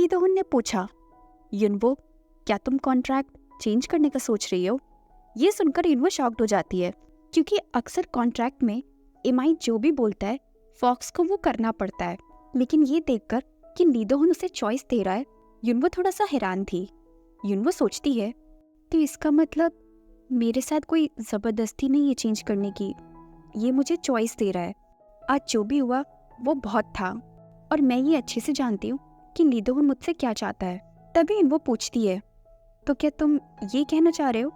ली दोहन ने पूछा, युनवो, क्या तुम कॉन्ट्रैक्ट चेंज करने का सोच रही हो? ये सुनकर युनवो शॉक्ड हो जाती है, क्योंकि अक्सर कॉन्ट्रैक्ट में एमाई जो भी बोलता है फॉक्स को वो करना पड़ता है। लेकिन ये देखकर कि ली दोहन उसे चॉइस दे रहा है, युनवो थोड़ा सा हैरान थी। युनवो सोचती है, तो इसका मतलब मेरे साथ कोई जबरदस्ती नहीं है चेंज करने की, ये मुझे चॉइस दे रहा है। आज जो भी हुआ वो बहुत था, और मैं ये अच्छे से जानती हूँ कि ली दोहन मुझसे क्या चाहता है। तभी युनवो पूछती है, तो क्या तुम ये कहना चाह रहे हो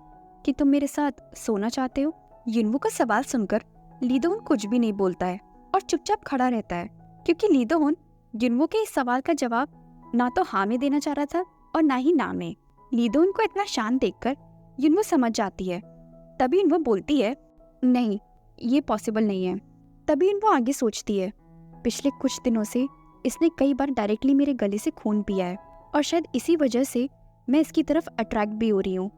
कि तुम मेरे साथ सोना चाहते हो? युनवो का सवाल सुनकर ली दोहन कुछ भी नहीं बोलता है और चुपचाप खड़ा रहता है, क्योंकि ली दोहन युनवो के इस सवाल का जवाब ना तो हाँ में देना चाह रहा था और ना ही ना में। ली दोहन को इतना शांत देखकर युनवो समझ जाती है। तभी युनवो बोलती है, नहीं, ये पॉसिबल नहीं है। तभी युनवो आगे सोचती है, पिछले कुछ दिनों से इसने कई बार डायरेक्टली मेरे गले से खून पिया है, और शायद इसी वजह से मैं इसकी तरफ अट्रैक्ट भी हो रही हूँ।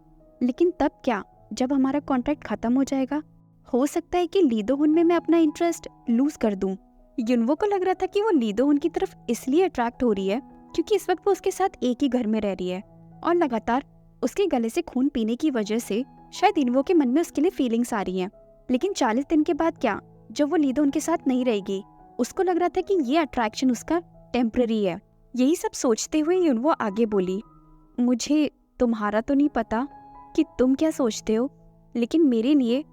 लेकिन तब क्या, जब हमारा कॉन्ट्रैक्ट खत्म हो जाएगा, हो सकता है कि ली दोहन में मैं अपना इंटरेस्ट लूज कर दूं। युनवो को लग रहा था कि वो ली दोहन की तरफ इसलिए अट्रैक्ट हो रही है क्योंकि इस वक्त वो उसके साथ एक ही घर में रह रही है, और लगातार उसके गले से खून पीने की वजह से शायद युनवो के मन में उसके लिए फीलिंग्स आ रही हैं। लेकिन 40 दिन के बाद क्या, जब वो ली दोहन के साथ नहीं रहेगी, उसको लग रहा था कि ये अट्रैक्शन उसका टेम्पररी है। यही सब सोचते हुए युनवो आगे बोली, मुझे तुम्हारा तो नहीं पता कि तुम क्या सोचते हो, लेकिन मेरे लिए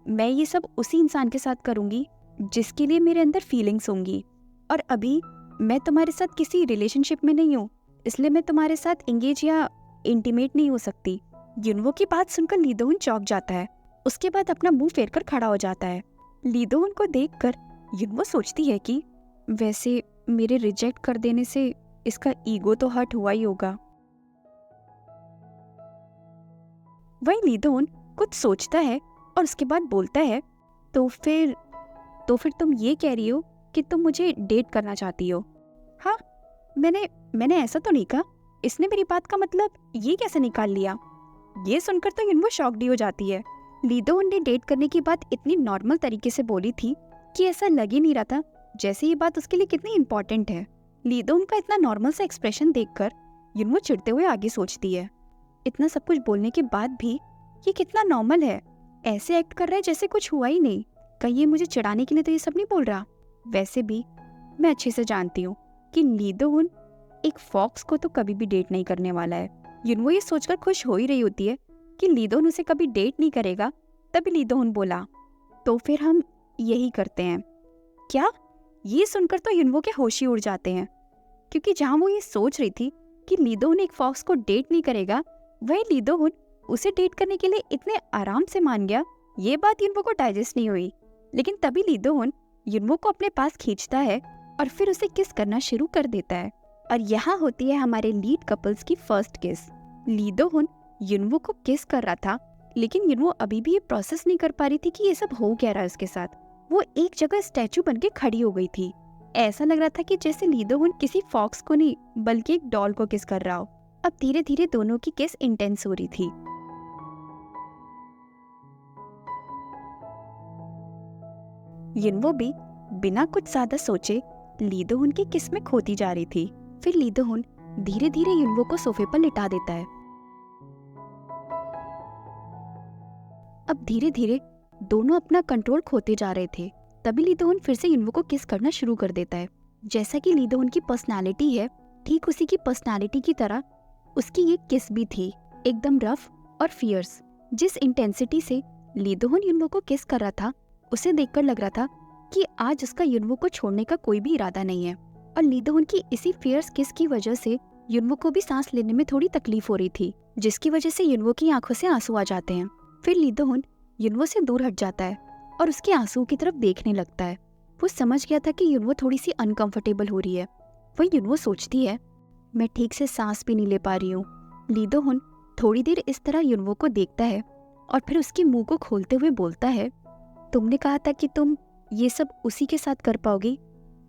मैं ये सब उसी इंसान के साथ करूंगी जिसके लिए मेरे अंदर फीलिंग्स होंगी। और अभी मैं तुम्हारे साथ किसी रिलेशनशिप में नहीं हूँ, इसलिए मैं तुम्हारे साथ एंगेज या इंटीमेट नहीं हो सकती। युनवो की बात सुनकर ली दोहन चौंक जाता है। उसके बाद अपना मुंह फेरकर खड़ा हो जाता है। ली दोहन को देखकर युनवो सोचती है कि वैसे मेरे रिजेक्ट कर देने से इसका ईगो तो हर्ट हुआ ही होगा। वही ली दोहन कुछ सोचता है और उसके बाद बोलता है, तो फिर तुम ये कह रही हो कि तुम मुझे डेट करना चाहती हो? हाँ, मैंने ऐसा तो नहीं कहा। इसने मेरी बात का मतलब ये कैसे निकाल लिया? ये सुनकर तो युनवो शॉक्ड हो जाती है। ली दोहन ने डेट करने की बात इतनी नॉर्मल तरीके से बोली थी कि ऐसा लग ही नहीं रहा था जैसे ये बात उसके लिए कितनी इम्पोर्टेंट है। ली दोहन का इतना नॉर्मल सा एक्सप्रेशन देखकर युनवो चिढ़ते हुए आगे सोचती है, इतना सब कुछ बोलने के बाद भी ये कितना नॉर्मल है, ऐसे एक्ट कर रहा है जैसे कुछ हुआ ही नहीं। कहीं ये मुझे चिढ़ाने के लिए तो ये सब नहीं बोल रहा? वैसे भी मैं अच्छे से जानती हूँ कि ली दोहन एक फॉक्स को तो कभी भी डेट नहीं करने वाला है। युनवो ये सोचकर खुश हो ही रही होती है कि ली दोहन उसे कभी डेट नहीं करेगा। तभी ली दोहन बोला, तो फिर हम यही करते हैं क्या? ये सुनकर तो युनवो के होश ही उड़ जाते हैं, क्योंकि जहाँ वो ये सोच रही थी कि ली दोहन एक फॉक्स को डेट नहीं करेगा, वही ली दोहन उसे डेट करने के लिए इतने आराम से मान गया। ये बात युनवो को डाइजेस्ट नहीं हुई। लेकिन तभी ली दोहन युनवो को अपने पास खींचता है और फिर उसे किस करना शुरू कर देता है। और यहाँ होती है हमारे लीड कपल्स की फर्स्ट किस। ली दोहन युनवो को किस कर रहा था, लेकिन युनवो अभी भी ये प्रोसेस नहीं कर पा रही थी कि ये सब हो क्या रहा है उसके साथ। वो एक जगह स्टैचू बन के खड़ी हो गई थी। ऐसा लग रहा था कि जैसे ली दोहन किसी फॉक्स को नहीं बल्कि एक डॉल को किस कर रहा हो। अब धीरे धीरे दोनों की किस इंटेंस हो रही थी। युनवो भी बिना कुछ ज्यादा सोचे ली दोहन की किस में खोती जा रही थी। फिर ली दोहन धीरे धीरे युनवो को सोफे पर लिटा देता है। अब धीरे धीरे दोनों अपना कंट्रोल खोते जा रहे थे। तभी ली दोहन फिर से युनवो को किस करना शुरू कर देता है। जैसा कि ली दोहन की पर्सनालिटी है, ठीक उसी की पर्सनालिटी की तरह उसकी ये किस भी थी, एकदम रफ और फियर्स। जिस इंटेंसिटी से ली दोहन युनवो को किस कर रहा था, उसे देखकर लग रहा था कि आज उसका युनवो को छोड़ने का कोई भी इरादा नहीं है। और ली दोहन की इसी फियर्स किस की वजह से युनवो को भी सांस लेने में थोड़ी तकलीफ हो रही थी, जिसकी वजह से युनवो की आंखों से आंसू आ जाते हैं। फिर ली दोहन युनवो से दूर हट जाता है और उसके आंसू की तरफ देखने लगता है। वो समझ गया था कि युनवो थोड़ी सी अनकंफर्टेबल हो रही है। वही युनवो सोचती है, मैं ठीक से सांस भी नहीं ले पा रही हूँ। ली दोहन थोड़ी देर इस तरह युनवो को देखता है और फिर उसके मुंह को खोलते हुए बोलता है, तुमने कहा था कि तुम ये सब उसी के साथ कर पाओगी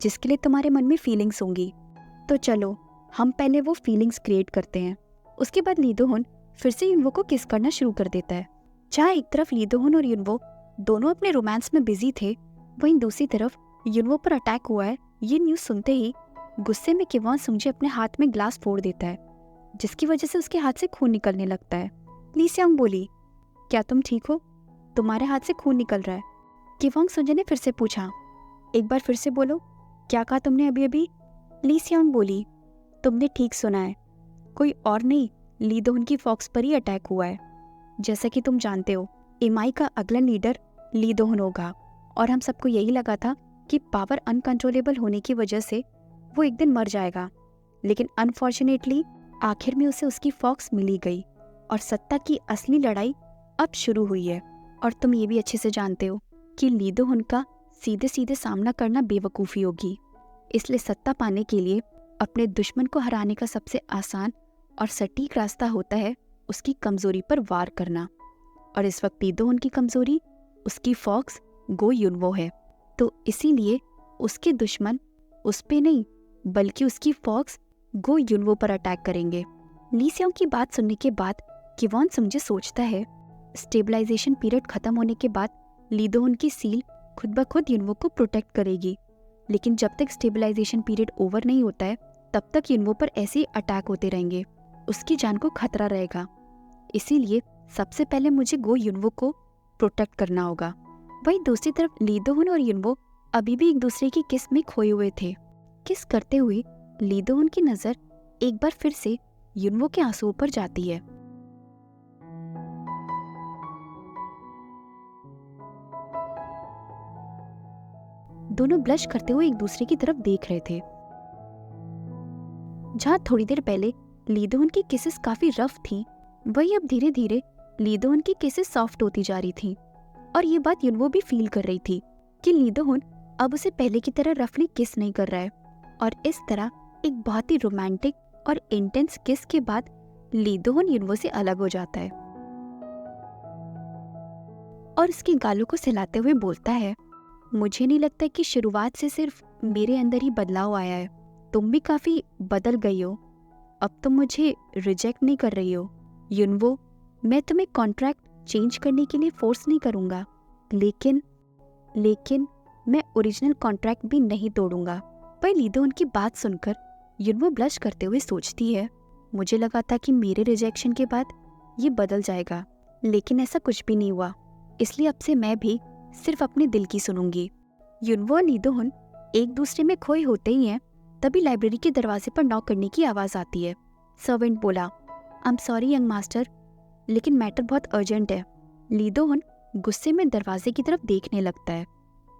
जिसके लिए तुम्हारे मन में फीलिंग्स होंगी, तो चलो हम पहले वो फीलिंग्स क्रिएट करते हैं। उसके बाद ली दोहन फिर से युनवो को किस करना शुरू कर देता है। जहाँ एक तरफ ली दोहन और युनवो दोनों अपने रोमांस में बिजी थे, वहीं दूसरी तरफ युनवो पर अटैक हुआ है। ये न्यूज़ सुनते ही गुस्से में किवान सुंगजे अपने हाथ में ग्लास फोड़ देता है, जिसकी वजह से उसके हाथ से खून निकलने लगता है। ली सियांग बोली, क्या तुम ठीक हो? तुम्हारे हाथ से खून निकल रहा है। किवांग सुंजे ने फिर से पूछा, एक बार फिर से बोलो, क्या कहा तुमने अभी अभी? ली सियांग बोली, तुमने ठीक सुना है, कोई और नहीं, ली दोहन की फॉक्स पर ही अटैक हुआ है। जैसा कि तुम जानते हो, एमआई का अगला लीडर ली दोहन होगा, और हम सबको यही लगा था कि पावर अनकंट्रोलेबल होने की वजह से वो एक दिन मर जाएगा, लेकिन अनफॉर्चुनेटली आखिर में उसे उसकी फॉक्स मिली गई और सत्ता की असली लड़ाई अब शुरू हुई है। और तुम ये भी अच्छे से जानते हो कि ली दोहन का सीधे सीधे सामना करना बेवकूफ़ी होगी, इसलिए सत्ता पाने के लिए अपने दुश्मन को हराने का सबसे आसान और सटीक रास्ता होता है उसकी कमजोरी पर वार करना। और इस वक्त ली दोहन की कमजोरी उसकी फॉक्स गो युनवो है, तो इसीलिए उसके दुश्मन उस पे नहीं बल्कि उसकी फॉक्स गो युनवो पर अटैक करेंगे। ली सियांग की बात सुनने के बाद किवान सुंजे सोचता है, स्टेबलाइजेशन पीरियड खत्म होने के बाद ली दोहन की सील खुद ब खुद युनवो को प्रोटेक्ट करेगी, लेकिन जब तक स्टेबलाइजेशन पीरियड ओवर नहीं होता है तब तक युनवो पर ऐसे ही अटैक होते रहेंगे, उसकी जान को खतरा रहेगा। इसीलिए सबसे पहले मुझे गो युनवो को प्रोटेक्ट करना होगा। वहीं दूसरी तरफ ली दोहन और युनवो अभी भी एक दूसरे की किस में खोए हुए थे। किस करते हुए ली दोहन की नजर एक बार फिर से युनवो के आंसुओं पर जाती है। दोनों ब्लश करते हुए एक दूसरे की तरफ देख रहे थे। जहां थोड़ी देर पहले ली दोहन की किसेस काफी रफ थी, वही अब धीरे धीरे ली दोहन की किसेस सॉफ्ट होती जा रही थी। और ये बात युनवो भी फील कर रही थी कि ली दोहन अब उसे पहले की तरह रफली किस नहीं कर रहा है, और इस तरह एक बहुत ही रोमांटिक और इंटेंस किस के बाद ली दोहन युनवो से अलग हो जाता है और उसके गालों को सहलाते हुए बोलता है, मुझे नहीं लगता कि शुरुआत से सिर्फ मेरे अंदर ही बदलाव आया है, तुम भी काफी बदल गई हो। अब तुम मुझे रिजेक्ट नहीं कर रही हो युनवो, मैं तुम्हें कॉन्ट्रैक्ट चेंज करने के लिए फोर्स नहीं करूंगा, लेकिन मैं ओरिजिनल कॉन्ट्रैक्ट भी नहीं तोड़ूंगा। पर ली दोहन की बात सुनकर युनवो ब्लश करते हुए सोचती है, मुझे लगा था कि मेरे रिजेक्शन के बाद ये बदल जाएगा, लेकिन ऐसा कुछ भी नहीं हुआ, इसलिए अब से मैं भी सिर्फ अपने दिल की सुनूंगी। युनवो और ली दोहन एक दूसरे में खोए होते ही हैं, तभी लाइब्रेरी के दरवाजे पर नॉक करने की आवाज आती है। सर्वेंट बोला, I am sorry young master, लेकिन मैटर बहुत अर्जेंट है। ली दोहन गुस्से में दरवाजे की तरफ देखने लगता है।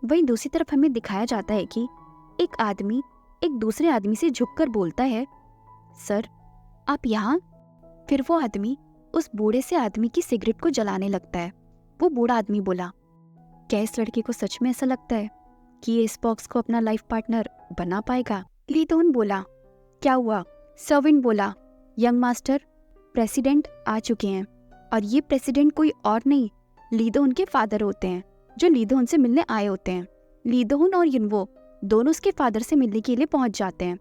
वहीं दूसरी तरफ हमें दिखाया जाता है कि एक आदमी एक दूसरे आदमी से झुककर बोलता है, सर आप यहाँ? फिर वो आदमी उस बूढ़े से आदमी की सिगरेट को जलाने लगता है। वो बूढ़ा आदमी बोला, क्या इस लड़के को सच में ऐसा लगता है कि ये इस बॉक्स को अपना लाइफ पार्टनर बना पाएगा? ली दोहन बोला, क्या हुआ? सर्वेंट बोला, यंग मास्टर, प्रेसिडेंट आ चुके हैं, और ये प्रेसिडेंट कोई और नहीं ली दोहन के फादर होते हैं, जो ली दोहन से मिलने आए होते हैं। ली दोहन और युनवो दोनों उसके फादर से मिलने के लिए पहुंच जाते हैं।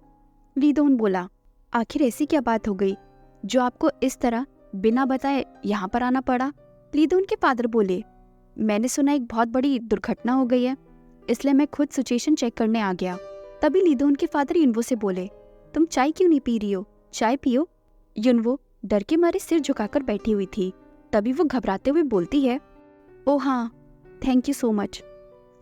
ली दोहन बोला, आखिर ऐसी क्या बात हो गई जो आपको इस तरह बिना बताए यहाँ पर आना पड़ा? ली दोहन के फादर बोले, मैंने सुना एक बहुत बड़ी दुर्घटना हो गई है, इसलिए मैं खुद सिचुएशन चेक करने आ गया। तभी ली दोहन के फादर युनवो से बोले, तुम चाय क्यों नहीं पी रही हो? चाय पियो। युनवो डर के मारे सिर झुकाकर बैठी हुई थी। तभी वो घबराते हुए बोलती है, ओ हाँ, थैंक यू सो मच।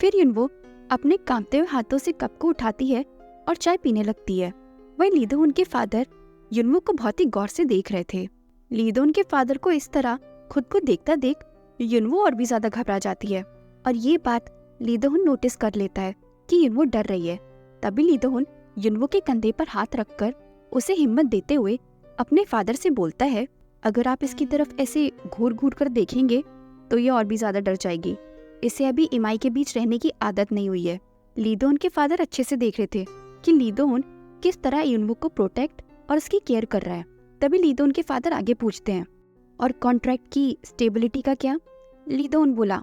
फिर युनवो अपने कांपते हुए हाथों से कप को उठाती है और चाय पीने लगती है। वहीं ली दोहन के फादर युनवो को बहुत ही गौर से देख रहे थे। ली दोहन के फादर को इस तरह खुद को देखता देख युनवो और भी ज्यादा घबरा जाती है, और ये बात ली दोहन नोटिस कर लेता है कि युनवो डर रही है। तभी ली दोहन युनवो के कंधे पर हाथ रखकर उसे हिम्मत देते हुए अपने फादर से बोलता है, अगर आप इसकी तरफ ऐसे घूर घूर कर देखेंगे तो ये और भी ज्यादा डर जाएगी, इसे अभी इमाई के बीच रहने की आदत नहीं हुई है। ली दोहन के फादर अच्छे से देख रहे थे कि ली दोहन किस तरह युनवो को प्रोटेक्ट और उसकी केयर कर रहा है। तभी ली दोहन के फादर आगे पूछते हैं, और कॉन्ट्रैक्ट की स्टेबिलिटी का क्या? ली दोहन बोला,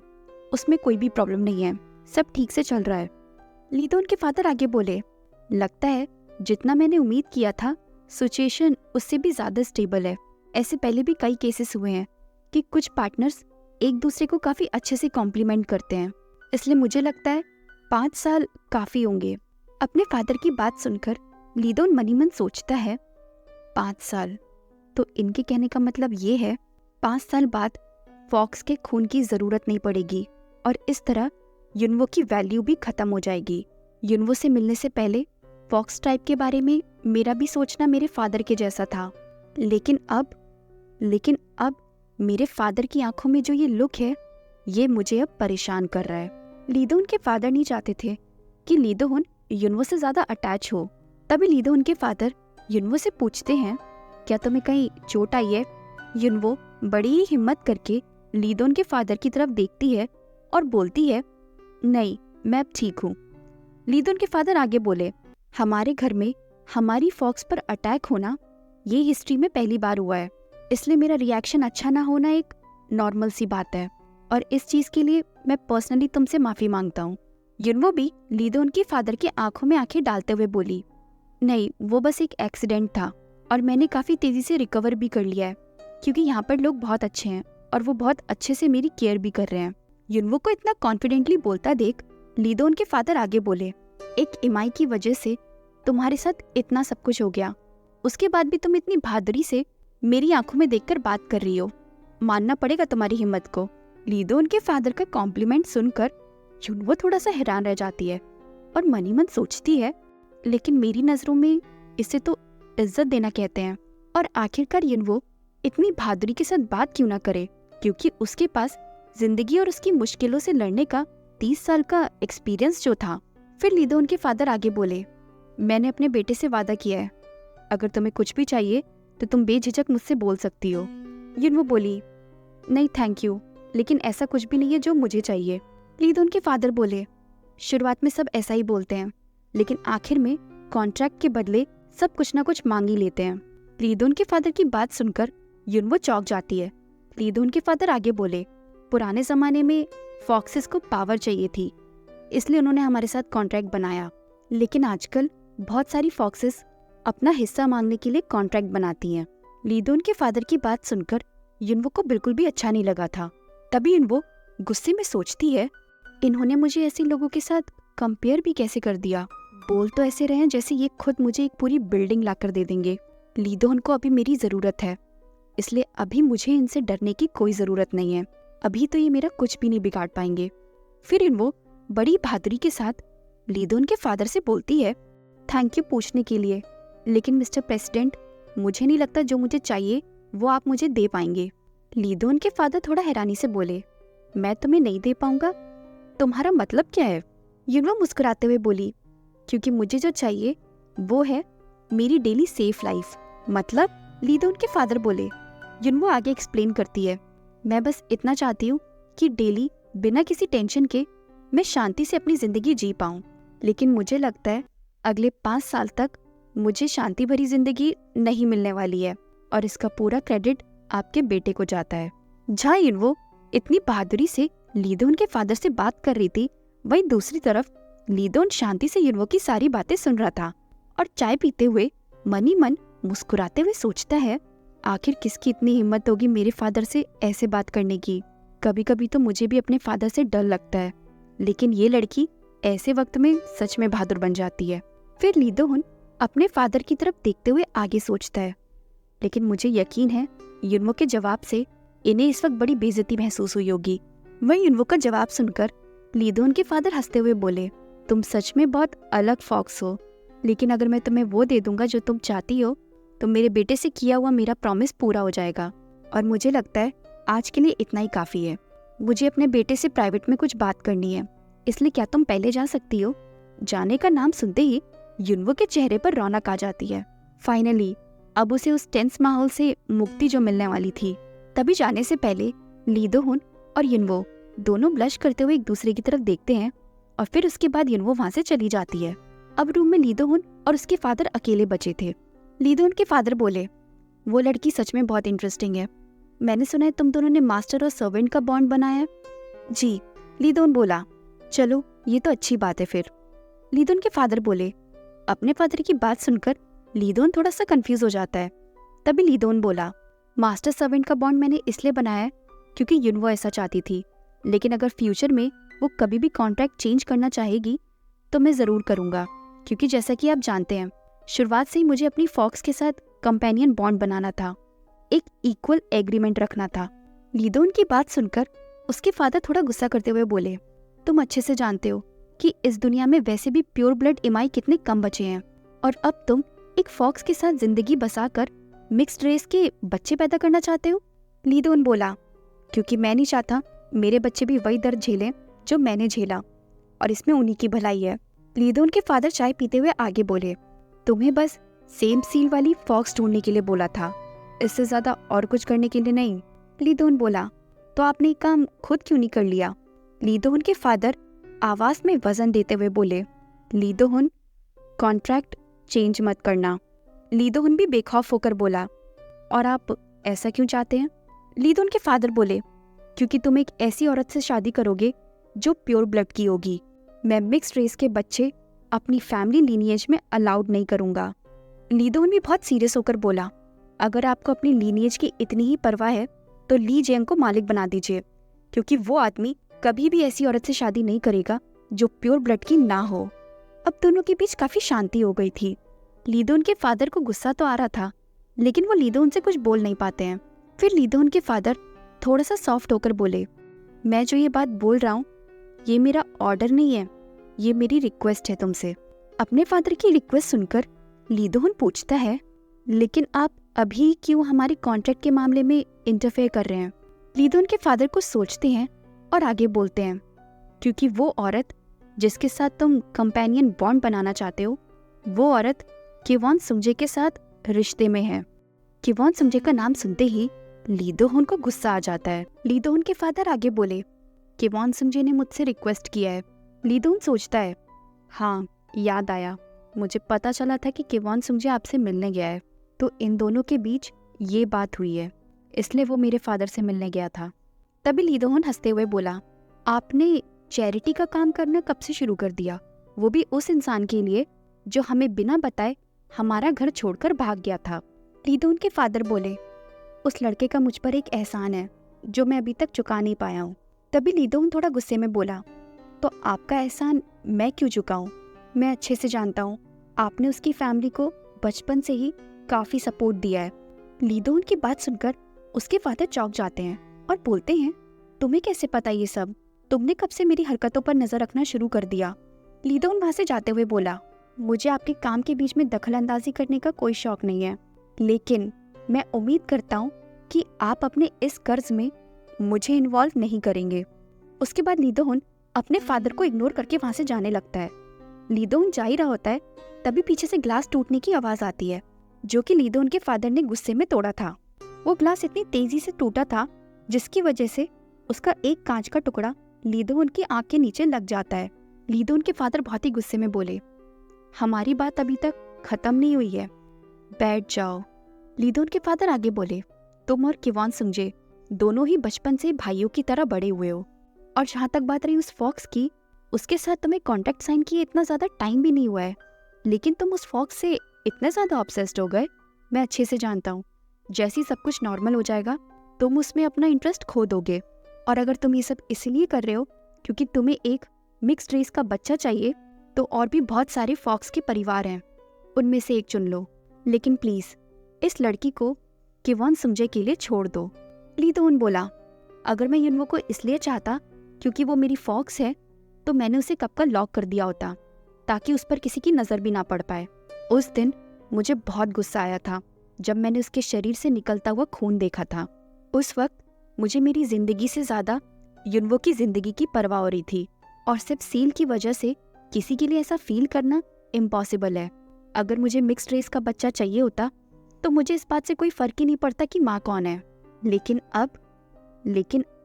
उसमें कोई भी प्रॉब्लम नहीं है, सब ठीक से चल रहा है। ली दोहन के फादर आगे बोले, लगता है जितना मैंने उम्मीद किया था सिचुएशन उससे भी ज्यादा स्टेबल है। ऐसे पहले भी कई केसेस हुए हैं कि कुछ पार्टनर्स एक दूसरे को काफी अच्छे से कॉम्प्लीमेंट करते हैं, इसलिए मुझे लगता है 5 साल काफी होंगे। अपने फादर की बात सुनकर लीदोन मनी मन सोचता है 5 साल, तो इनके कहने का मतलब ये है 5 साल बाद फॉक्स के खून की ज़रूरत नहीं पड़ेगी और इस तरह युनवो की वैल्यू भी ख़त्म हो जाएगी। युनवो से मिलने से पहले फॉक्स टाइप के बारे में मेरा भी सोचना मेरे फादर के जैसा था, लेकिन अब मेरे फादर की आंखों में जो ये लुक है ये मुझे अब परेशान कर रहा है। लीदोन के फादर नहीं चाहते थे कि लीदोन युनवो से ज़्यादा अटैच हो। तभी लीदोन के फादर युनवो से पूछते हैं, क्या तुम्हें कहीं चोट आई है? युनवो बड़ी ही हिम्मत करके लीदोन के फादर की तरफ देखती है और बोलती है, नहीं, मैं अब ठीक हूँ। लीदोन के फादर आगे बोले, हमारे घर में हमारी फॉक्स पर अटैक होना ये हिस्ट्री में पहली बार हुआ है, इसलिए मेरा रिएक्शन अच्छा ना होना एक नॉर्मल सी बात है और इस चीज़ के लिए मैं पर्सनली तुमसे माफ़ी मांगता हूँ। युनवो भी लीदोन के फादर की आंखों में आंखें डालते हुए बोली, नहीं, वो बस एक एक्सीडेंट था और मैंने काफ़ी तेज़ी से रिकवर भी कर लिया है क्योंकि यहाँ पर लोग बहुत अच्छे हैं और वो बहुत अच्छे से मेरी केयर भी कर रहे हैं। युनवो को इतना कॉन्फिडेंटली बोलता देख लीदोन के फादर आगे बोले, एक इमाई की वजह से तुम्हारे साथ इतना सब कुछ हो गया, उसके बाद भी तुम इतनी बहादुरी से मेरी आंखों में देखकर बात कर रही हो, मानना पड़ेगा तुम्हारी हिम्मत को। लीदोन के फादर का कॉम्प्लीमेंट सुनकर युनवो थोड़ा सा हैरान रह जाती है और मनी मन सोचती है, लेकिन मेरी नज़रों में इसे तो इज्जत देना कहते हैं और आखिरकार युनवो इतनी बहादुरी के साथ बात क्यों ना करे, क्योंकि उसके पास जिंदगी और उसकी मुश्किलों से लड़ने का 30 साल का एक्सपीरियंस जो था। फिर लीदोन के फादर आगे बोले, मैंने अपने बेटे से वादा किया है, अगर तुम्हें कुछ भी चाहिए तो तुम बेझिझक मुझसे बोल सकती हो। युनवो बोली, नहीं थैंक यू, लेकिन ऐसा कुछ भी नहीं है जो मुझे चाहिए। लीदोन के फादर बोले, शुरुआत में सब ऐसा ही बोलते हैं, लेकिन आखिर में कॉन्ट्रैक्ट के बदले सब कुछ ना कुछ मांग ही लेते हैं। लीदोन के फादर की बात सुनकर युनवो चौंक जाती है। लीदोन के फादर आगे बोले, पुराने ज़माने में फॉक्सेस को पावर चाहिए थी, इसलिए उन्होंने हमारे साथ कॉन्ट्रैक्ट बनाया, लेकिन आजकल बहुत सारी फॉक्सेस अपना हिस्सा मांगने के लिए कॉन्ट्रैक्ट बनाती हैं। लीदोन के फादर की बात सुनकर युनवो को बिल्कुल भी अच्छा नहीं लगा था। तभी युनवो गुस्से में सोचती है, इन्होंने मुझे ऐसे लोगों के साथ कंपेयर भी कैसे कर दिया। बोल तो ऐसे रहे हैं जैसे ये खुद मुझे एक पूरी बिल्डिंग लाकर दे देंगे। लीदोन को अभी मेरी ज़रूरत है, इसलिए अभी मुझे इनसे डरने की कोई ज़रूरत नहीं है। अभी तो ये मेरा कुछ भी नहीं बिगाड़ पाएंगे। फिर युनवो बड़ी बहादुरी के साथ लीदोन के फादर से बोलती है, थैंक यू पूछने के लिए, लेकिन मिस्टर प्रेसिडेंट, मुझे नहीं लगता जो मुझे चाहिए वो आप मुझे दे पाएंगे। लीदोन के फादर थोड़ा हैरानी से बोले, मैं तुम्हें नहीं दे पाऊंगा? तुम्हारा मतलब क्या है? युनवो मुस्कुराते हुए बोली, क्योंकि मुझे जो चाहिए वो है मेरी डेली सेफ लाइफ। मतलब? लीदोन के फादर बोले। युनवो आगे एक्सप्लेन करती है, मैं बस इतना चाहती हूँ कि डेली बिना किसी टेंशन के मैं शांति से अपनी जिंदगी जी पाऊँ, लेकिन मुझे लगता है अगले 5 साल तक मुझे शांति भरी जिंदगी नहीं मिलने वाली है और इसका पूरा क्रेडिट आपके बेटे को जाता है। जहाँ युनवो इतनी बहादुरी से लीदोन के फादर से बात कर रही थी, वहीं दूसरी तरफ लीदोन शांति से युनवो की सारी बातें सुन रहा था और चाय पीते हुए मनी मन मुस्कुराते हुए सोचता है, आखिर किसकी इतनी हिम्मत होगी मेरे फादर से ऐसे बात करने की। कभी कभी तो मुझे भी अपने फादर से डर लगता है, लेकिन ये लड़की ऐसे वक्त में सच में बहादुर बन जाती है। फिर लीदोन अपने फादर की तरफ देखते हुए आगे सोचता है, लेकिन मुझे यकीन है युनवो के जवाब से इन्हें इस वक्त बड़ी बेइज्जती महसूस हुई होगी। वहीं युनवो का जवाब सुनकर लीदोन के फादर हंसते हुए बोले, तुम सच में बहुत अलग फॉक्स हो, लेकिन अगर मैं तुम्हें वो दे दूंगा जो तुम चाहती हो तो मेरे बेटे से किया हुआ मेरा प्रॉमिस पूरा हो जाएगा और मुझे लगता है आज के लिए इतना ही काफ़ी है। मुझे अपने बेटे से प्राइवेट में कुछ बात करनी है, इसलिए क्या तुम पहले जा सकती हो? जाने का नाम सुनते ही युनवो के चेहरे पर रौनक आ जाती है। फाइनली अब उसे उस टेंस माहौल से मुक्ति जो मिलने वाली थी। तभी जाने से पहले लीदोन और युनवो दोनों ब्लश करते हुए एक दूसरे की तरफ देखते हैं और फिर उसके बाद युनवो वहां से चली जाती है। अब रूम में लीदोन और उसके फादर अकेले बचे थे। लीदोन के फादर बोले, वो लड़की सच में बहुत इंटरेस्टिंग है। मैंने सुना है तुम दोनों ने मास्टर और सर्वेंट का बॉन्ड बनाया है। जी, लीदोन बोला। चलो ये तो अच्छी बात है फिर। लीदोन के फादर बोले। अपने फादर की बात सुनकर लीदोन थोड़ा सा कंफ्यूज हो जाता है। तभी लीदोन बोला, मास्टर सर्वेंट का बॉन्ड मैंने इसलिए बनाया है क्योंकि युनवो ऐसा चाहती थी, लेकिन अगर फ्यूचर में वो कभी भी कॉन्ट्रैक्ट चेंज करना चाहेगी तो मैं ज़रूर करूँगा, क्योंकि जैसा कि आप जानते हैं शुरुआत से ही मुझे अपनी फॉक्स के साथ कंपेनियन बॉन्ड बनाना था, एक इक्वल एग्रीमेंट रखना था। लीदोन की बात सुनकर उसके फादर थोड़ा गुस्सा करते हुए बोले, तुम अच्छे से जानते हो कि इस दुनिया में वैसे भी प्योर ब्लड इमाई कितने कम बचे हैं, और अब तुम एक फॉक्स के साथ जिंदगी बसाकर मिक्स्ड रेस के बच्चे पैदा करना चाहते हो। लीदोन बोला, क्योंकि मैं नहीं चाहता मेरे बच्चे भी वही दर्द झेलें जो मैंने झेला, और इसमें उन्हीं की भलाई है। लीदोन के फादर चाय पीते हुए आगे बोले, तुम्हें बस सेम सील वाली फॉक्स ढूंढने के लिए बोला था, इससे ज्यादा और कुछ करने के लिए नहीं। लीदोन बोला, तो आपने ये काम खुद क्यों नहीं कर लिया? लीदोन के फादर आवाज में वजन देते हुए बोले, लीदोन, कॉन्ट्रैक्ट चेंज मत करना। लीदोन भी बेखौफ होकर बोला, और आप ऐसा क्यों चाहते हैं? लीदोन के फादर बोले, क्योंकि तुम एक ऐसी औरत से शादी करोगे जो प्योर ब्लड की होगी। मैं मिक्स्ड रेस के बच्चे अपनी फैमिली लीनिएज में अलाउड नहीं करूंगा। लीदोन भी बहुत सीरियस होकर बोला, अगर आपको अपनी लीनिएज की इतनी ही परवाह है तो ली जेंग को मालिक बना दीजिए, क्योंकि वो आदमी कभी भी ऐसी औरत से शादी नहीं करेगा जो प्योर ब्लड की ना हो। अब दोनों के बीच काफी शांति हो गई थी। लीदोन के फादर को गुस्सा तो आ रहा था, लेकिन वो लीदोन से कुछ बोल नहीं पाते हैं। फिर लीदोन के फादर थोड़ा सा सॉफ्ट होकर बोले, मैं जो ये बात बोल रहा हूँ ये मेरा ऑर्डर नहीं है, ये मेरी रिक्वेस्ट है तुमसे। अपने फादर की रिक्वेस्ट सुनकर लीदोन पूछता है, लेकिन आप अभी क्यों हमारे कॉन्ट्रैक्ट के मामले में इंटरफेयर कर रहे हैं? लीदोन के फादर कुछ सोचते हैं और आगे बोलते हैं, क्योंकि वो औरत जिसके साथ तुम कंपेनियन बॉन्ड बनाना चाहते हो, वो औरत किवॉन सुंगजे के साथ रिश्ते में है। किवॉन सुंगजे का नाम सुनते ही लीदोन को गुस्सा आ जाता है। लीदोन के फादर आगे बोले, किवॉन सुंगजे ने मुझसे रिक्वेस्ट किया है। लीदोन सोचता है, हाँ याद आया, मुझे पता चला था कि किवॉन सुंगजे आपसे मिलने गया है, तो इन दोनों के बीच ये बात हुई है, इसलिए वो मेरे फादर से मिलने गया था। तभी लीदोन हंसते हुए बोला, आपने चैरिटी का काम करना कब से शुरू कर दिया, वो भी उस इंसान के लिए जो हमें बिना बताए हमारा घर छोड़कर भाग गया था। लीदोन के फादर बोले, उस लड़के का मुझ पर एक एहसान है जो मैं अभी तक चुका नहीं पाया हूँ। तभी लीदोन थोड़ा गुस्से में बोला, तो आपका एहसान मैं क्यों चुकाऊं? मैं अच्छे से जानता हूँ आपने उसकी फैमिली को बचपन से ही काफी सपोर्ट दिया है। लीदोन की बात सुनकर उसके फादर चौंक जाते हैं और बोलते हैं, तुम्हें कैसे पता ये सब? तुमने कब से मेरी हरकतों पर नजर रखना शुरू कर दिया? लीदोन वहां से जाते हुए बोला, मुझे आपके काम के बीच में दखल अंदाजी करने का कोई शौक नहीं है, लेकिन मैं उम्मीद करता हूँ कि आप अपने इस कर्ज में मुझे इन्वॉल्व नहीं करेंगे। उसके बाद लीदोन अपने फादर को इग्नोर करके वहां से जाने लगता है। लीदोन जा ही रहा होता है, तभी पीछे से ग्लास टूटने की आवाज आती है, जो कि लीदोन के फादर ने गुस्से में तोड़ा था। वो ग्लास इतनी तेजी से टूटा था जिसकी वजह से उसका एक कांच का टुकड़ा लीदोन की आंख के नीचे लग जाता है। लीदोन के फादर बहुत ही गुस्से में बोले, हमारी बात अभी तक खत्म नहीं हुई है, बैठ जाओ। लीदोन के फादर आगे बोले, तुम और किवॉन सुंगजे दोनों ही बचपन से भाइयों की तरह बड़े हुए हो, और जहाँ तक बात रही उस फॉक्स की, उसके साथ तुम्हें कॉन्ट्रैक्ट साइन किए इतना ज्यादा टाइम भी नहीं हुआ है, लेकिन तुम उस फॉक्स से इतने ज्यादा ऑब्सेस्ड हो गए। मैं अच्छे से जानता हूँ जैसे ही सब कुछ नॉर्मल हो जाएगा तुम उसमें अपना इंटरेस्ट खो दोगे, और अगर तुम ये सब इसलिए कर रहे हो क्योंकि तुम्हें एक मिक्स्ड रेस का बच्चा चाहिए, तो और भी बहुत सारे फॉक्स के परिवार हैं, उनमें से एक चुन लो, लेकिन प्लीज इस लड़की को किवॉन सुंगजे के लिए छोड़ दो। लीदोन बोला, अगर मैं युनवो को इसलिए चाहता क्योंकि वो मेरी फॉक्स है तो मैंने उसे कब का लॉक कर दिया होता, ताकि उस पर किसी की नजर भी ना पड़ पाए। उस दिन मुझे बहुत गुस्सा आया था जब मैंने उसके शरीर से निकलता हुआ खून देखा था। उस वक्त मुझे मेरी जिंदगी से ज्यादा युनवो की जिंदगी की परवाह हो रही थी, और सिर्फ सील की वजह से किसी के लिए ऐसा फील करना इम्पॉसिबल है। अगर मुझे मिक्स्ड रेस का बच्चा चाहिए होता तो मुझे इस बात से कोई फर्क ही नहीं पड़ता कि माँ कौन है, लेकिन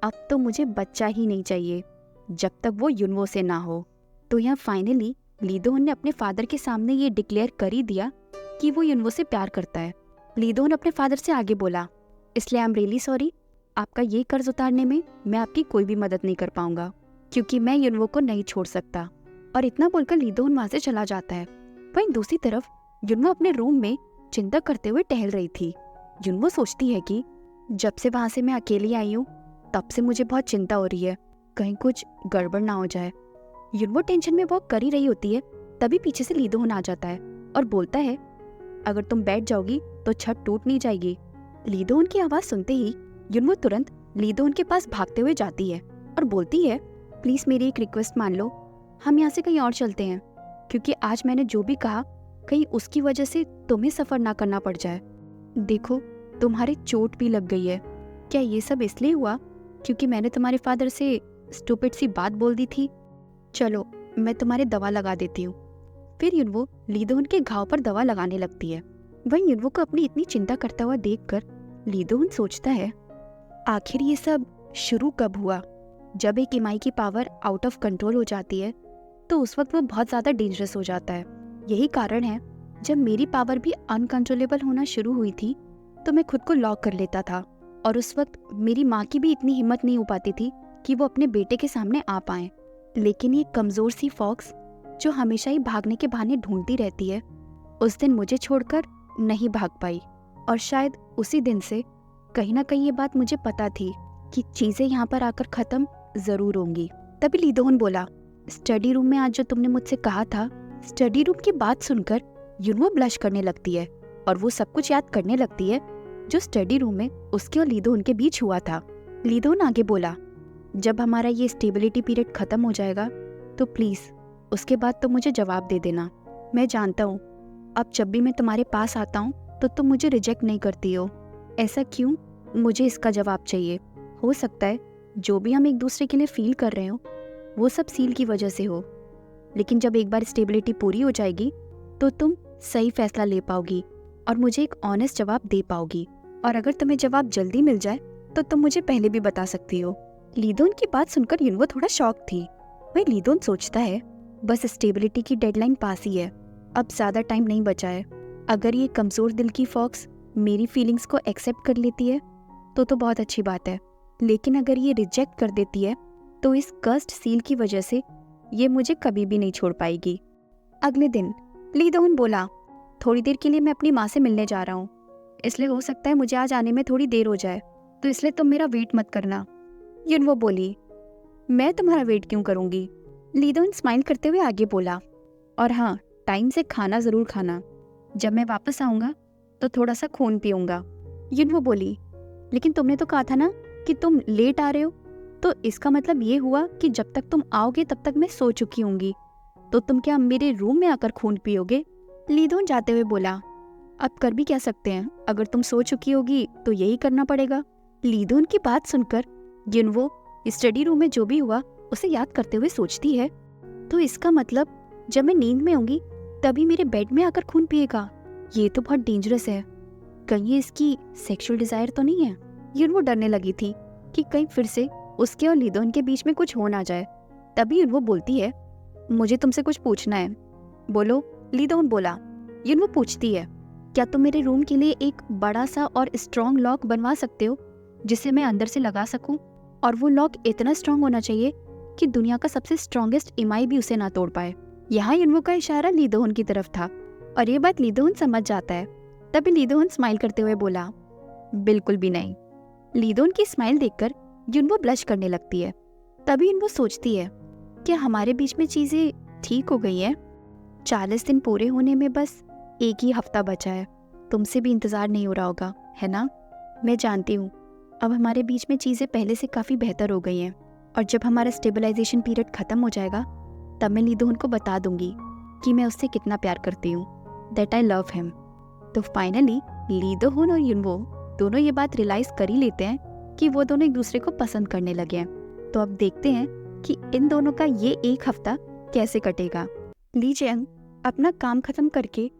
अब तो मुझे बच्चा ही नहीं चाहिए जब तक वो युनवो से ना हो। तो यहाँ फाइनली लीदोन ने अपने फादर के सामने ये डिक्लेयर कर ही दिया कि वो युनवो से प्यार करता है। लीदोन अपने फादर से आगे बोला, इसलिए आई एम रियली सॉरी, आपका ये कर्ज उतारने में मैं आपकी कोई भी मदद नहीं कर पाऊंगा, क्योंकि मैं युनवो को नहीं छोड़ सकता। और इतना बोलकर लीदोन वहां से चला जाता है। वहीं दूसरी तरफ युनवो अपने रूम में चिंता करते हुए टहल रही थी। युनवो सोचती है कि जब से वहां से मैं अकेली आई हूँ तब से मुझे बहुत चिंता हो रही है, कहीं कुछ गड़बड़ ना हो जाए। युनवो टेंशन में वॉक कर ही रही होती है, तभी पीछे से लीदोन आ जाता है और बोलता है अगर तुम बैठ जाओगी तो छत टूट नहीं जाएगी। लीदोन की आवाज सुनते ही युनवो तुरंत लीदोन के पास भागते हुए जाती है और बोलती है, प्लीज मेरी एक रिक्वेस्ट मान लो, हम यहाँ से कहीं और चलते हैं, क्योंकि आज मैंने जो भी कहा कहीं उसकी वजह से तुम्हें सफर ना करना पड़ जाए। देखो तुम्हारे चोट भी लग गई है। क्या ये सब इसलिए हुआ क्योंकि मैंने तुम्हारे फादर से स्टूपिड सी बात बोल दी थी? चलो मैं तुम्हारे दवा लगा देती हूँ। फिर युनवो लीदोन के घाव पर दवा लगाने लगती है। वहीं युनवो को अपनी इतनी चिंता करता हुआ देखकर लीदोन सोचता है, आखिर ये सब शुरू कब हुआ? जब एक इमाई की पावर आउट ऑफ कंट्रोल हो जाती है तो उस वक्त वो बहुत ज्यादा डेंजरस हो जाता है। यही कारण है जब मेरी पावर भी अनकंट्रोलेबल होना शुरू हुई थी तो मैं खुद को लॉक कर लेता था, और उस वक्त मेरी माँ की भी इतनी हिम्मत नहीं हो पाती थी कि वो अपने बेटे के सामने आ पाए। लेकिन ये कमजोर सी फॉक्स जो हमेशा ही भागने के बहाने ढूंढती रहती है, उस दिन मुझे छोड़कर नहीं भाग पाई, और शायद उसी दिन से कहीं ना कहीं ये बात मुझे पता थी कि चीजें यहाँ पर आकर खत्म जरूर होंगी। तभी लीदोन बोला, स्टडी रूम में आज जो तुमने मुझसे कहा था। स्टडी रूम की बात सुनकर युनवो ब्लश करने लगती है और वो सब कुछ याद करने लगती है जो स्टडी रूम में उसके और लीदोन के बीच हुआ था। लीदोन आगे बोला, जब हमारा ये स्टेबिलिटी पीरियड खत्म हो जाएगा तो प्लीज उसके बाद तो मुझे जवाब दे देना। मैं जानता हूँ अब जब भी मैं तुम्हारे पास आता हूँ तो तुम मुझे रिजेक्ट नहीं करती हो। ऐसा क्यों? मुझे इसका जवाब चाहिए। हो सकता है जो भी हम एक दूसरे के लिए फील कर रहे हो वो सब सील की वजह से हो, लेकिन जब एक बार स्टेबिलिटी पूरी हो जाएगी तो तुम सही फैसला ले पाओगी और मुझे एक ऑनेस्ट जवाब दे पाओगी। और अगर तुम्हें जवाब जल्दी मिल जाए तो तुम मुझे पहले भी बता सकती हो। लीदोन की बात सुनकर युनवो थोड़ा शॉक थी। वही लीदोन सोचता है, बस स्टेबिलिटी की डेडलाइन पास ही है, अब ज्यादा टाइम नहीं बचा है। अगर ये कमजोर दिल की फॉक्स मेरी फीलिंग्स को एक्सेप्ट कर लेती है तो बहुत अच्छी बात है, लेकिन अगर ये रिजेक्ट कर देती है तो इस कर्स्ड सील की वजह से ये मुझे कभी भी नहीं छोड़ पाएगी। अगले दिन लीदोन बोला, थोड़ी देर के लिए मैं अपनी माँ से मिलने जा रहा हूँ, इसलिए हो सकता है मुझे आज आने में थोड़ी देर हो जाए, तो इसलिए तुम मेरा वेट मत करना। युनवो बोली, मैं तुम्हारा वेट क्यों करूंगी? लीदोन स्माइल करते हुए आगे बोला, और हाँ, टाइम से खाना जरूर खाना। जब मैं वापस आऊंगा तो थोड़ा सा खून पीऊंगा। युनवो बोली, लेकिन तुमने तो कहा था ना कि तुम लेट आ रहे हो, तो इसका मतलब ये हुआ कि जब तक तुम आओगे तब तक मैं सो चुकी होंगी, तो तुम क्या मेरे रूम में आकर खून पियोगे? लीदोन जाते हुए बोला, अब कर भी क्या सकते हैं, अगर तुम सो चुकी होगी तो यही करना पड़ेगा। लीदोन की बात सुनकर युनवो स्टडी रूम में जो भी हुआ उसे याद करते हुए सोचती है, तो इसका मतलब जब मैं नींद में होंगी तभी मेरे बेड में आकर खून पिएगा। ये तो बहुत डेंजरस है, कहीं ये इसकी सेक्सुअल डिजायर तो नहीं है? युनवो डरने लगी थी कि कहीं फिर से उसके और लीदोन के बीच में कुछ हो ना जाए। तभी युनवो बोलती है, मुझे तुमसे कुछ पूछना है। बोलो, लीदोन बोला। युनवो पूछती है, क्या तुम मेरे रूम के लिए एक बड़ा सा और स्ट्रॉन्ग लॉक बनवा सकते हो जिसे मैं अंदर से लगा सकूं? और वो लॉक इतना स्ट्रॉन्ग होना चाहिए कि दुनिया का सबसे स्ट्रॉन्गेस्ट इमाई भी उसे ना तोड़ पाए। यहाँ युनवो का इशारा लीदोन की तरफ था और ये बात लीदोन समझ जाता है। तभी लीदोन स्माइल करते हुए बोला, बिल्कुल भी नहीं। लीदोन की स्माइल देखकर युनवो ब्लश करने लगती है। तभी युनवो सोचती है, क्या हमारे बीच में चीजें ठीक हो गई हैं? 40 दिन पूरे होने में बस एक ही हफ्ता बचा है। तुमसे भी इंतजार नहीं हो रहा होगा, है ना? मैं जानती हूँ अब हमारे बीच में चीजें पहले से काफी बेहतर हो गई हैं, और जब हमारा स्टेबलाइजेशन पीरियड खत्म हो जाएगा तब मैं लीदोन को बता दूंगी कि मैं उससे कितना प्यार करती हूँ, दैट आई लव हिम। तो फाइनली लीदोन और युनवो दोनों ये बात रियलाइज कर ही लेते हैं कि वो दोनों एक दूसरे को पसंद करने लगे हैं। तो अब देखते हैं कि इन दोनों का ये एक हफ्ता कैसे कटेगा। ली जेंग अपना काम खत्म करके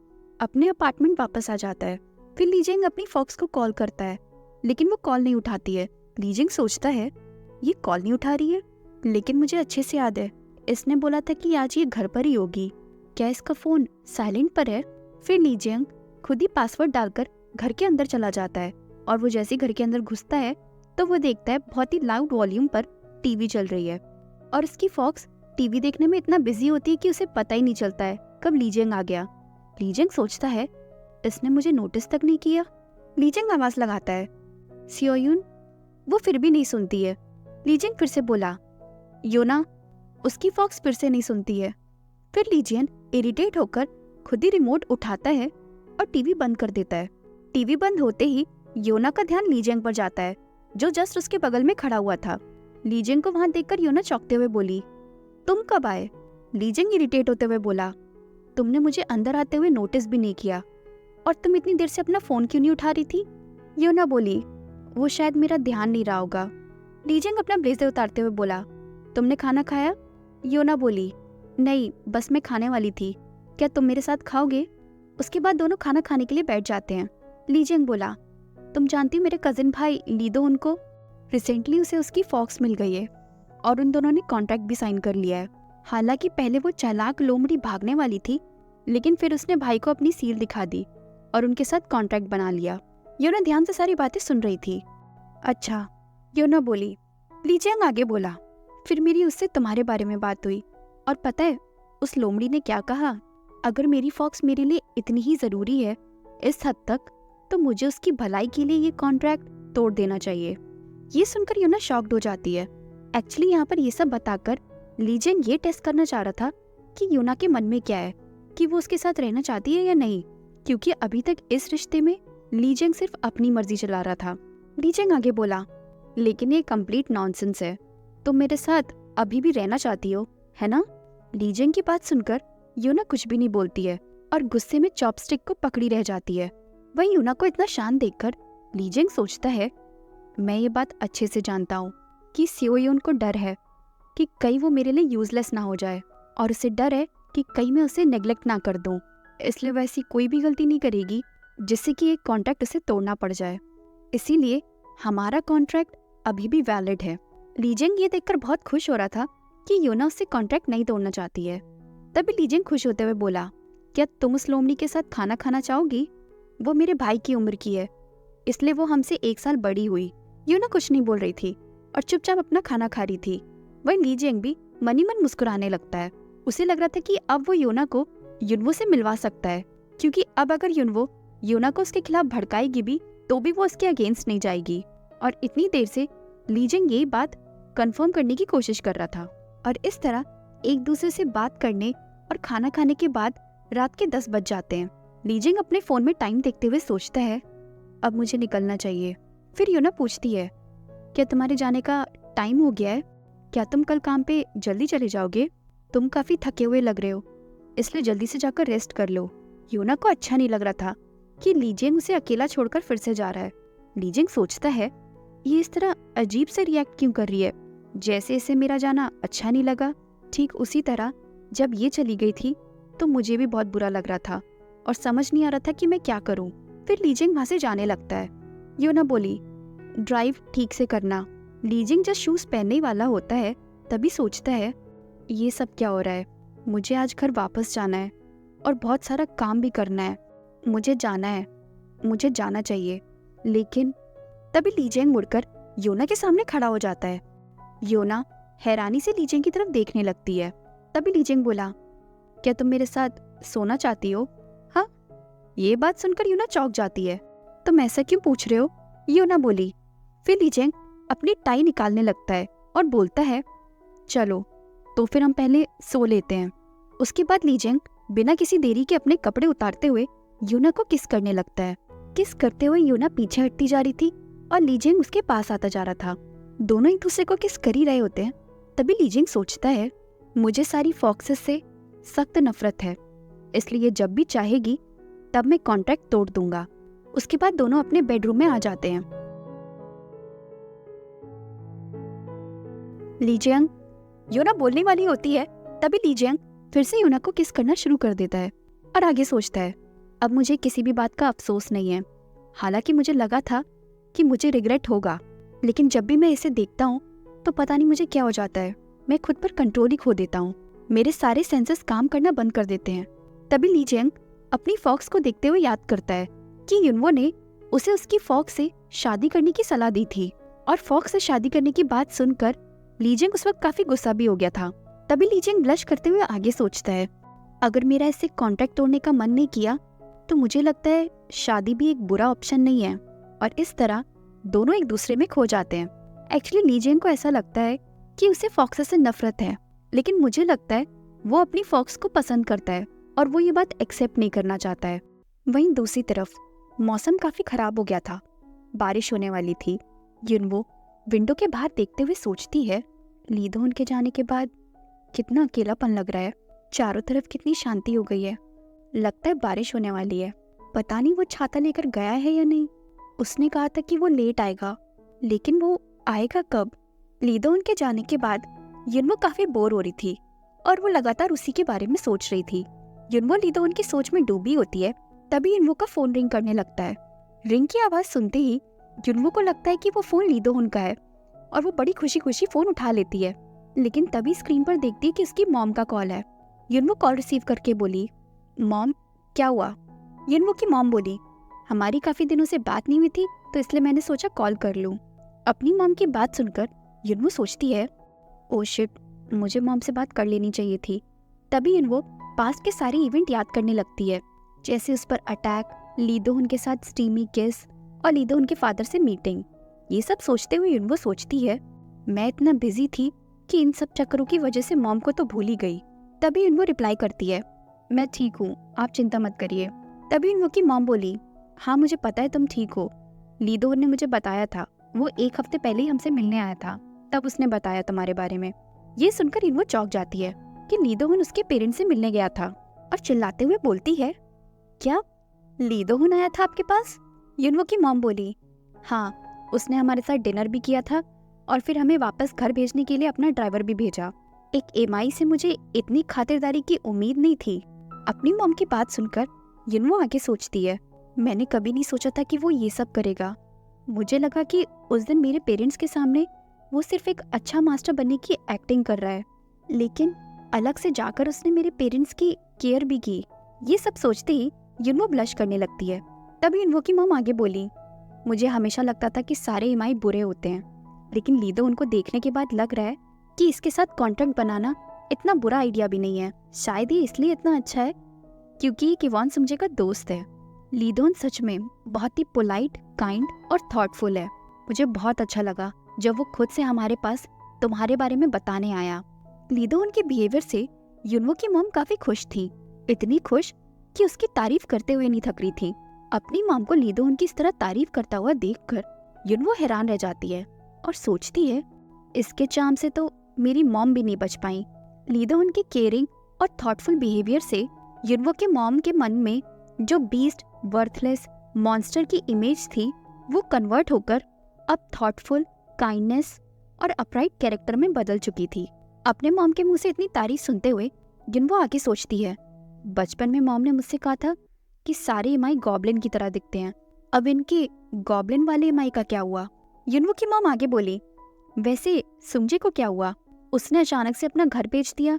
अपने अपार्टमेंट वापस आ जाता है। फिर ली जेंग अपनी फॉक्स को कॉल करता है, लेकिन वो कॉल नहीं उठाती है। ली जेंग सोचता है, ये कॉल नहीं उठा रही है, लेकिन मुझे अच्छे से याद है इसने बोला था कि आज ये घर पर ही होगी। क्या इसका फोन साइलेंट पर है? फिर ली जेंग खुद ही पासवर्ड डालकर घर के अंदर चला जाता है, और वो जैसे घर के अंदर घुसता है तो वो देखता है बहुत ही लाउड वॉल्यूम पर टीवी चल रही है, और उसकी फॉक्स टीवी देखने में इतना बिजी होती है कि उसे पता ही नहीं चलता है कब ली जेंग आ गया। ली जेंग सोचता है, इसने मुझे नोटिस तक नहीं किया। ली जेंग आवाज लगाता है, सियोयुन। वो फिर भी नहीं सुनती है। ली जेंग फिर से बोला, योना। उसकी फॉक्स फिर से नहीं सुनती है। फिर ली जेंग इरिटेट होकर खुद ही रिमोट उठाता है और टीवी बंद कर देता है। टीवी बंद होते ही योना का ध्यान लीजिंग पर जाता है, जो जस्ट उसके बगल में खड़ा हुआ था। लीजिंग को वहां देखकर योना चौंकते हुए बोली, तुम कब आए? लीजिंग इरिटेट होते हुए बोला, तुमने मुझे अंदर आते हुए नोटिस भी नहीं किया, और तुम इतनी देर से अपना फोन क्यों नहीं उठा रही थी? योना बोली, वो शायद मेरा ध्यान नहीं रहा होगा। लीजिंग अपना ब्लेजर उतारते हुए बोला, तुमने खाना खाया? योना बोली, नहीं, बस मैं खाने वाली थी, क्या तुम मेरे साथ खाओगे? उसके बाद दोनों खाना खाने के लिए बैठ जाते हैं। लीजिंग बोला, तुम जानती हो मेरे कजिन भाई लीदो उनको, रिसेंटली उसे उसकी फॉक्स मिल गई है और उन दोनों ने कॉन्ट्रैक्ट भी साइन कर लिया है। हालांकि पहले वो चालाक लोमड़ी भागने वाली थी, लेकिन फिर उसने भाई को अपनी सील दिखा दी और उनके साथ कॉन्ट्रैक्ट बना लिया। योना ध्यान से सारी बातें सुन रही थी। अच्छा, योना बोली। लीजिंग आगे बोला, फिर मेरी उससे तुम्हारे बारे में बात हुई, और पता है उस लोमड़ी ने क्या कहा? अगर मेरी फॉक्स मेरे लिए इतनी ही जरूरी है इस हद तक, तो मुझे उसकी भलाई के लिए ये कॉन्ट्रैक्ट तोड़ देना चाहिए। ये सुनकर योना शॉक्ड हो जाती है। एक्चुअली यहाँ पर ये सब बताकर लीजिंग ये टेस्ट करना चाह रहा था कि योना के मन में क्या है, कि वो उसके साथ रहना चाहती है या नहीं, क्योंकि अभी तक इस रिश्ते में लीजिंग सिर्फ अपनी मर्जी चला रहा था। लीजिंग आगे बोला, लेकिन ये कंप्लीट नॉनसेंस है, तुम मेरे साथ अभी भी रहना चाहती हो, है ना? लीजिंग की बात सुनकर योना कुछ भी नहीं बोलती है और गुस्से में चॉपस्टिक को पकड़ी रह जाती है। वहीं योना को इतना शांत देखकर लीजिंग सोचता है, मैं ये बात अच्छे से जानता हूँ कि सियोयोन को डर है कि कहीं वो मेरे लिए यूजलेस ना हो जाए, और उसे डर है कि कहीं मैं उसे नेग्लेक्ट ना कर दूँ, इसलिए वह ऐसी कोई भी गलती नहीं करेगी जिससे कि एक कॉन्ट्रैक्ट उसे तोड़ना पड़ जाए। इसीलिए हमारा कॉन्ट्रैक्ट अभी भी वैलिड है। लीजिंग ये देखकर बहुत खुश हो रहा था कि योना उससे कॉन्ट्रैक्ट नहीं तोड़ना चाहती है। तभी लीजिंग खुश होते हुए बोला, क्या तुम उस लोमड़ी के साथ खाना खाना चाहोगी? वो मेरे भाई की उम्र की है, इसलिए वो हमसे 1 साल बड़ी हुई। योना कुछ नहीं बोल रही थी और चुपचाप अपना खाना खा रही थी। वहीं लीजिंग भी मनी मन मुस्कुराने लगता है। उसे लग रहा था कि अब वो योना को युनवो से मिलवा सकता है, क्योंकि अब अगर युनवो योना को उसके खिलाफ भड़काएगी भी तो भी वो उसके अगेंस्ट नहीं जाएगी। और इतनी देर से लीजिंग ये बात कंफर्म करने की कोशिश कर रहा था। और इस तरह एक दूसरे से बात करने और खाना खाने के बाद रात के 10 बज जाते हैं। लीजिंग अपने फोन में टाइम देखते हुए सोचता है, अब मुझे निकलना चाहिए। फिर योना पूछती है, क्या तुम्हारे जाने का टाइम हो गया है? क्या तुम कल काम पे जल्दी चले जाओगे? तुम काफी थके हुए लग रहे हो, इसलिए जल्दी से जाकर रेस्ट कर लो। योना को अच्छा नहीं लग रहा था कि लीजिंग उसे अकेला छोड़कर फिर से जा रहा है। लीजिंग सोचता है, ये इस तरह अजीब से रिएक्ट क्यों कर रही है, जैसे इसे मेरा जाना अच्छा नहीं लगा। ठीक उसी तरह जब ये चली गई थी तो मुझे भी बहुत बुरा लग रहा था और समझ नहीं आ रहा था कि मैं क्या करूं। फिर लीजिंग वहां से जाने लगता है। योना बोली, ड्राइव ठीक से करना। लीजिंग जब शूज पहनने वाला होता है तभी सोचता है, ये सब क्या हो रहा है? मुझे आज घर वापस जाना है और बहुत सारा काम भी करना है। मुझे जाना है, मुझे जाना चाहिए। लेकिन तभी लीजिंग मुड़कर योना के सामने खड़ा हो जाता है। योना हैरानी से लीजिंग की तरफ देखने लगती है। तभी लीजिंग बोला, क्या तुम मेरे साथ सोना चाहती हो? हाँ। ये बात सुनकर योना चौंक जाती है। तुम ऐसा क्यों पूछ रहे हो? योना बोली। फिर लीजिंग अपनी टाई निकालने लगता है और बोलता है, चलो तो फिर हम पहले सो लेते हैं। उसके बाद लीजिंग बिना किसी देरी के अपने कपड़े उतारते हुए योना को किस करने लगता है। किस करते हुए योना पीछे हटती जा रही थी और लीजिंग उसके पास आता जा रहा था। दोनों एक दूसरे को किस कर ही रहे होते हैं। तभी लीजिंग सोचता है, मुझे सारी फॉक्सेस से सख्त नफरत है, इसलिए जब भी चाहेगी तब मैं कॉन्ट्रैक्ट तोड़ दूंगा। उसके बाद दोनों अपने बेडरूम में आ जाते हैं। लीजिंग योना बोलने वाली होती है, तभी लीजिंग फिर से योना को किस करना शुरू कर देता है और आगे सोचता है, अब मुझे किसी भी बात का अफसोस नहीं है। हालांकि मुझे लगा था कि मुझे रिग्रेट होगा, लेकिन जब भी मैं इसे देखता हूँ तो पता नहीं मुझे क्या हो जाता है। मैं खुद पर कंट्रोल ही खो देता हूँ। मेरे सारे सेंसेस काम करना बंद कर देते हैं। तभी लीजिंग अपनी फॉक्स को देखते हुए याद करता है कि युनवो ने उसे उसकी फॉक्स से शादी करने की सलाह दी थी, और फॉक्स से शादी करने की बात सुनकर लीजिंग उस वक्त काफी गुस्सा भी हो गया था। तभी लीजिंग ब्लश करते हुए आगे सोचता है, अगर मेरा इससे कॉन्ट्रैक्ट तोड़ने का मन नहीं किया तो मुझे लगता है शादी भी एक बुरा ऑप्शन नहीं है। और इस तरह दोनों एक दूसरे में खो जाते हैं। एक्चुअली लीजिंग को ऐसा लगता है कि उसे फॉक्स से नफरत है, लेकिन मुझे लगता है वो अपनी फॉक्स को पसंद करता है और वो ये बात एक्सेप्ट नहीं करना चाहता है। वहीं दूसरी तरफ मौसम काफी खराब हो गया था, बारिश होने वाली थी। युनवो विंडो के बाहर देखते हुए सोचती है, ली दोहन के जाने के बाद कितना अकेलापन लग रहा है। चारों तरफ कितनी शांति हो गई है। लगता है बारिश होने वाली है। पता नहीं वो छाता लेकर गया है या नहीं। उसने कहा था कि वो लेट आएगा, लेकिन वो आएगा कब? ली दोहन के जाने के बाद युनवो काफी बोर हो रही थी और वो लगातार उसी के बारे में सोच रही थी। युनवो ली दोहन की सोच में डूबी होती है। तभी युनवो का फोन रिंग करने लगता है। रिंग की आवाज सुनते ही युनवो को लगता है कि वो फोन ली दोहन का है और वो बड़ी खुशी खुशी फोन उठा लेती है। लेकिन तभी स्क्रीन पर देखती है कि उसकी मॉम का कॉल है। युनवो कॉल रिसीव करके बोली, मॉम क्या हुआ? युनवो की मॉम बोली, हमारी काफी दिनों से बात नहीं हुई थी तो इसलिए मैंने सोचा कॉल कर लूं। अपनी मॉम की बात सुनकर युनवो सोचती है, ओ शिट, मुझे मॉम से बात कर लेनी चाहिए थी। तभी युनवो पास्ट के सारे इवेंट याद करने लगती है, जैसे उस पर अटैक, ली दोहन के साथ स्टीमी किस और ली दोहन के फादर से मीटिंग। ये सब सोचते हुए युनवो सोचती है, मैं इतना बिजी थी कि इन सब चक्करों की वजह से मॉम को तो भूल ही गई। तभी युनवो रिप्लाई करती है, मैं ठीक हूँ, आप चिंता मत करिए। तभी युनवो की मॉम बोली, हाँ मुझे पता है तुम ठीक हो। ली दोहन ने मुझे बताया था, वो 1 हफ्ते पहले ही हमसे मिलने आया था, तब उसने बताया तुम्हारे बारे में। ये सुनकर युनवो चौंक जाती है कि ली दोहन उसके पेरेंट्स से मिलने गया था और चिल्लाते हुए बोलती है, क्या ली दोहन आया था आपके पास? युनवो की मॉम बोली, हाँ, उसने हमारे साथ डिनर भी किया था और फिर हमें वापस घर भेजने के लिए अपना ड्राइवर भी भेजा। एक एमआई से मुझे इतनी खातिरदारी की उम्मीद नहीं थी। अपनी मॉम की बात सुनकर युनवो आगे सोचती है, मैंने कभी नहीं सोचा था कि वो ये सब करेगा। मुझे लगा कि उस दिन मेरे पेरेंट्स के सामने वो सिर्फ एक अच्छा मास्टर बनने की एक्टिंग कर रहा है, लेकिन अलग से जाकर उसने मेरे पेरेंट्स की केयर भी की। ये सब सोचते ही युनवो ब्लश करने लगती है। तभी युनवो की मॉम आगे बोली, मुझे हमेशा लगता था कि सारे एमआई बुरे होते हैं, लेकिन ली दोहन को देखने के बाद लग रहा है कि इसके साथ कॉन्ट्रैक्ट बनाना इतना बुरा आइडिया भी नहीं है। शायद ये इसलिए इतना अच्छा है क्योंकि ये किवॉन सुंजे का दोस्त है। ली दोहन सच में बहुत ही पोलाइट, काइंड और थॉटफुल है। मुझे बहुत अच्छा लगा जब वो खुद से हमारे पास तुम्हारे बारे में बताने आया। ली दोहन के बिहेवियर से युनवो की मॉम काफी खुश थी, इतनी खुश कि उसकी तारीफ करते हुए नहीं थक रही थी। अपनी मॉम को ली दोहन की इस तरह तारीफ करता हुआ देखकर युनवो हैरान रह जाती है और सोचती है, इसके चार्म से तो मेरी मॉम भी नहीं बच पाई। ली दोहन के केयरिंग और थॉटफुल बिहेवियर से युनवो के मॉम के मन में जो बीस्ट, वर्थलेस, मॉन्स्टर की इमेज थी वो कन्वर्ट होकर अब थॉटफुल, काइंडनेस और अपराइट कैरेक्टर में बदल चुकी थी। अपने मॉम के मुंह से इतनी तारीफ सुनते हुए युनवो आगे सोचती है, बचपन में मॉम ने मुझसे कहा था कि सारे एमआई गॉब्लिन की तरह दिखते हैं, अब इनके गॉब्लिन वाले एमआई का क्या हुआ? युनवो की मॉम आगे बोली, वैसे सुंजे को क्या हुआ? उसने अचानक से अपना घर बेच दिया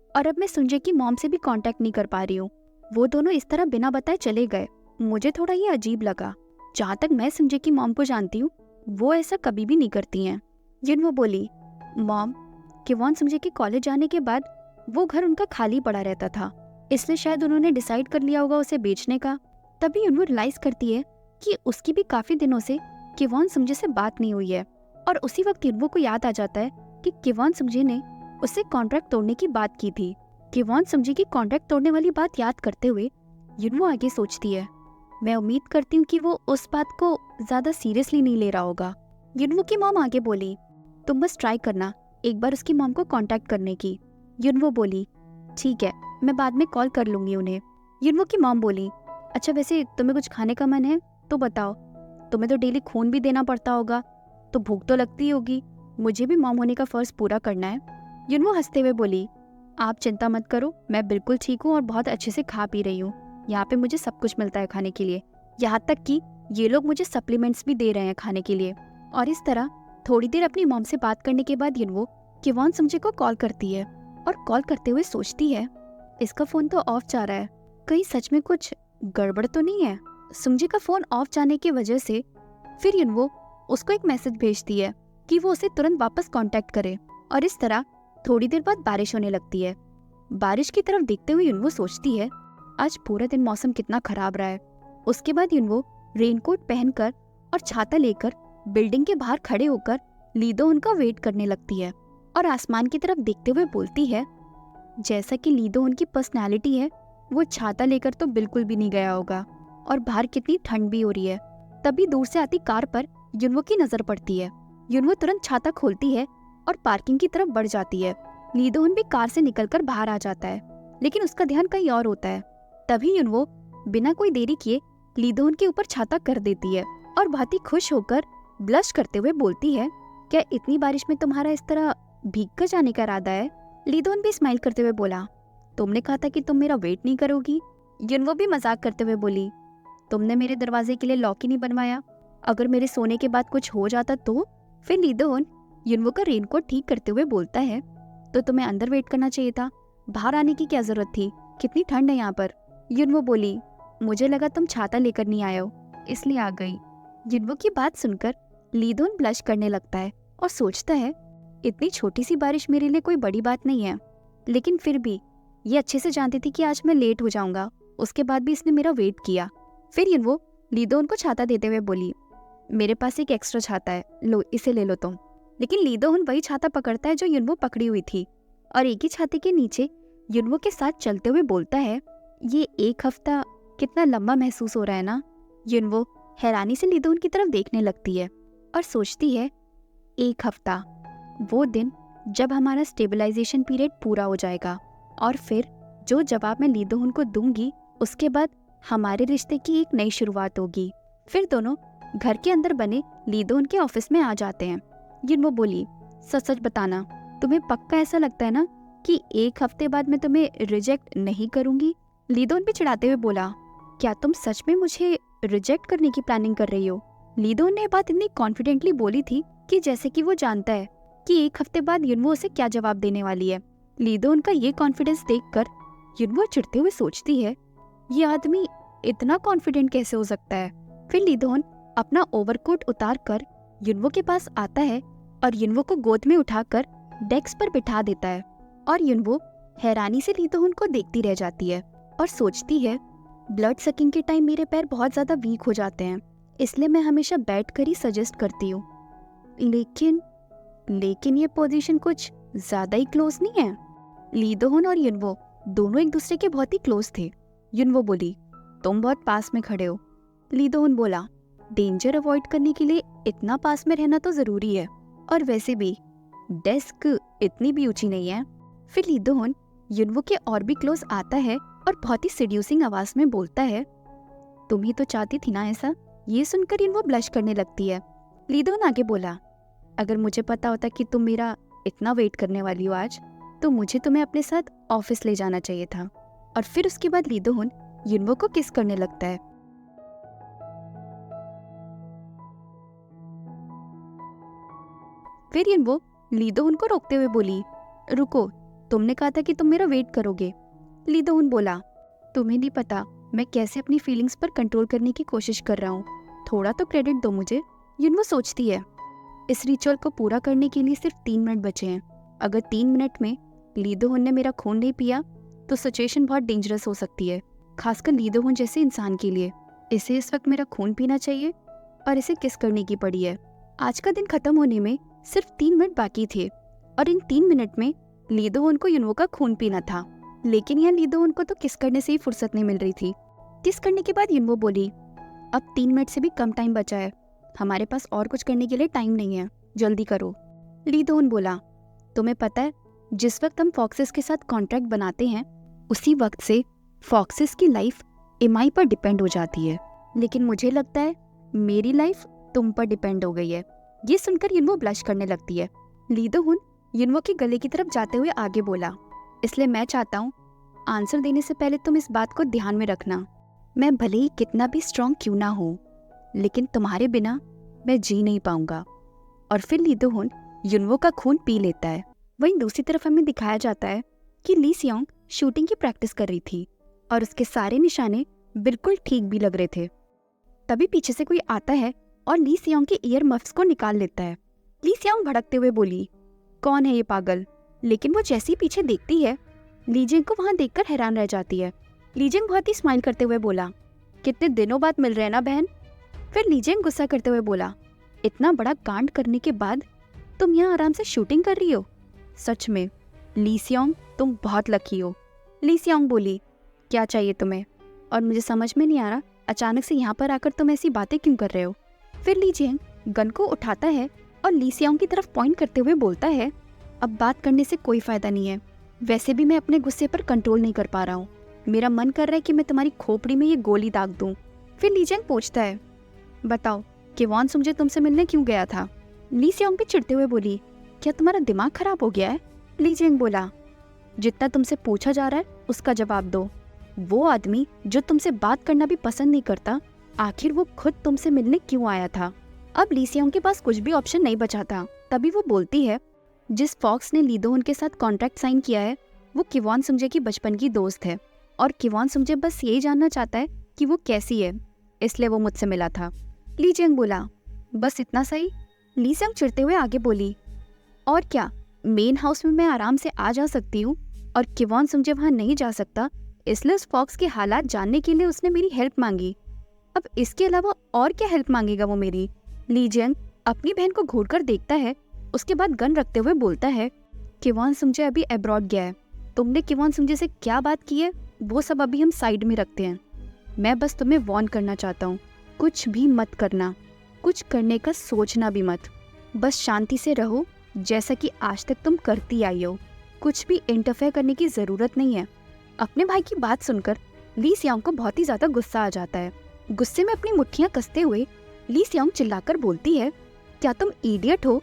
और अब मैं सुंजे की मॉम से भी कांटेक्ट नहीं कर पा रही हूँ। वो दोनों इस तरह बिना बताए चले गए। मुझे थोड़ा ये अजीब लगा। जहाँ तक मैं सुंजे की मॉम को जानती हूँ वो ऐसा कभी भी नहीं करती हैं। युनवो बोली, मॉम, किवॉन सुंजे के कॉलेज जाने के बाद वो घर उनका खाली पड़ा रहता था, इसलिए शायद उन्होंने डिसाइड कर लिया होगा उसे बेचने का। तभी युनवो रियलाइज करती है कि उसकी भी काफी दिनों से किवॉन सुंजे से बात नहीं हुई है और उसी वक्त युनवो को याद आ जाता है कि किवॉन सुंजे ने उससे कॉन्ट्रैक्ट तोड़ने की बात की थी। किवॉन सुंजे की कॉन्ट्रैक्ट तोड़ने वाली बात याद करते हुए युनवो आगे सोचती है, मैं उम्मीद करती हूँ कि वो उस बात को ज्यादा सीरियसली नहीं ले रहा होगा। युनवो की मॉम आगे बोली, तुम बस ट्राई करना एक बार उसकी मॉम को कांटेक्ट करने की। युनवो बोली, ठीक है, मैं बाद में कॉल कर लूंगी उन्हें। युनवो की मॉम बोली, अच्छा वैसे तुम्हें कुछ खाने का मन है तो बताओ, तुम्हें तो डेली खून भी देना पड़ता होगा तो भूख तो लगती होगी, मुझे भी मॉम होने का फर्ज पूरा करना है। युनवो हंसते हुए बोली, आप चिंता मत करो, मैं बिल्कुल ठीक हूँ और बहुत अच्छे से खा पी रही हूँ। यहाँ पे मुझे सब कुछ मिलता है खाने के लिए, यहाँ तक कि ये लोग मुझे सप्लीमेंट्स भी दे रहे हैं खाने के लिए। और इस तरह थोड़ी देर अपनी मॉम से बात करने के बाद युनवो किवॉन सुंजे को कॉल करती है और कॉल करते हुए सोचती है, इसका फोन तो ऑफ जा रहा है, कहीं सच में कुछ गड़बड़ तो नहीं है। सुंजे का फोन ऑफ जाने की वजह से फिर युनवो उसको एक मैसेज भेजती है कि वो उसे तुरंत वापस कांटेक्ट करे। और इस तरह थोड़ी देर बाद बारिश होने लगती है। बारिश की तरफ देखते हुए युनवो सोचती है, आज पूरा दिन मौसम कितना खराब रहा है। उसके बाद युनवो रेनकोट पहनकर और छाता लेकर बिल्डिंग के बाहर खड़े होकर ली दोहन का वेट करने लगती है और आसमान की तरफ देखते हुए बोलती है, जैसा कि ली दोहन की पर्सनैलिटी है वो छाता लेकर तो बिल्कुल भी नहीं गया होगा। और बाहर कितनी ठंड भी हो रही है। तभी दूर से आती कार पर युनवो की नजर पड़ती है। युनवो तुरंत छाता खोलती है और पार्किंग की तरफ बढ़ जाती है। ली दोहन भी कार से निकलकर बाहर आ जाता है, लेकिन उसका ध्यान कहीं और होता है। तभी युनवो बिना कोई देरी किए ली दोहन के ऊपर छाता कर देती है और बहुत ही खुश होकर ब्लश करते हुए बोलती है, क्या इतनी बारिश में तुम्हारा इस तरह भीग कर जाने का इरादा है? ली दोहन भी स्माइल करते हुए बोला, तुमने कहा था कि तुम मेरा वेट नहीं करोगी। युनवो भी मजाक करते हुए बोली, तुमने मेरे दरवाजे के लिए लॉक ही नहीं बनवाया, अगर मेरे सोने के बाद कुछ हो जाता तो? फिर ली दोहन युनवो का रेनकोट ठीक करते हुए बोलता है, तो तुम्हें अंदर वेट करना चाहिए था, बाहर आने की क्या जरूरत थी, कितनी ठंड है यहाँ पर। युनवो बोली, मुझे लगा तुम छाता लेकर नहीं आए हो, इसलिए आ गई। युनवो की बात सुनकर ली दोहन ब्लश करने लगता है और सोचता है, इतनी छोटी सी बारिश मेरे लिए कोई बड़ी बात नहीं है, लेकिन फिर भी ये अच्छे से जानती थी कि आज मैं लेट हो जाऊंगा, उसके बाद भी इसने मेरा वेट किया। फिर युनवो ली दोहन को छाता देते हुए बोली, मेरे पास एक एक्स्ट्रा छाता है, लो इसे ले लो तुम। लेकिन ली दोहन वही छाता पकड़ता है जो युनवो पकड़ी हुई थी और एक ही छाते के नीचे युनवो के साथ चलते हुए बोलता है, ये एक हफ्ता कितना लंबा महसूस हो रहा है ना। युनवो हैरानी से ली दोहन की तरफ देखने लगती है और सोचती है, एक हफ्ता, वो दिन जब हमारा स्टेबलाइजेशन पीरियड पूरा हो जाएगा और फिर जो जवाब मैं ली दोहन को दूंगी उसके बाद हमारे रिश्ते की एक नई शुरुआत होगी। फिर दोनों घर के अंदर बने ली दोहन के ऑफिस में आ जाते हैं। युनवो बोली, सच सच बताना, तुम्हें पक्का ऐसा लगता है ना कि एक हफ्ते बाद मैं तुम्हें रिजेक्ट नहीं करूंगी? ली दोहन भी चिढ़ाते हुए बोला, क्या तुम सच में मुझे रिजेक्ट करने की प्लानिंग कर रही हो? ली दोहन ने बात इतनी कॉन्फिडेंटली बोली थी कि जैसे कि वो जानता है कि एक हफ्ते बाद युनवो उसे क्या जवाब देने वाली है। ली दोहन का ये कॉन्फिडेंस देखकर युनवो चिढ़ते हुए सोचती है, ये आदमी इतना कॉन्फिडेंट कैसे हो सकता है। फिर ली दोहन अपना ओवरकोट उतार कर युनवो के पास आता है और युनवो को गोद में उठाकर डेस्क पर बिठा देता है और युनवो हैरानी से ली दोहन को देखती रह जाती है और सोचती है, ब्लड सकिंग के टाइम मेरे पैर बहुत ज्यादा वीक हो जाते हैं, इसलिए मैं हमेशा बैठकर ही सजेस्ट करती हूँ। लेकिन ये पोजीशन कुछ ज्यादा ही क्लोज नहीं है। ली दोहन और युनवो दोनों एक दूसरे के बहुत ही क्लोज थे। युनवो बोली, तुम बहुत पास में खड़े हो। ली दोहन बोला, डेंजर अवॉइड करने के लिए इतना पास में रहना तो जरूरी है, और वैसे भी डेस्क इतनी भी ऊंची नहीं है। फिर ली दोहन युनवो के और भी क्लोज आता है और बहुत ही सीड्यूसिंग आवाज में बोलता है, तुम ही तो चाहती थी ना ऐसा। ये सुनकर युनवो ब्लश करने लगती है। ली दोहन आगे बोला, अगर मुझे पता होता कि तुम मेरा इतना वेट करने वाली हो आज, तो मुझे तुम्हें अपने साथ ऑफिस ले जाना चाहिए था। और फिर उसके बाद ली दोहन युनवो को किस करने लगता है। फिर युनवो ली दोहन को रोकते हुए बोली, रुको, तुमने कहा था कि तुम मेरा वेट करोगे। ली दोहन बोला, तुम्हें नहीं पता मैं कैसे अपनी फीलिंग्स पर कंट्रोल करने की कोशिश कर रहा हूँ, थोड़ा तो क्रेडिट दो मुझे। युनवो सोचती है, इस रिचुअल को पूरा करने के लिए सिर्फ 3 मिनट बचे हैं। अगर 3 मिनट में ली दोहन ने मेरा खून नहीं पिया तो सिचुएशन बहुत डेंजरस हो सकती है, खासकर ली दोहन जैसे इंसान के लिए। इसे इस वक्त मेरा खून पीना चाहिए और इसे किस करने की पड़ी है। आज का दिन खत्म होने में सिर्फ 3 मिनट बाकी थे और इन 3 मिनट में ली दोहन को युनवो का खून पीना था, लेकिन यहाँ ली दोहन को तो किस करने से ही फुर्सत नहीं मिल रही थी। किस करने के बाद युनवो बोली, अब 3 मिनट से भी कम टाइम बचा है, हमारे पास और कुछ करने के लिए टाइम नहीं है, जल्दी करो। ली दोहन बोला, तुम्हें पता है जिस वक्त हम फॉक्सेस के साथ कॉन्ट्रैक्ट बनाते हैं उसी वक्त से फॉक्सेस की लाइफ एमआई पर डिपेंड हो जाती है, लेकिन मुझे लगता है मेरी लाइफ तुम पर डिपेंड हो गई है। ये सुनकर युनवो ब्लश करने लगती है। ली दोहन युनवो के गले की तरफ जाते हुए आगे बोला, इसलिए मैं चाहता हूँ आंसर देने से पहले तुम इस बात को ध्यान में रखना, मैं भले ही कितना भी स्ट्रॉन्ग क्यों ना हो, लेकिन तुम्हारे बिना मैं जी नहीं पाऊंगा। और फिर ली दोहन युनवो का खून पी लेता है। वहीं दूसरी तरफ हमें दिखाया जाता है कि ली सियोंग शूटिंग की प्रैक्टिस कर रही थी और उसके सारे निशाने बिल्कुल ठीक भी लग रहे थे। तभी पीछे से कोई आता है और ली सियोंग के ईयर मफ्स को निकाल लेता है। ली सियोंग भड़कते हुए बोली, कौन है ये पागल? लेकिन वो जैसे ही पीछे देखती है ली जिंग को वहां देखकर हैरान रह जाती है। ली जिंग बहुत ही स्माइल करते हुए बोला, कितने दिनों बाद मिल रहे हैं ना बहन। फिर ली जिंग गुस्सा करते हुए बोला, इतना बड़ा कांड करने के बाद तुम यहाँ आराम से शूटिंग कर रही हो? सच में ली सियोंग तुम बहुत लकी हो। ली सियोंग बोली, क्या चाहिए तुम्हें? और मुझे समझ में नहीं आ रहा अचानक से यहाँ पर आकर तुम ऐसी बातें क्यों कर रहे हो? फिर ली जियांग गन को उठाता है और ली सियांग की तरफ पॉइंट करते हुए बोलता है, अब बात करने से कोई फायदा नहीं है। वैसे भी मैं अपने गुस्से पर कंट्रोल नहीं कर पा रहा हूँ। मेरा मन कर रहा है कि मैं तुम्हारी खोपड़ी में ये गोली दाग दूं। फिर ली जियांग पूछता है, बताओ किवान सुंजे तुमसे मिलने क्यों गया था? ली सियांग भी चिढ़ते हुए बोली, क्या तुम्हारा दिमाग खराब हो गया है? ली जियांग बोला, जितना तुमसे पूछा जा रहा है उसका जवाब दो। वो आदमी जो तुमसे बात करना भी पसंद नहीं करता, आखिर वो खुद तुमसे मिलने क्यों आया था? अब ली सियांग के पास कुछ भी ऑप्शन नहीं बचा था। तभी वो बोलती है, जिस फॉक्स ने ली दोहन के साथ कॉन्ट्रैक्ट साइन किया है वो किवान सुंजे की बचपन की दोस्त है और किवान सुंजे बस यही जानना चाहता है कि वो कैसी है, इसलिए वो मुझसे मिला था। ली जियांग बोला, बस इतना सही? ली सियांग चिढ़ते हुए आगे बोली, और क्या, मेन हाउस में मैं आराम से आ जा सकती हूँ और किवान सुंजे वहाँ नहीं जा सकता, इसलिए उस फॉक्स के हालात जानने के लिए उसने मेरी हेल्प मांगी। अब इसके अलावा और क्या हेल्प मांगेगा वो मेरी? ली जियांग अपनी बहन को घूर कर देखता है, उसके बाद गन रखते हुए बोलता है, किवान सुंजे अभी अब्रॉड गया है। तुमने किवान सुंजे से क्या बात की है वो सब अभी हम साइड में रखते हैं। मैं बस तुम्हें वार्न करना चाहता हूँ, कुछ भी मत करना, कुछ करने का सोचना भी मत। बस शांति से रहो जैसा कि आज तक तुम करती आई हो। कुछ भी इंटरफेयर करने की जरूरत नहीं है। अपने भाई की बात सुनकर ली सियांग को बहुत ही ज्यादा गुस्सा आ जाता है। गुस्से में अपनी मुट्ठियां कसते हुए ली सियांग चिल्लाकर बोलती है, क्या तुम इडियट हो?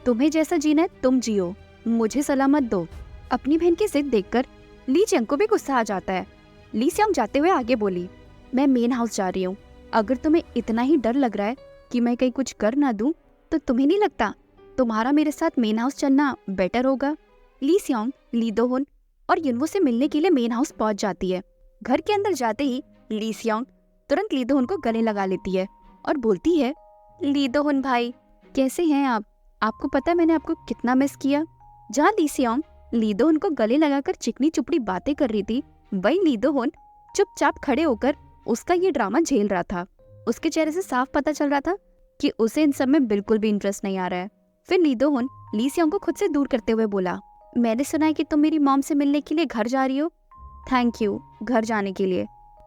तुम्हें जैसा जीना है तुम जियो, मुझे सलाह मत दो। अपनी बहन की जिद देखकर ली जियांग को भी गुस्सा आ जाता है। ली सियांग जाते हुए आगे बोली, मैं मेन हाउस जा रही हूँ। अगर तुम्हें इतना ही डर लग रहा है कि मैं कहीं कुछ कर ना दूं, तो तुम्हें नहीं लगता तुम्हारा मेरे साथ मेन हाउस चलना बेटर होगा? ली सियांग ली दोहन और युनवो से मिलने के लिए मेन हाउस पहुंच जाती है। घर के अंदर जाते ही ली सियांग तुरंत ली दोहन को गले लगा लेती है और बोलती है, ली दोहन भाई कैसे हैं आप? आपको पता है मैंने आपको कितना मिस किया। जहाँ ली सियांग ली दोहन को गले लगाकर चिकनी चुपड़ी बातें कर रही थी, वही ली दोहन चुपचाप खड़े होकर उसका ये ड्रामा झेल रहा था। उसके चेहरे से साफ पता चल रहा था कि उसे इन सब में बिल्कुल भी इंटरेस्ट नहीं आ रहा है। फिर ली दोहन ली सियांग को खुद से दूर करते हुए बोला, मैंने सुना है कि तुम मेरी मॉम से मिलने के लिए घर जा रही हो। थैंक यू घर जाने के लिए।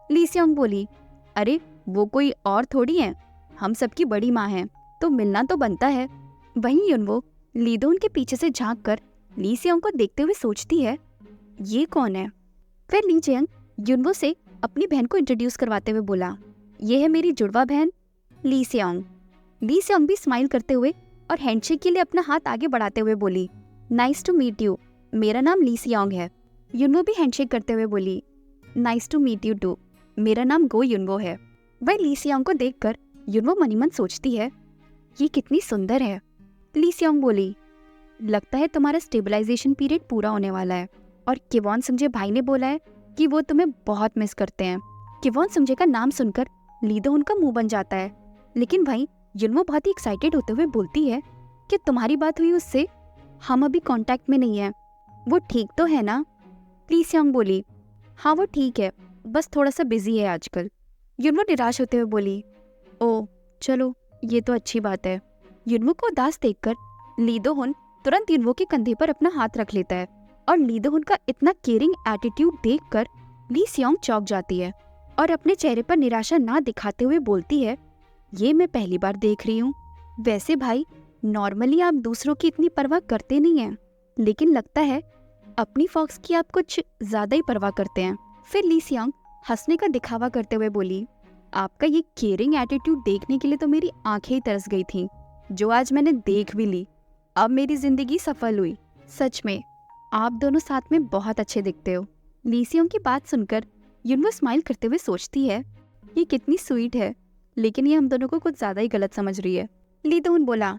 ली सियांग बोली, अरे वो कोई और थोड़ी है, हम सबकी बड़ी माँ है, तो मिलना तो बनता है। वहीं युनवो ली दोहन के पीछे से झांक कर ली सियांग को देखते हुए सोचती है, ये कौन है? फिर ली जियांग युनवो से अपनी बहन को इंट्रोड्यूस करवाते हुए बोला, ये है मेरी जुड़वा बहन ली सियांग। ली सियांग भी स्माइल करते हुए और हैंडशेक के लिए अपना हाथ आगे बढ़ाते हुए बोली, नाइस टू मीट यू, मेरा नाम ली सियांग है। युनवो भी हैंडशेक करते हुए बोली, nice to meet you too, मेरा नाम गो युनवो है। वह ली सियांग को देखकर युनवो मनी मन सोचती है, ये कितनी सुंदर है। ली सियांग बोली, लगता है तुम्हारा स्टेबलाइजेशन पीरियड पूरा होने वाला है और किवान सुंजे भाई ने बोला है कि वो तुम्हें बहुत मिस करते हैं। किवान सुंजे का नाम सुनकर ली दोहन का मुंह बन जाता है, लेकिन भाई युनवो बहुत ही एक्साइटेड होते हुए बोलती है कि तुम्हारी बात हुई उससे? हम अभी कांटेक्ट में नहीं है, वो ठीक तो है ना? ली सियांग बोली, हाँ वो ठीक है, बस थोड़ा सा बिजी है आजकल। युनवो निराश होते हुए बोली, ओ चलो ये तो अच्छी बात है। युनवो को उदास देखकर ली दोहन तुरंत युनवो के कंधे पर अपना हाथ रख लेता है और ली दोहन का इतना केयरिंग एटीट्यूड देखकर ली सियांग चौंक जाती है और अपने चेहरे पर निराशा ना दिखाते हुए बोलती है, ये मैं पहली बार देख रही हूँ। वैसे भाई नॉर्मली आप दूसरों की इतनी परवाह करते नहीं हैं, लेकिन लगता है अपनी फॉक्स की आप कुछ ज्यादा ही परवाह करते हैं। फिर ली सियांग हंसने का दिखावा करते हुए बोली, आपका ये केयरिंग एटीट्यूड देखने के लिए तो मेरी आंखें ही तरस गई थी, जो आज मैंने देख भी ली। अब मेरी जिंदगी सफल हुई। सच में आप दोनों साथ में बहुत अच्छे दिखते हो। ली सियांग की बात सुनकर युनवो स्माइल करते हुए सोचती है, ये कितनी स्वीट है, लेकिन ये हम दोनों को कुछ ज्यादा ही गलत समझ रही है। ली दोहन बोला,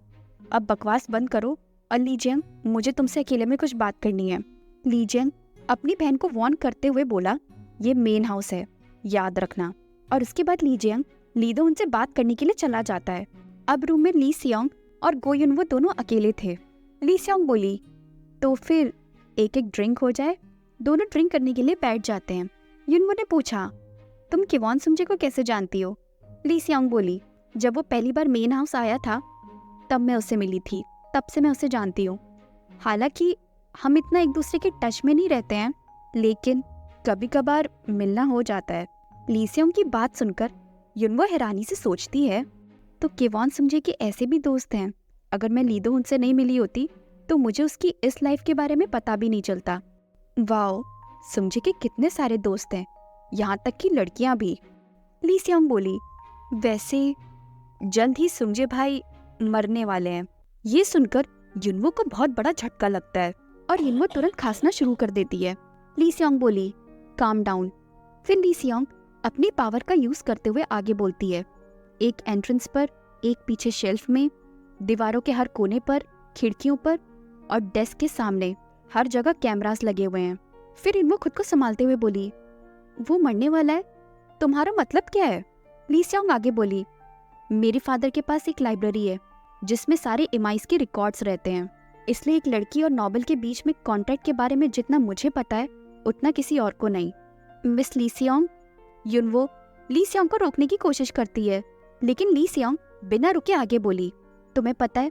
अब बकवास बंद करो और ली जियांग मुझे तुमसे अकेले में कुछ बात करनी है। ली जियांग अपनी बहन को वार्न करते हुए बोला, ये मेन हाउस है, याद रखना। और उसके बाद ली जियांग ली दोहन से बात करने के लिए चला जाता है। अब रूम में ली सियांग और गो युनवो दोनों अकेले थे। ली सियांग बोली, तो फिर एक एक ड्रिंक हो जाए। दोनों ड्रिंक करने के लिए बैठ जाते हैं। युनवो ने पूछा, तुम किवान सुंजे को कैसे जानती हो? ली सियांग बोली, जब वो पहली बार मेन हाउस आया था तब मैं उससे मिली थी, तब से मैं उसे जानती हूँ। हालांकि हम इतना एक दूसरे के टच में नहीं रहते हैं, लेकिन कभी कभार मिलना हो जाता है। ली सियांग की बात सुनकर युनवो हैरानी से सोचती है, तो केवॉन समझे कि ऐसे भी दोस्त हैं। अगर मैं ली दो-हुन से नहीं मिली होती तो मुझे उसकी इस लाइफ के बारे में पता भी नहीं चलता। वाओ, समझे के कितने सारे दोस्त हैं, यहाँ तक कि लड़कियां भी। ली सियांग बोली, वैसे जल्द ही सुंजे भाई मरने वाले हैं। ये सुनकर युनवो को बहुत बड़ा झटका लगता है और युनवो तुरंत खांसना शुरू कर देती है। ली सियांग बोली, काम डाउन। फिर ली सियांग अपनी पावर का यूज करते हुए आगे बोलती है, एक एंट्रेंस पर, एक पीछे शेल्फ में, दीवारों के हर कोने पर, खिड़कियों पर और डेस्क के सामने हर जगह कैमरास लगे हुए हैं। फिर युनवो खुद को संभालते हुए बोली, वो मरने वाला है, तुम्हारा मतलब क्या है? ली सियांग आगे बोली, मेरे फादर के पास एक लाइब्रेरी है जिसमें सारे एमआईज के रिकॉर्ड्स रहते हैं, इसलिए एक लड़की और नोबल के बीच में कॉन्ट्रैक्ट के बारे में जितना मुझे पता है उतना किसी और को नहीं। मिस ली सियांग। युनवो ली सियांग को रोकने की कोशिश करती है, लेकिन ली सियांग बिना रुके आगे बोली, तुम्हें पता है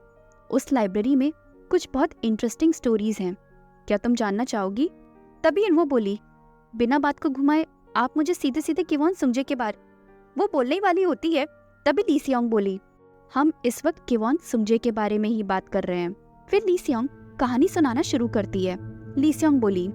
उस लाइब्रेरी में कुछ बहुत इंटरेस्टिंग स्टोरीज हैं, क्या तुम जानना चाहोगी? तभी युनवो बोली, बिना बात को घुमाए आप मुझे सीधे सीधे केवॉन सुंजे के बारे। वो बोलने ही वाली होती है, तभी ली सियांग बोली, हम इस वक्त केवॉन सुंजे के बारे में ही बात कर रहे हैं। फिर ली सियांग कहानी सुनाना शुरू करती है। ली सियांग बोली,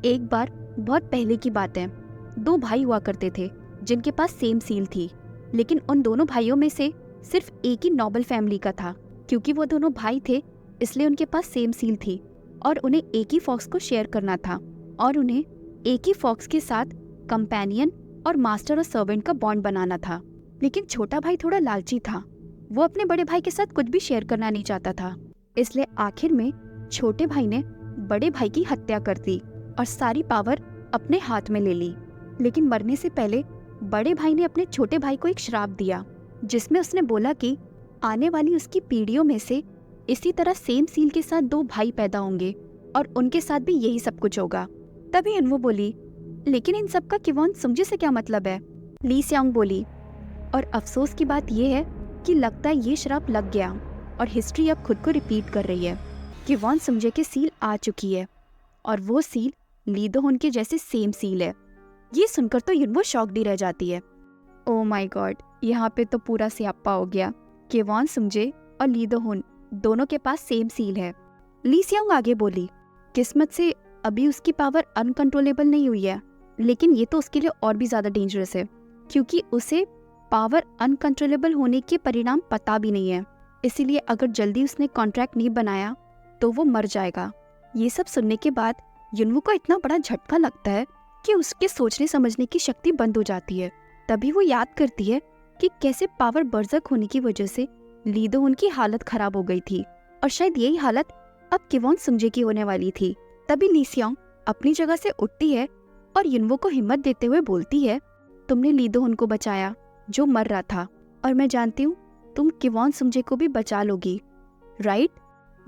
एक बार बहुत पहले की बात है, दो भाई हुआ करते थे जिनके पास सेम सील थी, लेकिन उन दोनों भाइयों में से सिर्फ एक ही नोबल फैमिली का था। क्योंकि वो दोनों भाई थे इसलिए उनके पास सेम सील थी और उन्हें एक ही फॉक्स को शेयर करना था और उन्हें एक ही फॉक्स के साथ कंपेनियन और मास्टर और सर्वेंट का बॉन्ड बनाना था। लेकिन छोटा भाई थोड़ा लालची था, वो अपने बड़े भाई के साथ कुछ भी शेयर करना नहीं चाहता था, इसलिए आखिर में छोटे भाई ने बड़े भाई की हत्या कर दी और सारी पावर अपने हाथ में ले ली। लेकिन मरने से पहले बड़े भाई ने अपने छोटे भाई को एक श्राप दिया जिसमें उसने बोला कि आने वाली उसकी पीढ़ियों में से इसी तरह सेम सील के साथ दो भाई पैदा होंगे और उनके साथ भी यही सब कुछ होगा। तभी युनवो बोली, लेकिन इन सब का केवॉन सुंजे से क्या मतलब है? ली सियांग बोली, और अफसोस की बात यह है कि लगता है ये श्राप लग गया और हिस्ट्री अब खुद को रिपीट कर रही है। केवॉन सुंजे के सील आ चुकी है और वो सील ली दो-हुन के जैसे सेम सील है। ये सुनकर तो युनवो शॉक्ड ही रह जाती है। ओ माय गॉड, यहाँ पे तो पूरा स्याप्पा हो गया। केवॉन सुंजे और ली दो-हुन दोनों के पास सेम सील है। ली सियांग आगे बोली, किस्मत से अभी उसकी पावर अनकंट्रोलेबल नहीं हुई है, लेकिन ये तो उसके लिए और भी ज्यादा डेंजरस है क्योंकि उसे पावर अनकंट्रोलेबल होने के परिणाम पता भी नहीं है। इसीलिए अगर जल्दी उसने कॉन्ट्रैक्ट नहीं बनाया तो वो मर जाएगा। ये सब सुनने के बाद युनवो को इतना बड़ा झटका लगता है कि उसके सोचने समझने की शक्ति बंद हो जाती है। तभी वो याद करती है कि कैसे पावर बर्जक होने की वजह से ली दो-हुन की हालत खराब हो गई थी और शायद यही हालत अब केवॉन सुंजे की होने वाली थी। तभी ली सियांग अपनी जगह से उठती है और युनवो को हिम्मत देते हुए बोलती है, तुमने ली दो-हुन को बचाया जो मर रहा था, और मैं जानती हूँ तुम केवॉन सुंजे को भी बचा लोगी, राइट?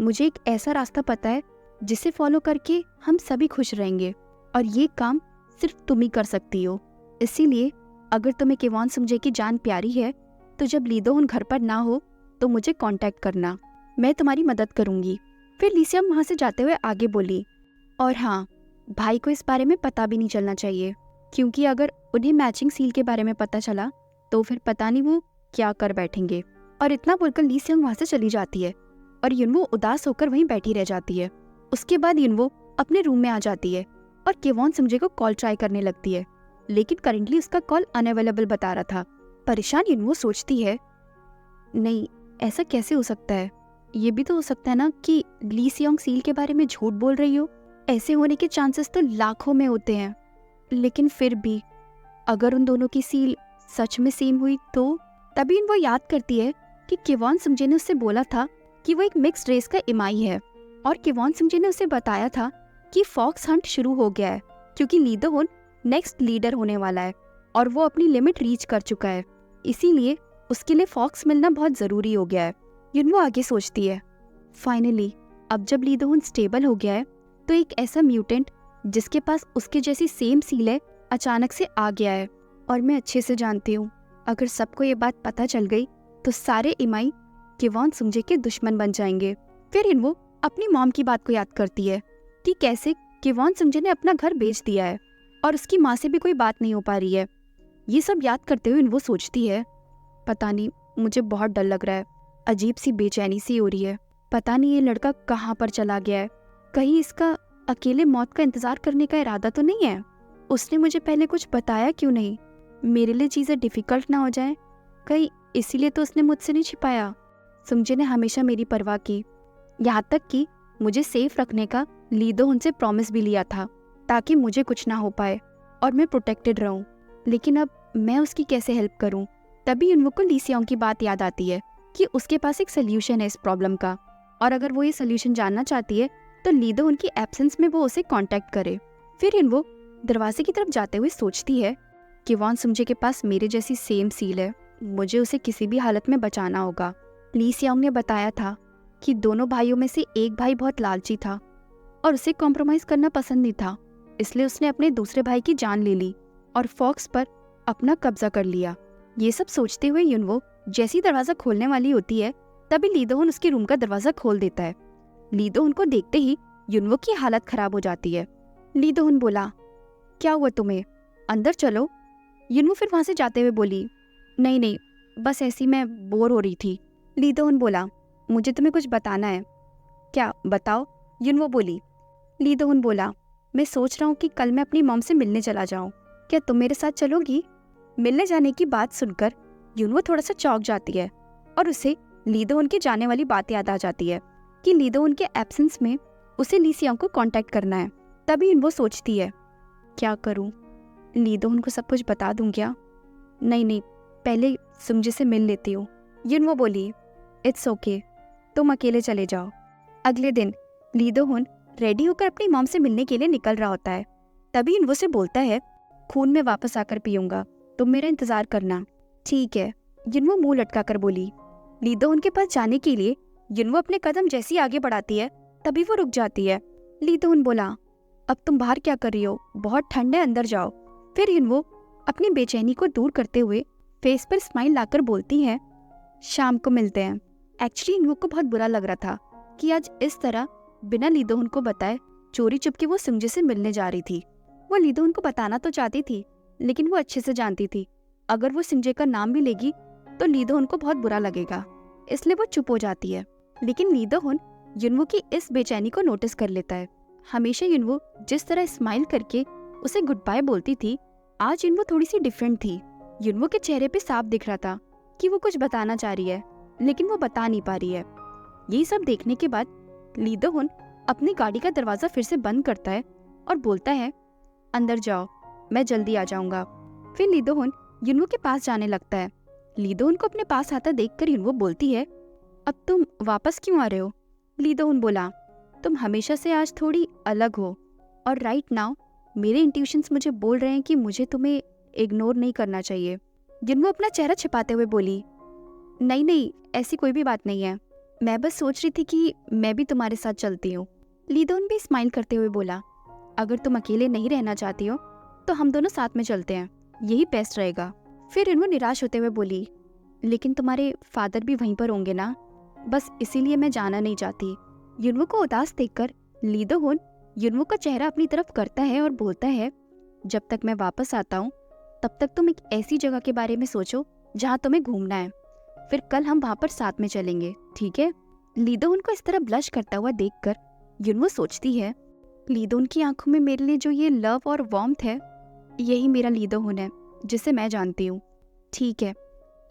मुझे एक ऐसा रास्ता पता है जिसे फॉलो करके हम सभी खुश रहेंगे और ये काम सिर्फ तुम ही कर सकती हो। इसीलिए अगर तुम्हें केवॉन सुंजे की जान प्यारी है तो जब ली दो-हुन घर पर ना हो तो मुझे कांटेक्ट करना, मैं तुम्हारी मदद करूंगी। फिर ली सियांग वहाँ से जाते हुए आगे बोली, और हाँ, भाई को इस बारे में पता भी नहीं चलना चाहिए क्योंकि अगर उन्हें मैचिंग सील के बारे में पता चला तो फिर पता नहीं वो क्या कर बैठेंगे। और इतना बोलकर ली सियांग वहाँ से चली जाती है और युनवो उदास होकर वहीं बैठी रह जाती है। उसके बाद युनवो अपने रूम में आ जाती है और केवॉन सुंजे को कॉल ट्राई करने लगती है, लेकिन करेंटली उसका कॉल अनअवेलेबल बता रहा था। परेशान युनवो सोचती है, नहीं, ऐसा कैसे हो सकता है? ये भी तो हो सकता है ना कि ली सियांग सील के बारे में झूठ बोल रही हो। ऐसे होने के चांसेस तो लाखों में होते हैं, लेकिन फिर भी अगर उन दोनों की सील सच में सेम हुई तो? तभी वो याद करती है कि केवॉन सुंजे ने उससे बोला था कि वो एक मिक्स्ड रेस का इमाई है और केवॉन सुंजे ने उसे बताया था कि फॉक्स हंट शुरू हो गया है क्योंकि ली दो-हुन नेक्स्ट लीडर होने वाला है और वो अपनी लिमिट रीच कर चुका है, इसीलिए उसके लिए फॉक्स मिलना बहुत जरूरी हो गया है। युनवो आगे सोचती है, फाइनली अब जब ली दो-हुन स्टेबल हो गया है तो एक ऐसा म्यूटेंट जिसके पास उसके जैसी सेम सील है अचानक से आ गया है और मैं अच्छे से जानती हूँ अगर सबको ये बात पता चल गई तो सारे इमाई केवॉन सुंजे के दुश्मन बन जाएंगे। फिर युनवो अपनी मॉम की बात को याद करती है कि कैसे केवॉन सुंजे ने अपना घर बेच दिया है और उसकी माँ से भी कोई बात नहीं हो पा रही है। ये सब याद करते हुए वो सोचती है, पता नहीं मुझे बहुत डर लग रहा है, अजीब सी बेचैनी सी हो रही है। पता नहीं ये लड़का कहाँ पर चला गया है, कहीं इसका अकेले मौत का इंतजार करने का इरादा तो नहीं है। उसने मुझे पहले कुछ बताया क्यों नहीं, मेरे लिए चीज़ें डिफ़िकल्ट ना हो जाएं, कहीं इसीलिए तो उसने मुझसे नहीं छिपाया। सुमजे ने हमेशा मेरी परवाह की, यहाँ तक कि मुझे सेफ रखने का ली दो-हुन से प्रॉमिस भी लिया था ताकि मुझे कुछ ना हो पाए और मैं प्रोटेक्टेड रहूं। लेकिन अब मैं उसकी कैसे हेल्प करूं? तभी युनवो को ली सियोंग की बात याद आती है कि उसके पास एक सोल्यूशन है इस प्रॉब्लम का, और अगर वो ये सोल्यूशन जानना चाहती है तो ली दो उनकी एब्सेंस में वो उसे कांटेक्ट करे। फिर युनवो दरवाजे की तरफ जाते हुए सोचती है कि वॉन सुमजे के पास मेरे जैसी सेम सील है, मुझे उसे किसी भी हालत में बचाना होगा। ली सियोंग ने बताया था कि दोनों भाइयों में से एक भाई बहुत लालची था और उसे कॉम्प्रोमाइज करना पसंद नहीं था, इसलिए उसने अपने दूसरे भाई की जान ले ली और फॉक्स पर अपना कब्जा कर लिया। ये सब सोचते हुए युनवो जैसी दरवाजा खोलने वाली होती है तभी ली दो-हुन उसके रूम का दरवाजा खोल देता है। ली दो-हुन को देखते ही युनवो की हालत खराब हो जाती है। ली दो-हुन बोला, क्या हुआ तुम्हें, अंदर चलो। युनवो फिर वहां से जाते हुए बोली, नहीं नहीं, बस ऐसी मैं बोर हो रही थी। ली दो-हुन बोला, मुझे तुम्हें कुछ बताना है। क्या, बताओ, युनवो बोली। ली दो-हुन बोला, मैं सोच रहा हूँ कि कल मैं अपनी मॉम से मिलने चला जाऊँ, क्या तुम मेरे साथ चलोगी? मिलने जाने की बात सुनकर युनवो थोड़ा सा चौंक जाती है और उसे ली दो-हुन की जाने वाली बात याद आ जाती है कि ली दो-हुन के एब्सेंस में उसे ली सियोंग को कांटेक्ट करना है। तभी युनवो सोचती है, क्या करूं, ली दो-हुन को सब कुछ बता दूं क्या? नहीं नहीं, पहले सुमजे से मिल लेती हूँ। युनवो बोली, इट्स ओके, तुम अकेले चले जाओ। अगले दिन ली दो-हुन रेडी होकर अपनी मॉम से मिलने के लिए निकल रहा होता है। तभी युनवो से बोलता है, खून में वापस आकर पीऊंगा, तुम मेरा इंतजार करना। ठीक है, युनवो मुंह लटकाकर बोली। ली दो-हुन के पास जाने के लिए युनवो अपने कदम जैसी आगे बढ़ाती है तभी वो रुक जाती है। ली दो-हुन बोला, अब तुम बाहर क्या कर रही हो, बहुत ठंड है, अंदर जाओ। फिर युनवो अपनी बेचैनी को दूर करते हुए फेस पर स्माइल लाकर बोलती है, शाम को मिलते हैं। एक्चुअली युनवो को बहुत बुरा लग रहा था कि आज इस तरह बिना ली दो-हुन को बताए चोरी चुपके वो सुमजे से मिलने जा रही थी। वो ली दो-हुन को बताना तो चाहती थी, लेकिन वो अच्छे से जानती थी अगर वो सुमजे का नाम भी लेगी तो ली दो-हुन को बहुत बुरा लगेगा, इसलिए वो चुप हो जाती है। लेकिन ली दो-हुन युनवो की इस बेचैनी को नोटिस कर लेता है। हमेशा युनवो जिस तरह स्माइल करके उसे गुड बाय बोलती थी, आज युनवो थोड़ी सी डिफरेंट थी। युनवो के चेहरे पे साफ दिख रहा था कि वो कुछ बताना चाह रही है, लेकिन वो बता नहीं पा रही है। यही सब देखने के बाद ली दो-हुन अपनी गाड़ी का दरवाजा फिर से बंद करता है और बोलता है, अंदर जाओ, मैं जल्दी आ जाऊंगा। फिर ली दो-हुन युनवो के पास जाने लगता है। ली दो-हुन को अपने पास आता देखकर युनवो बोलती है, अब तुम वापस क्यों आ रहे हो? ली दो-हुन बोला, तुम हमेशा से आज थोड़ी अलग हो और राइट नाउ मेरे इंट्यूशंस मुझे बोल रहे हैं कि मुझे तुम्हें इग्नोर नहीं करना चाहिए। युनवो अपना चेहरा छिपाते हुए बोली, नहीं नहीं, ऐसी कोई भी बात नहीं है, मैं बस सोच रही थी कि मैं भी तुम्हारे साथ चलती हूँ। ली दो-हुन भी स्माइल करते हुए बोला, अगर तुम अकेले नहीं रहना चाहती हो तो हम दोनों साथ में चलते हैं, यही बेस्ट रहेगा। फिर युनवो निराश होते हुए बोली, लेकिन तुम्हारे फादर भी वहीं पर होंगे ना, बस इसीलिए मैं जाना नहीं चाहती। युनवो को उदास देखकर ली दो-हुन युनवो का चेहरा अपनी तरफ करता है और बोलता है, जब तक मैं वापस आता हूँ तब तक तुम एक ऐसी जगह के बारे में सोचो जहाँ तुम्हें घूमना है, फिर कल हम वहाँ पर साथ में चलेंगे, ठीक है? ली दो-हुन को इस तरह ब्लश करता हुआ देखकर युनवो सोचती है, ली दो-हुन की आंखों में मेरे लिए जो ये लव और वार्मथ है, यही मेरा ली दो-हुन है जिसे मैं जानती हूँ। ठीक है,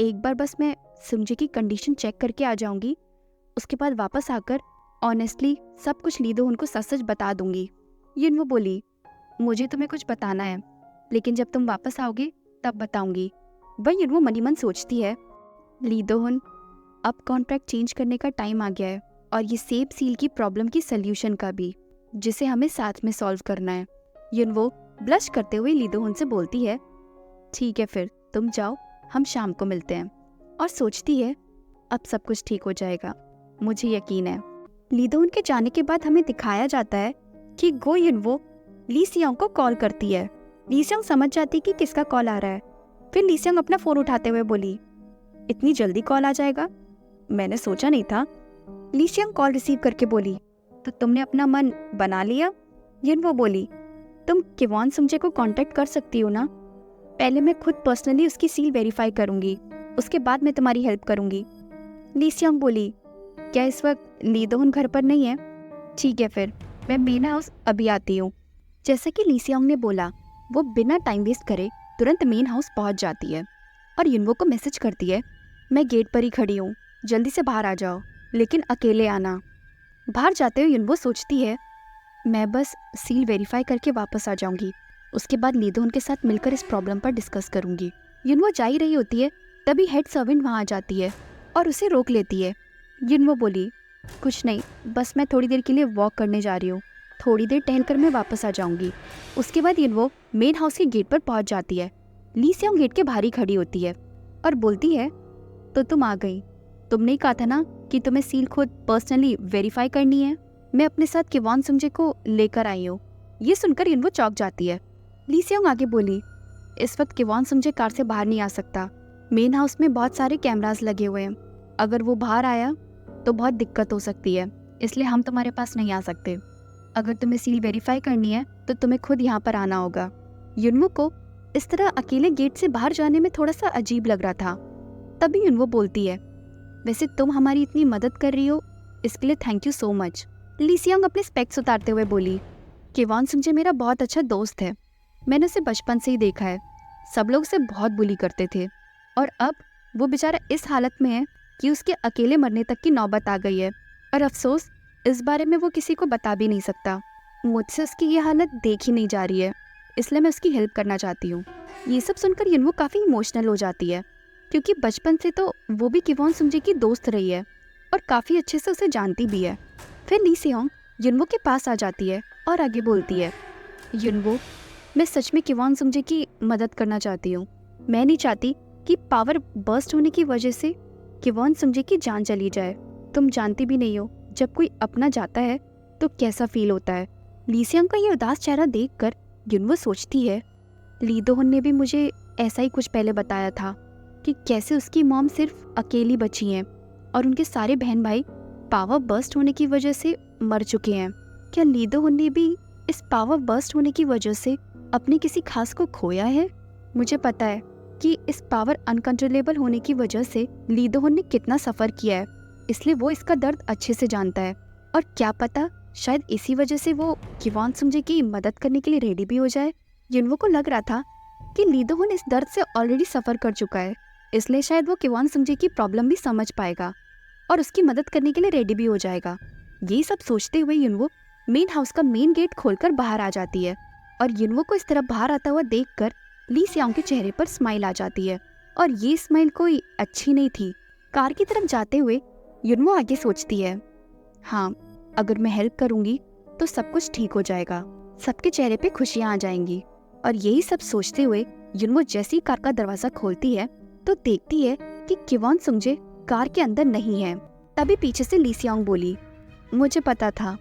एक बार बस मैं सुमजे की कंडीशन चेक करके आ जाऊंगी, उसके बाद वापस आकर ऑनेस्टली सब कुछ ली दो-हुन को सच सच बता दूंगी। युनवो बोली, मुझे तुम्हें कुछ बताना है, लेकिन जब तुम वापस आओगे तब बताऊंगी। वह युनवो मनी मन सोचती है, ली दो-हुन अब कॉन्ट्रैक्ट चेंज करने का टाइम आ गया है और ये सेब सील की प्रॉब्लम की सल्यूशन का भी, जिसे हमें साथ में सॉल्व करना है। युनवो ब्लश करते हुए ली दो-हुन से बोलती है, ठीक है, फिर तुम जाओ, हम शाम को मिलते हैं। और सोचती है, अब सब कुछ ठीक हो जाएगा, मुझे यकीन है। ली दो-हुन के जाने के बाद हमें दिखाया जाता है कि गो युनवो ली सियोंग को कॉल करती है। ली सियोंग समझ जाती कि किसका कॉल आ रहा है। फिर ली सियोंग अपना फोन उठाते हुए बोली, इतनी जल्दी कॉल आ जाएगा, मैंने सोचा नहीं था। ली सियोंग कॉल रिसीव करके बोली, तो तुमने अपना मन बना लिया? युनवो बोली, तुम किवॉन सुमजे को कांटेक्ट कर सकती हो ना? पहले मैं खुद पर्सनली उसकी सील वेरीफाई करूंगी, उसके बाद मैं तुम्हारी हेल्प करूंगी। ली सियोंग बोली, क्या इस वक्त ली दोहन घर पर नहीं है? ठीक है फिर, मैं मेन हाउस अभी आती हूँ। जैसा कि ली सियोंग ने बोला, वो बिना टाइम वेस्ट करे तुरंत मेन हाउस पहुँच जाती है और युनवो को मैसेज करती है, मैं गेट पर ही खड़ी हूँ, जल्दी से बाहर आ जाओ, लेकिन अकेले आना। बाहर जाते हुए युनवो सोचती है, मैं बस सील वेरीफाई करके वापस आ जाऊंगी, उसके बाद ली दोहन के साथ मिलकर इस प्रॉब्लम पर डिस्कस करूंगी। युनवो जा ही रही होती है, तभी हेड सर्वेंट वहाँ आ जाती है और उसे रोक लेती है। युनवो बोली, कुछ नहीं, बस मैं थोड़ी देर के लिए वॉक करने जा रही हूँ, थोड़ी देर टहलकर मैं वापस आ जाऊंगी। उसके बाद युनवो मेन हाउस के गेट पर पहुंच जाती है। ली सियोंग गेट के बाहर ही खड़ी होती है और बोलती है, तो तुम आ गई, तुमने ही कहा था ना कि तुम्हें सील खुद पर्सनली वेरीफाई करनी है, मैं अपने साथ किवॉन सुंजे को लेकर आई हूँ। ये सुनकर युनवो चौंक जाती है। ली सियोंग आगे बोली, इस वक्त किवॉन सुंजे कार से बाहर नहीं आ सकता, मेन हाउस में बहुत सारे कैमरास लगे हुए हैं, अगर वो बाहर आया तो बहुत दिक्कत हो सकती है, इसलिए हम तुम्हारे पास नहीं आ सकते। अगर तुम्हें सील वेरीफाई करनी है तो तुम्हें खुद यहाँ पर आना होगा। युनवो को इस तरह अकेले गेट से बाहर जाने में थोड़ा सा अजीब लग रहा था। तभी युनवो बोलती है, वैसे तुम हमारी इतनी मदद कर रही हो, इसके लिए थैंक यू सो मच। ली सियोंग अपने स्पेक्स उतारते हुए बोली, किवॉन सुंजे मेरा बहुत अच्छा दोस्त है, मैंने उसे बचपन से ही देखा है, सब लोग उसे बहुत बुली करते थे और अब वो बेचारा इस हालत में है कि उसके अकेले मरने तक की नौबत आ गई है और अफसोस इस बारे में वो किसी को बता भी नहीं सकता। मुझसे उसकी ये हालत देख ही नहीं जा रही है, इसलिए मैं उसकी हेल्प करना चाहती हूँ। ये सब सुनकर युनवो काफ़ी इमोशनल हो जाती है, क्योंकि बचपन से तो वो भी किवॉन सुंजे की दोस्त रही है और काफ़ी अच्छे से उसे जानती भी है। फिर ली सियोंग युनवो के पास आ जाती है और आगे बोलती है, युनवो, मैं सच में किवॉन सुंजे की मदद करना चाहती हूँ। मैं नहीं चाहती कि पावर बर्स्ट होने की वजह से किवॉन सुंजे की जान चली जाए। तुम जानती भी नहीं हो, जब कोई अपना जाता है तो कैसा फील होता है। ली सियोंग का ये उदास चेहरा देखकर युनवो सोचती है, ली दोहन ने भी मुझे ऐसा ही कुछ पहले बताया था कि कैसे उसकी मॉम सिर्फ अकेली बची हैं और उनके सारे बहन भाई पावर बर्स्ट होने की वजह से मर चुके हैं। क्या ली दोहन ने भी इस पावर बर्स्ट होने की वजह से अपने किसी खास को खोया है? मुझे पता है कि इस पावर अनकंट्रोलेबल होने की वजह से ली दोहन ने कितना सफ़र किया है, इसलिए वो इसका दर्द अच्छे से जानता है और क्या पता शायद इसी वजह से वो किवॉन सुंजे की मदद करने के लिए रेडी भी हो जाए। युनवो को लग रहा था कि ली दोहन इस दर्द से ऑलरेडी सफ़र कर चुका है, इसलिए शायद वो किवॉन सुंजे की प्रॉब्लम भी समझ पाएगा और उसकी मदद करने के लिए रेडी भी हो जाएगा। यही सब सोचते हुए युनवो मेन हाउस का मेन गेट खोलकर बाहर आ जाती है और युनवो को इस तरह बाहर आता हुआ देखकर ली सियोंग के चेहरे पर स्माइल आ जाती है और ये स्माइल कोई अच्छी नहीं थी। कार की तरफ जाते हुए युनवो आगे सोचती है, हाँ, अगर मैं हेल्प करूंगी तो सब कुछ ठीक हो जाएगा, सबके चेहरे पे खुशियां आ जाएंगी। और यही सब सोचते हुए युनवो जैसे ही कार का दरवाजा खोलती है तो देखती है कि किवॉन सुंजे कार के अंदर नहीं है। तभी पीछे से ली सियोंग बोली, मुझे पता था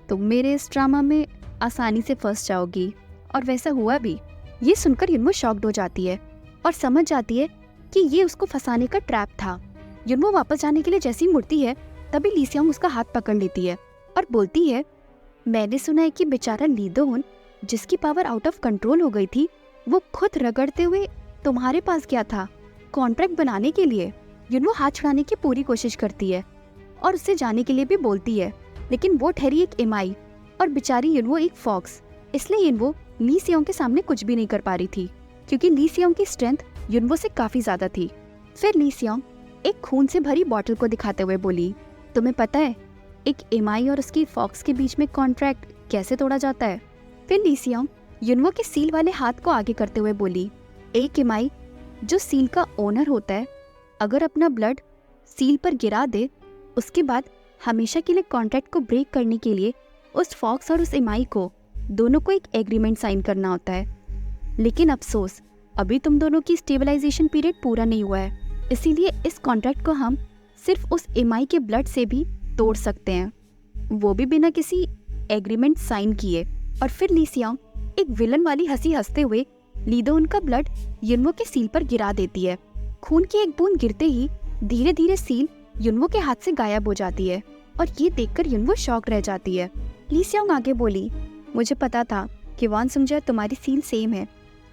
तुम मेरे इस ड्रामा में आसानी से फंस जाओगी, और वैसा हुआ भी। ये सुनकर युनवो शॉक्ड हो जाती है और समझ जाती है कि ये उसको फंसाने का ट्रैप था। युनवो वापस जाने के लिए जैसी ही मुड़ती है तभी ली सियोंग उसका हाथ पकड़ लेती है और बोलती है, मैंने सुना है कि बेचारा ली दोहन जिसकी पावर आउट ऑफ कंट्रोल हो गई थी, वो खुद रगड़ते हुए तुम्हारे पास गया था कॉन्ट्रैक्ट बनाने के लिए। युनवो हाथ छुड़ाने की पूरी कोशिश करती है और उससे जाने के लिए भी बोलती है, लेकिन वो ठहरी एक एमाई और बेचारी युनवो एक फॉक्स, इसलिए युनवो ली सियोंग के सामने कुछ भी नहीं कर पा रही थी, क्योंकि ली सियोंग की स्ट्रेंथ युनवो से काफी ज्यादा थी। फिर ली सियोंग एक खून से भरी बॉटल को दिखाते हुए बोली, तुम्हें पता है एक एमाई और उसकी फॉक्स के बीच में कॉन्ट्रैक्ट कैसे तोड़ा जाता है? फिर ली सियोंग युनवो के सील वाले हाथ को आगे करते हुए बोली, एक एमाई जो सील का ओनर होता है अगर अपना ब्लड सील पर गिरा दे, उसके बाद हमेशा के लिए कॉन्ट्रैक्ट को ब्रेक करने के लिए उस फॉक्स और उस एमाई को दोनों को एक एग्रीमेंट साइन करना होता है। लेकिन अफसोस अभी तुम दोनों की स्टेबलाइजेशन पीरियड पूरा नहीं हुआ है, इसीलिए इस कॉन्ट्रैक्ट को हम सिर्फ उस एमाई के ब्लड से भी तोड़ सकते हैं, वो भी बिना किसी एग्रीमेंट साइन किए। और फिर ली सियोंग एक विलन वाली हंसी हंसते हुए ली दोहन का ब्लड युनवो के सील पर गिरा देती है। खून की एक बूंद गिरते ही धीरे धीरे सील युनवो के हाथ से गायब हो जाती है और ये देखकर युनवो शॉक रह जाती है। ली सियोंग आगे बोली, मुझे पता था कि किवॉन सुंजे तुम्हारी सील सेम है,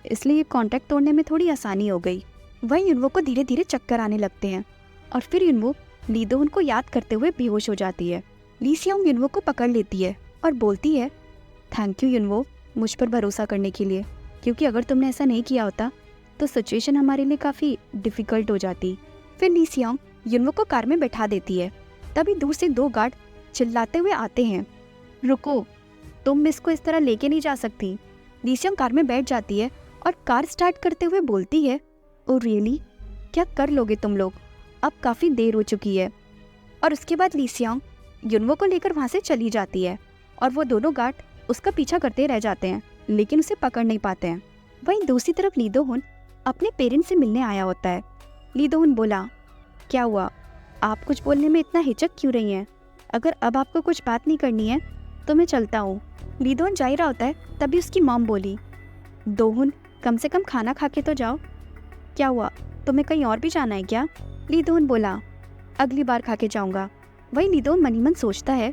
इसलिए ये कॉन्ट्रैक्ट तोड़ने में थोड़ी आसानी हो गई। वहीं युनवो को धीरे धीरे चक्कर आने लगते हैं और फिर युनवो ली दोहन को याद करते हुए बेहोश हो जाती है। ली सियोंग युनवो को पकड़ लेती है और बोलती है, थैंक यू युनवो मुझ पर भरोसा करने के लिए, क्योंकि अगर तुमने ऐसा नहीं किया होता तो सिचुएशन हमारे लिए काफ़ी डिफ़िकल्ट हो जाती। फिर ली सियोंग युनवो को कार में बैठा देती है। तभी दूर से 2 गार्ड चिल्लाते हुए आते हैं, रुको, तुम इसको इस तरह लेके नहीं जा सकती। ली सियोंग कार में बैठ जाती है और कार स्टार्ट करते हुए बोलती है, ओ रियली, क्या कर लोगे तुम लोग, अब काफ़ी देर हो चुकी है। और उसके बाद ली सियोंग युनवो को लेकर वहाँ से चली जाती है और वो दोनों गार्ड उसका पीछा करते रह जाते हैं, लेकिन उसे पकड़ नहीं पाते हैं। वहीं दूसरी तरफ ली दोहन अपने पेरेंट्स से मिलने आया होता है। ली दोहन बोला, क्या हुआ, आप कुछ बोलने में इतना हिचक क्यों रही हैं? अगर अब आपको कुछ बात नहीं करनी है तो मैं चलता हूँ। ली दोहन जा ही रहा होता है, तभी उसकी मॉम बोली, दोहन कम से कम खाना खा के तो जाओ। क्या हुआ, तुम्हें कहीं और भी जाना है क्या? ली दोहन बोला, अगली बार खा के जाऊँगा। वही ली दोहन मनी मन सोचता है,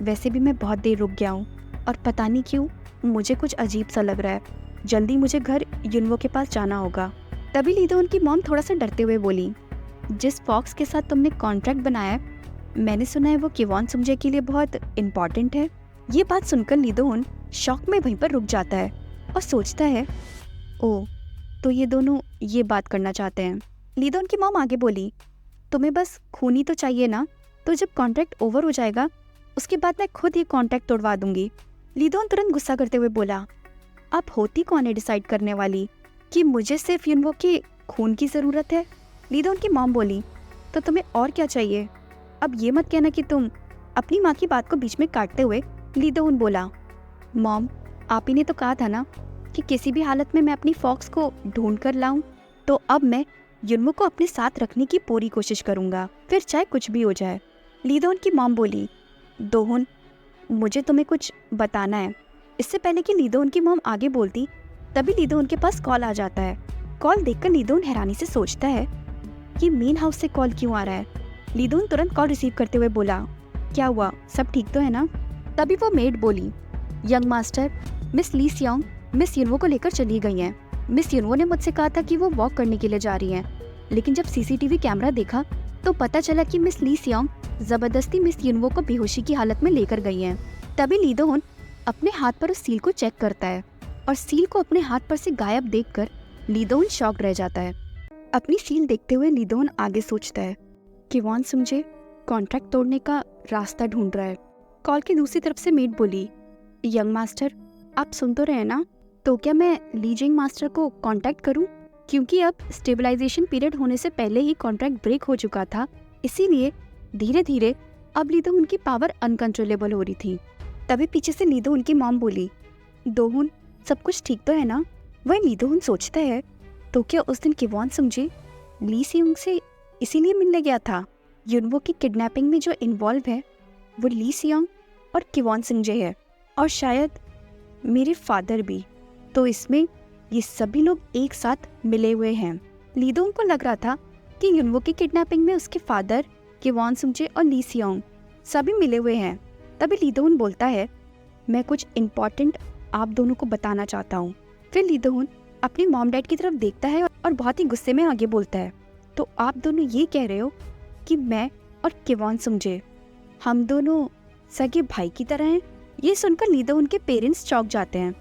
वैसे भी मैं बहुत देर रुक गया हूँ और पता नहीं क्यों मुझे कुछ अजीब सा लग रहा है, जल्दी मुझे घर युनवो के पास जाना होगा। तभी ली दोहन की मॉम थोड़ा सा डरते हुए बोली, जिस फॉक्स के साथ तुमने कॉन्ट्रैक्ट बनाया है, मैंने सुना है वो किवॉन सुंगजे के लिए बहुत इम्पॉर्टेंट है। ये बात सुनकर ली दोहन शॉक में वहीं पर रुक जाता है और सोचता है, ओ, तो ये दोनों ये बात करना चाहते हैं। ली दोहन की मॉम आगे बोली, तुम्हें बस खून ही तो चाहिए ना, तो जब कॉन्ट्रैक्ट ओवर हो जाएगा उसके बाद मैं खुद ये कॉन्ट्रैक्ट तोड़वा दूंगी। ली दोहन तुरंत गुस्सा करते हुए बोला, आप होती कौन है डिसाइड करने वाली कि मुझे सिर्फ युनवो के खून की ज़रूरत है? ली दोहन की मॉम बोली, तो तुम्हें और क्या चाहिए? अब ये मत कहना कि तुम। अपनी माँ की बात को बीच में काटते हुए ली दोहन बोला, मॉम, आप ही ने तो कहा था ना कि किसी भी हालत में मैं अपनी फॉक्स को ढूंढ कर लाऊं, तो अब मैं युनवो को अपने साथ रखने की पूरी कोशिश करूंगा, फिर चाहे कुछ भी हो जाए। ली दोहन की मॉम बोली, दोहन, मुझे तुम्हें कुछ बताना है। इससे पहले कि ली दोहन की मॉम आगे बोलती, तभी ली दोहन के पास कॉल आ जाता है। कॉल देखकर ली दोहन हैरानी से सोचता है, ये मेन हाउस से कॉल क्यों आ रहा है? ली दोहन तुरंत कॉल रिसीव करते हुए बोला, क्या हुआ, सब ठीक तो है ना? तभी वो मेड बोली, यंग मास्टर, मिस ली सियोंग मिस युनवो को लेकर चली गई हैं। मिस युनवो ने मुझसे कहा था कि वो वॉक करने के लिए जा रही हैं, लेकिन जब सीसीटीवी कैमरा देखा तो पता चला कि मिस ली सियोंग जबरदस्ती मिस युनवो को बेहोशी की हालत में लेकर गई हैं। तभी ली दोहन अपने हाथ पर उस सील को चेक करता है और सील को अपने हाथ पर से गायब देखकर ली दोहन शॉक रह जाता है। अपनी सील देखते हुए ली दोहन आगे सोचता है, किवॉन सुंगजे कॉन्ट्रैक्ट तोड़ने का रास्ता ढूंढ रहा है। कॉल की दूसरी तरफ से मेड बोली, यंग मास्टर, आप सुन तो रहे हैं ना? तो क्या मैं ली जिंग मास्टर को कांटेक्ट करूं? क्योंकि अब स्टेबलाइजेशन पीरियड होने से पहले ही कॉन्ट्रैक्ट ब्रेक हो चुका था, इसीलिए धीरे धीरे अब ली दोहन की पावर अनकंट्रोलेबल हो रही थी। तभी पीछे से ली दोहन की मॉम बोली, दोहन, सब कुछ ठीक तो है ना? वह ली दोहन सोचता है, तो क्या उस दिन किवॉन सुंगजे ली सियोंग से इसीलिए मिलने गया था? युनवो की किडनैपिंग में जो इन्वॉल्व है वो ली सियोंग और किवॉन सुंगजे है, और शायद मेरे फादर भी। तो इसमें ये सभी लोग एक साथ मिले हुए हैं। ली दोहन को लग रहा था कि युनवो की किडनैपिंग में उसके फादर, किवॉन सुंगजे और ली सियोंग सभी मिले हुए हैं। तभी ली दोहन बोलता है, मैं कुछ इम्पोर्टेंट आप दोनों को बताना चाहता हूँ। फिर ली दोहन अपनी मॉम डैड की तरफ देखता है और बहुत ही गुस्से में आगे बोलता है, तो आप दोनों ये कह रहे हो कि मैं और किवॉन सुंगजे हम दोनों सगे भाई की तरह हैं? ये सुनकर ली दोहन के पेरेंट्स चौंक जाते हैं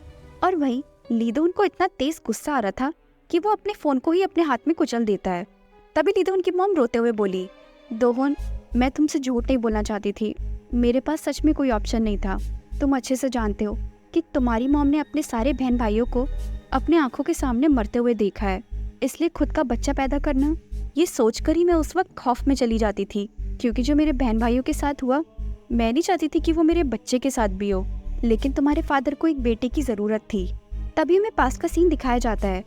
और वहीं ली दोहन को इतना तेज गुस्सा आ रहा था कि वो अपने फोन को ही अपने हाथ में कुचल देता है। तभी ली दोहन की मॉम रोते हुए बोली, दोहन, मैं तुमसे झूठ नहीं बोलना चाहती थी, मेरे पास सच में कोई ऑप्शन नहीं था। तुम अच्छे से जानते हो कि तुम्हारी मॉम ने अपने सारे बहन भाइयों को अपने आंखों के सामने मरते हुए देखा है, इसलिए खुद का बच्चा पैदा करना, ये सोचकर ही मैं उस वक्त खौफ में चली जाती थी, क्योंकि जो मेरे बहन भाइयों के साथ हुआ, मैं नहीं चाहती थी कि वो मेरे बच्चे के साथ भी हो, लेकिन तुम्हारे फादर को एक बेटे की जरूरत थी। तभी हमें पास का सीन दिखाया जाता है।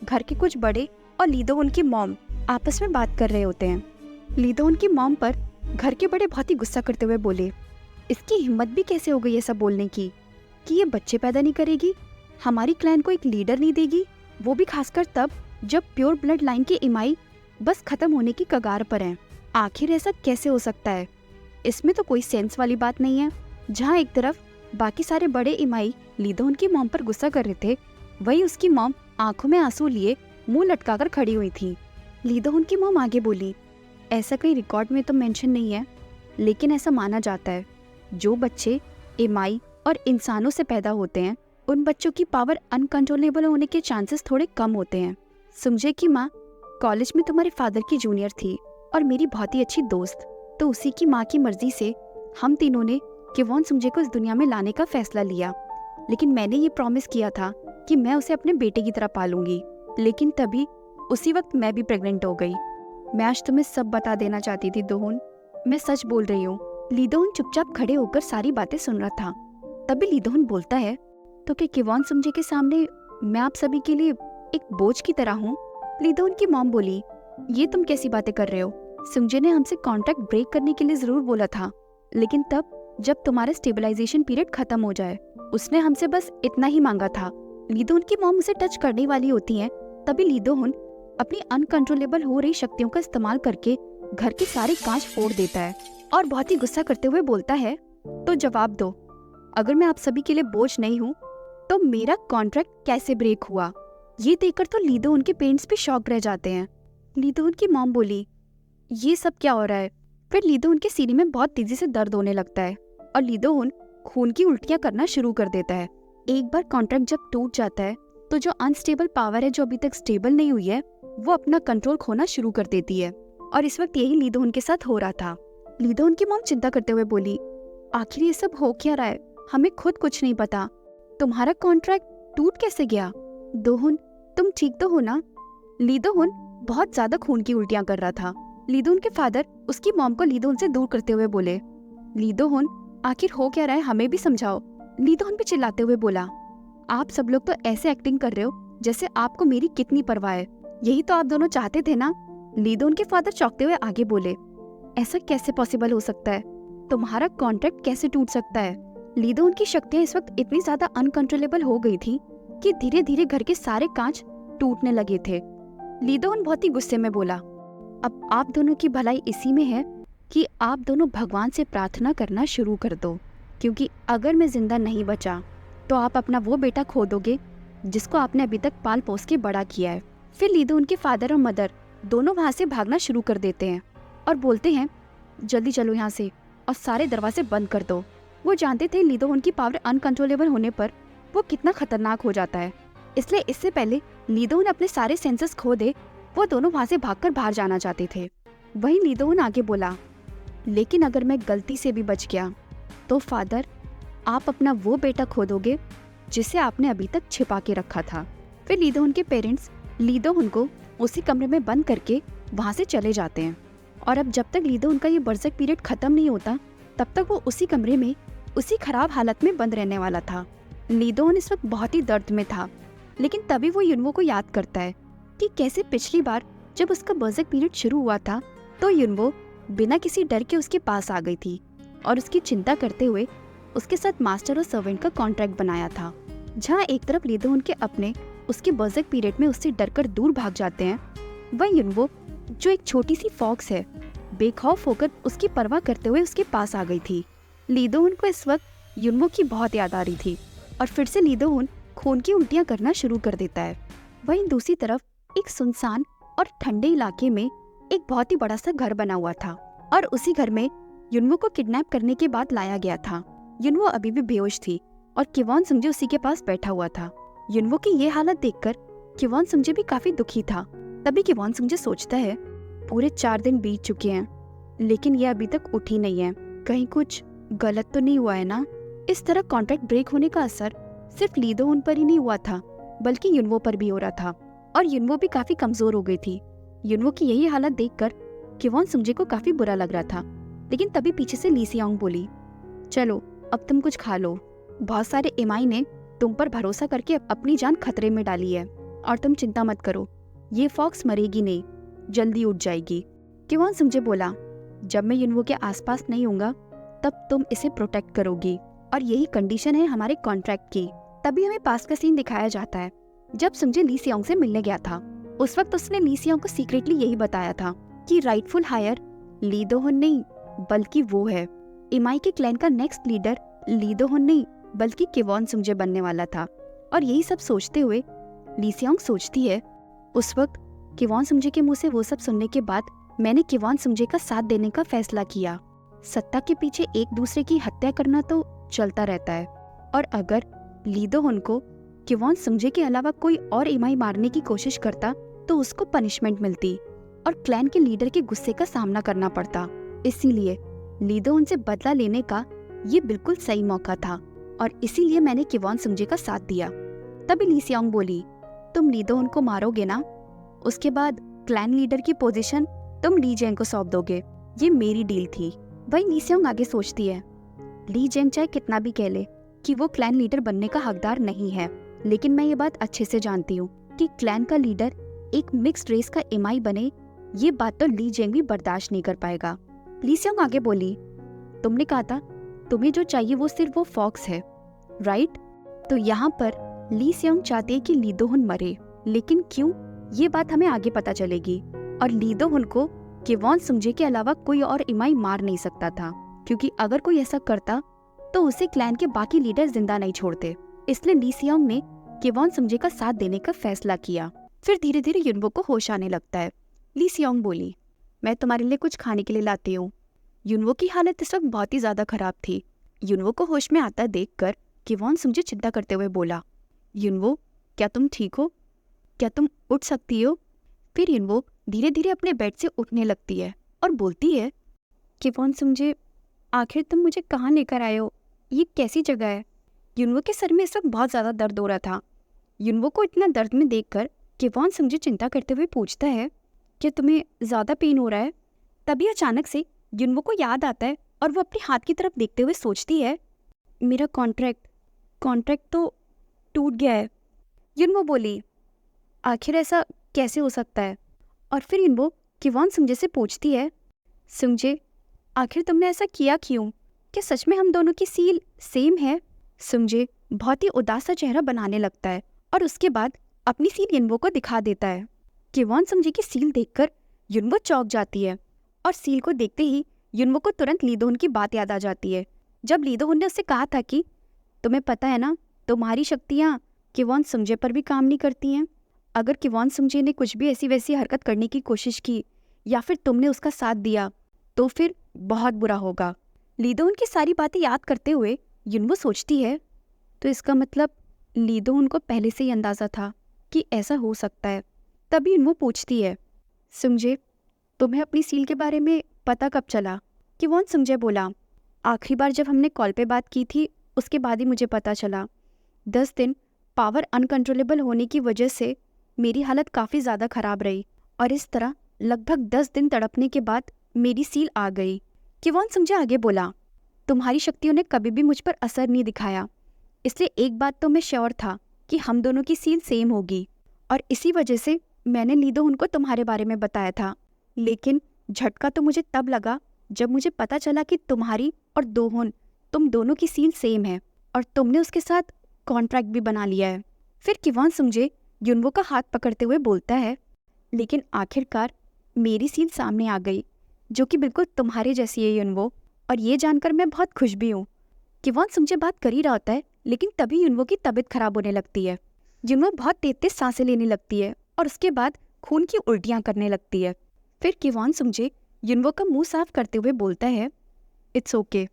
घर के कुछ बड़े और ली दोहन की मॉम आपस में बात कर रहे होते हैं। ली दोहन की मॉम पर घर के बड़े बहुत ही गुस्सा करते हुए बोले, इसकी हिम्मत भी कैसे हो गई ऐसा बोलने की कि ये बच्चे पैदा नहीं करेगी, हमारी क्लैन को एक लीडर नहीं देगी, वो भी खासकर तब जब प्योर ब्लड लाइन की इमाई बस खत्म होने की कगार पर है। आखिर ऐसा कैसे हो सकता है? इसमें तो कोई सेंस वाली बात नहीं है। जहाँ एक तरफ बाकी सारे बड़े इमाई ली दोहन की मॉम पर गुस्सा कर रहे थे, वहीं उसकी मॉम आंखों में आंसू लिए मुंह लटकाकर खड़ी हुई थी। ली दो-हुन की मॉम आगे बोली, ऐसा कहीं रिकॉर्ड में तो मेंशन नहीं है, लेकिन ऐसा माना जाता है जो बच्चे एमाई और इंसानों से पैदा होते हैं उन बच्चों की पावर अनकंट्रोलेबल होने के चांसेस थोड़े कम होते हैं। सुंगजे की माँ कॉलेज में तुम्हारे फादर की जूनियर थी और मेरी बहुत ही अच्छी दोस्त, तो उसी की माँ की मर्जी से हम तीनों ने किवॉन सुंगजे को इस दुनिया में लाने का फैसला लिया। लेकिन मैंने ये प्रॉमिस किया था कि मैं उसे अपने बेटे की तरह पालूंगी। लेकिन तभी उसी वक्त मैं भी प्रेग्नेंट हो गई। मैं आज तुम्हें सब बता देना चाहती थी दो-हुन, मैं सच बोल रही हूँ। ली दो-हुन चुपचाप खड़े होकर सारी बातें सुन रहा था। तभी ली दो-हुन बोलता है, तो क्या किवॉन सुंगजे के सामने मैं आप सभी के लिए एक बोझ की तरह हूँ? ली दो-हुन की मॉम बोली, ये तुम कैसी बातें कर रहे हो? सुंगजे ने हमसे कॉन्ट्रैक्ट ब्रेक करने के लिए जरूर बोला था, लेकिन तब जब तुम्हारा स्टेबलाइजेशन पीरियड खत्म हो जाए, उसने हमसे बस इतना ही मांगा था। ली दो-हुन की मॉम उसे टच करने वाली होती है, तभी ली दो-हुन अपनी अनकंट्रोलेबल हो रही शक्तियों का इस्तेमाल करके घर के सारे कांच फोड़ देता है और बहुत ही गुस्सा करते हुए बोलता है, तो जवाब दो, अगर मैं आप सभी के लिए बोझ नहीं हूँ तो मेरा कॉन्ट्रैक्ट कैसे ब्रेक हुआ? ये देखकर तो ली दो-हुन के पेरेंट्स भी शॉक रह जाते हैं। ली दो-हुन की मॉम बोली, ये सब क्या हो रहा है? फिर ली दो-हुन के सीने में बहुत तेजी से दर्द होने लगता है और ली दो-हुन खून की उल्टियां करना शुरू कर देता है। एक बार कॉन्ट्रैक्ट जब टूट जाता है तो जो अनस्टेबल पावर है जो अभी तक स्टेबल नहीं हुई है वो अपना कंट्रोल खोना शुरू कर देती है और इस वक्त यही ली दो-हुन के साथ हो रहा था। ली दो-हुन की मॉम चिंता करते हुए बोली, आखिर ये सब हो क्या रहा है? हमें खुद कुछ नहीं पता। तुम्हारा कॉन्ट्रैक्ट टूट कैसे गया? दो-हुन, तुम ठीक तो हो ना? ली दो-हुन बहुत ज्यादा खून की उल्टियां कर रहा था। ली दो-हुन के फादर उसकी मॉम को ली दो-हुन से दूर करते हुए बोले, ली दो-हुन, आखिर हो क्या रहा है, हमें भी समझाओ। ली दो-हुन भी चिल्लाते हुए बोला, आप सब लोग तो ऐसे एक्टिंग कर रहे हो जैसे आपको मेरी कितनी परवाह है। यही तो आप दोनों चाहते थे ना? ली दो-हुन के फादर चौंकते हुए आगे बोले, ऐसा कैसे पॉसिबल हो सकता है? तुम्हारा कॉन्ट्रैक्ट कैसे टूट सकता है? ली दो-हुन की शक्तियां इस वक्त इतनी ज्यादा अनकंट्रोलेबल हो गई थी कि धीरे धीरे घर के सारे कांच टूटने लगे थे। ली दो-हुन बहुत ही गुस्से में बोला, अब आप दोनों की भलाई इसी में है कि आप दोनों भगवान से प्रार्थना करना शुरू कर दो, क्योंकि अगर मैं जिंदा नहीं बचा तो आप अपना वो बेटा खो दोगे जिसको आपने अभी तक पाल पोस के बड़ा किया है। फिर ली दो-हुन के फादर और मदर दोनों वहाँ से भागना शुरू कर देते हैं और बोलते हैं, जल्दी चलो यहाँ से और सारे दरवाजे बंद कर दो। वो जानते थे ली दो-हुन की पावर अनकंट्रोलेबल होने पर वो कितना खतरनाक हो जाता है, इसलिए इससे पहले ली दो-हुन अपने सारे सेंसेस खो दे वो दोनों वहाँ से भागकर बाहर जाना चाहते थे। वहीं ली दो-हुन आगे बोला, लेकिन अगर मैं गलती से भी बच गया तो फादर, आप अपना वो बेटा खो दोगे जिसे आपने अभी तक छिपा के रखा था। फिर ली दो-हुन के पेरेंट्स ली दो-हुन को उसी कमरे में बंद करके वहाँ से चले जाते हैं और अब जब तक ली दो-हुन का ये बरसक पीरियड खत्म नहीं होता तब तक वो उसी कमरे में उसी खराब हालत में बंद रहने वाला था। ली दो-हुन इस वक्त बहुत ही दर्द में था, लेकिन तभी वो युनवो को याद करता है कि कैसे पिछली बार जब उसका बरसक पीरियड शुरू हुआ था तो युनवो बिना किसी डर के उसके पास आ गई थी और उसकी चिंता करते हुए उसके साथ मास्टर और सर्वेंट का कॉन्ट्रैक्ट बनाया था। जहाँ एक तरफ ली दो-हुन के अपने उसके बरसक पीरियड में उससे डरकर दूर भाग जाते हैं, वह युनवो जो एक छोटी सी फॉक्स है बेखौफ होकर उसकी परवाह करते हुए उसके पास आ गई थी। ली दो-हुन को इस वक्त युनवो की बहुत याद आ रही थी और फिर से ली दो-हुन खून की उल्टियां करना शुरू कर देता है। वहीं दूसरी तरफ एक सुनसान और ठंडे इलाके में एक बहुत ही बड़ा सा घर बना हुआ था और उसी घर में युनवो को किडनैप करने के बाद लाया गया था। युनवो अभी भी बेहोश थी और किवॉन सुंगजे उसी के पास बैठा हुआ था। युनवो की ये हालत देखकर किवॉन सुंगजे भी काफी दुखी था। तभी किवॉन सुंगजे सोचता है, पूरे 4 दिन बीत चुके हैं लेकिन ये अभी तक उठी नहीं है, कहीं कुछ गलत तो नहीं हुआ है ना? इस तरह कॉन्ट्रैक्ट ब्रेक होने का असर सिर्फ ली दो-हुन पर ही नहीं हुआ था बल्कि युनवो पर भी हो रहा था और युनवो भी काफी कमजोर हो गई थी। युनवो की यही हालत देखकर किवॉन सुंगजे को काफी बुरा लग रहा था, लेकिन तभी पीछे से ली सियांग बोली, चलो अब तुम कुछ खा लो, बहुत सारे एमाई ने तुम पर भरोसा करके अपनी जान खतरे में डाली है और तुम चिंता मत करो, ये फॉक्स मरेगी नहीं, जल्दी उठ जाएगी। किवॉन सुंगजे बोला, जब मैं युनवो के आसपास नहीं होऊंगा तब तुम इसे प्रोटेक्ट करोगी और यही कंडीशन है हमारे कॉन्ट्रैक्ट की। तभी हमें पास का सीन दिखाया जाता है जब सुंगजे ली सियांग से मिलने गया था। उस वक्त उसने ली सियांग को सीक्रेटली यही बताया था कि राइटफुल हायर ली दो-हुन नहीं बल्कि वो है। इमाई के क्लैन का नेक्स्ट लीडर ली दो-हुन नहीं बल्कि किवॉन सुंगजे बनने वाला था और यही सब सोचते हुए ली सियोंग सोचती है, उस वक्त किवॉन सुंजे के मुंह से वो सब सुनने के बाद मैंने किवॉन सुंजे का साथ देने का फैसला किया। सत्ता के पीछे एक दूसरे की हत्या करना तो चलता रहता है, और अगर ली दो-हुन को किवॉन सुंजे के अलावा कोई और इमाई मारने की कोशिश करता तो उसको पनिशमेंट मिलती और क्लैन के लीडर के गुस्से का सामना करना पड़ता। इसीलिए ली दो-हुन से बदला लेने का ये बिल्कुल सही मौका था और इसीलिए मैंने किवॉन सुंजे का साथ दिया। तभी ली सियोंग बोली, तुम ली दो-हुन को मारोगे ना? उसके बाद क्लैन लीडर की पोजीशन तुम ली जेंग को सौंप दोगे। ये मेरी डील थी। वही ली सियोंग आगे सोचती है, ली जेंग चाहे कितना भी कह ले कि वो क्लैन लीडर बनने का हकदार नहीं है, लेकिन मैं ये बात अच्छे से जानती हूँ कि क्लैन का लीडर एक मिक्स्ड रेस का इमाई बने, ये बात तो ली जेंग भी बर्दाश्त नहीं कर पाएगा। ली सियोंग आगे बोली, तुमने कहा था तुम्हें जो चाहिए वो सिर्फ वो फॉक्स है, राइट? तो यहाँ पर ली सियोंग चाहती है कि ली दो-हुन मरे, लेकिन क्यों, ये बात हमें आगे पता चलेगी। और ली दो-हुन को किवॉन सुंजे के अलावा कोई और इमाई मार नहीं सकता था, क्योंकि अगर कोई ऐसा करता तो उसे क्लैन के बाकी लीडर जिंदा नहीं छोड़ते। इसलिए ली सियोंग ने किवॉन सुंजे का साथ देने का फैसला किया। फिर धीरे धीरे युनवो को होश आने लगता है। ली सियोंग बोली, मैं तुम्हारे लिए कुछ खाने के लिए लाती हूँ। युनवो की हालत इस वक्त बहुत ही ज्यादा खराब थी। युनवो को होश में आता देखकर किवॉन सुंजे चिंता करते हुए बोला, युनवो, क्या तुम ठीक हो? क्या तुम उठ सकती हो? फिर युनवो धीरे धीरे अपने बेड से उठने लगती है और बोलती है, किवॉन सुंजे, आखिर तुम मुझे कहाँ लेकर आए हो? ये कैसी जगह है? युनवो के सर में इस वक्त बहुत ज्यादा दर्द हो रहा था। युनवो को इतना दर्द में देखकर किवॉन सुंजे चिंता करते हुए पूछता है, क्या तुम्हें ज्यादा पेन हो रहा है? तभी अचानक से युनवो को याद आता है और वो अपने हाथ की तरफ देखते हुए सोचती है, मेरा कॉन्ट्रैक्ट तो टूट गया है। युनवो बोली, आखिर ऐसा कैसे हो सकता है? और फिर युनवो किवॉन सुंजे से पूछती है, सुंजे, आखिर तुमने ऐसा किया क्यों? क्या सच में हम दोनों की सील सेम है? सुंजे बहुत ही उदास सा चेहरा बनाने लगता है और उसके बाद अपनी सील युनवो को दिखा देता है। किवॉन सुंजे की सील देखकर युनवो चौंक जाती है और सील को देखते ही युनवो को तुरंत ली दो-हुन की बात याद आ जाती है, जब ली दो-हुन ने उससे कहा था कि तुम्हें पता है ना, तुम्हारी शक्तियाँ किवॉन सुंजे पर भी काम नहीं करती हैं। अगर किवॉन सुंजे ने कुछ भी ऐसी वैसी हरकत करने की कोशिश की या फिर तुमने उसका साथ दिया तो फिर बहुत बुरा होगा। ली दो-हुन की सारी बातें याद करते हुए युनवो सोचती है, तो इसका मतलब ली दो-हुन को पहले से ही अंदाजा था कि ऐसा हो सकता है। तभी युनवो पूछती है, सुंजे, तुम्हें अपनी सील के बारे में पता कब चला? किवॉन सुंजे बोला, आखिरी बार जब हमने कॉल पे बात की थी उसके बाद ही मुझे पता चला। 10 दिन पावर अनकंट्रोलेबल होने की वजह से मेरी हालत काफ़ी ज़्यादा ख़राब रही और इस तरह लगभग 10 दिन तड़पने के बाद मेरी सील आ गई। किवॉन सुंजे आगे बोला, तुम्हारी शक्तियों ने कभी भी मुझ पर असर नहीं दिखाया, इसलिए एक बात तो मैं श्योर था कि हम दोनों की सील सेम होगी और इसी वजह से मैंने ली दो-हुन को तुम्हारे बारे में बताया था। लेकिन झटका तो मुझे तब लगा जब मुझे पता चला कि तुम्हारी और दो-हुन, तुम दोनों की सील सेम है और तुमने उसके साथ कॉन्ट्रैक्ट भी बना लिया है। फिर किवॉन सुंजे युनवो का हाथ पकड़ते हुए बोलता है, लेकिन आखिरकार मेरी सील सामने आ गई जो कि बिल्कुल तुम्हारे जैसी है युनवो, और ये जानकर मैं बहुत खुश भी हूँ। किवॉन सुंजे बात कर ही रहा होता है, लेकिन तभी युनवो की तबीयत खराब होने लगती है। युनवो बहुत तेज तेज सांसें लेने लगती है और उसके बाद खून की उल्टियाँ करने लगती है। फिर किवॉन सुंजे युनवो का मुंह साफ करते हुए बोलता है, इट्स ओके,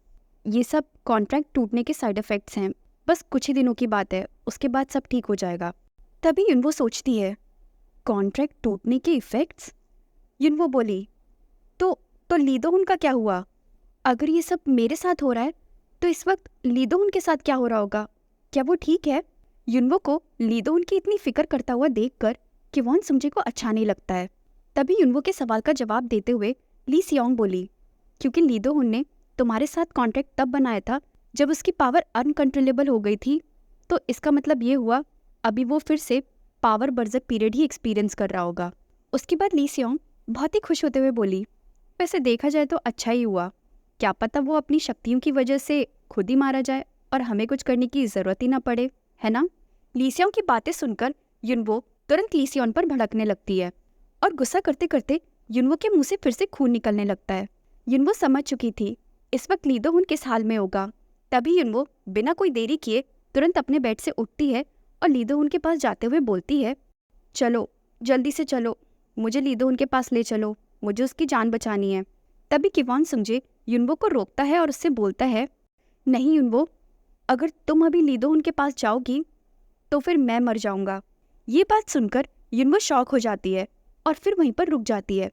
ये सब कॉन्ट्रैक्ट टूटने के साइड इफ़ेक्ट्स हैं, बस कुछ ही दिनों की बात है, उसके बाद सब ठीक हो जाएगा। तभी युनवो सोचती है, कॉन्ट्रैक्ट टूटने के इफ़ेक्ट्स? युनवो बोली, तो ली दो-हुन का क्या हुआ? अगर ये सब मेरे साथ हो रहा है तो इस वक्त ली दो-हुन के साथ क्या हो रहा होगा? क्या वो ठीक है? युनवो को ली दो-हुन की इतनी फिक्र करता हुआ देखकर किवॉन सुंजे को अच्छा नहीं लगता है। तभी युनवो के सवाल का जवाब देते हुए ली सियोंग बोली, क्योंकि ली दो-हुन ने तुम्हारे साथ कॉन्ट्रैक्ट तब बनाया था जब उसकी पावर अनकंट्रोलेबल हो गई थी, तो इसका मतलब ये हुआ अभी वो फिर से पावर बर्जक पीरियड ही एक्सपीरियंस कर रहा होगा। उसके बाद ली सियोंग बहुत ही खुश होते हुए बोली, वैसे देखा जाए तो अच्छा ही हुआ, क्या पता वो अपनी शक्तियों की वजह से खुद ही मारा जाए और हमें कुछ करने की ज़रूरत ही ना पड़े, है ना? ली सियोंग की बातें सुनकर युनवो तुरंत ली सियोंग पर भड़कने लगती है और गुस्सा करते करते युनवो के मुंह से फिर से खून निकलने लगता है। युनवो समझ चुकी थी इस वक्त ली दो-हुन किस हाल में होगा। तभी युनवो बिना कोई देरी किए तुरंत अपने बेड से उठती है और लीदो उनके पास जाते हुए बोलती है, चलो जल्दी से चलो, मुझे लीदो उनके पास ले चलो, मुझे उसकी जान बचानी है। तभी किवॉन सुंजे युनवो को रोकता है और उससे बोलता है, नहीं युनवो, अगर तुम अभी लीदो उनके पास जाओगी तो फिर मैं मर जाऊंगा। ये बात सुनकर युनवो शॉक हो जाती है और फिर वहीं पर रुक जाती है।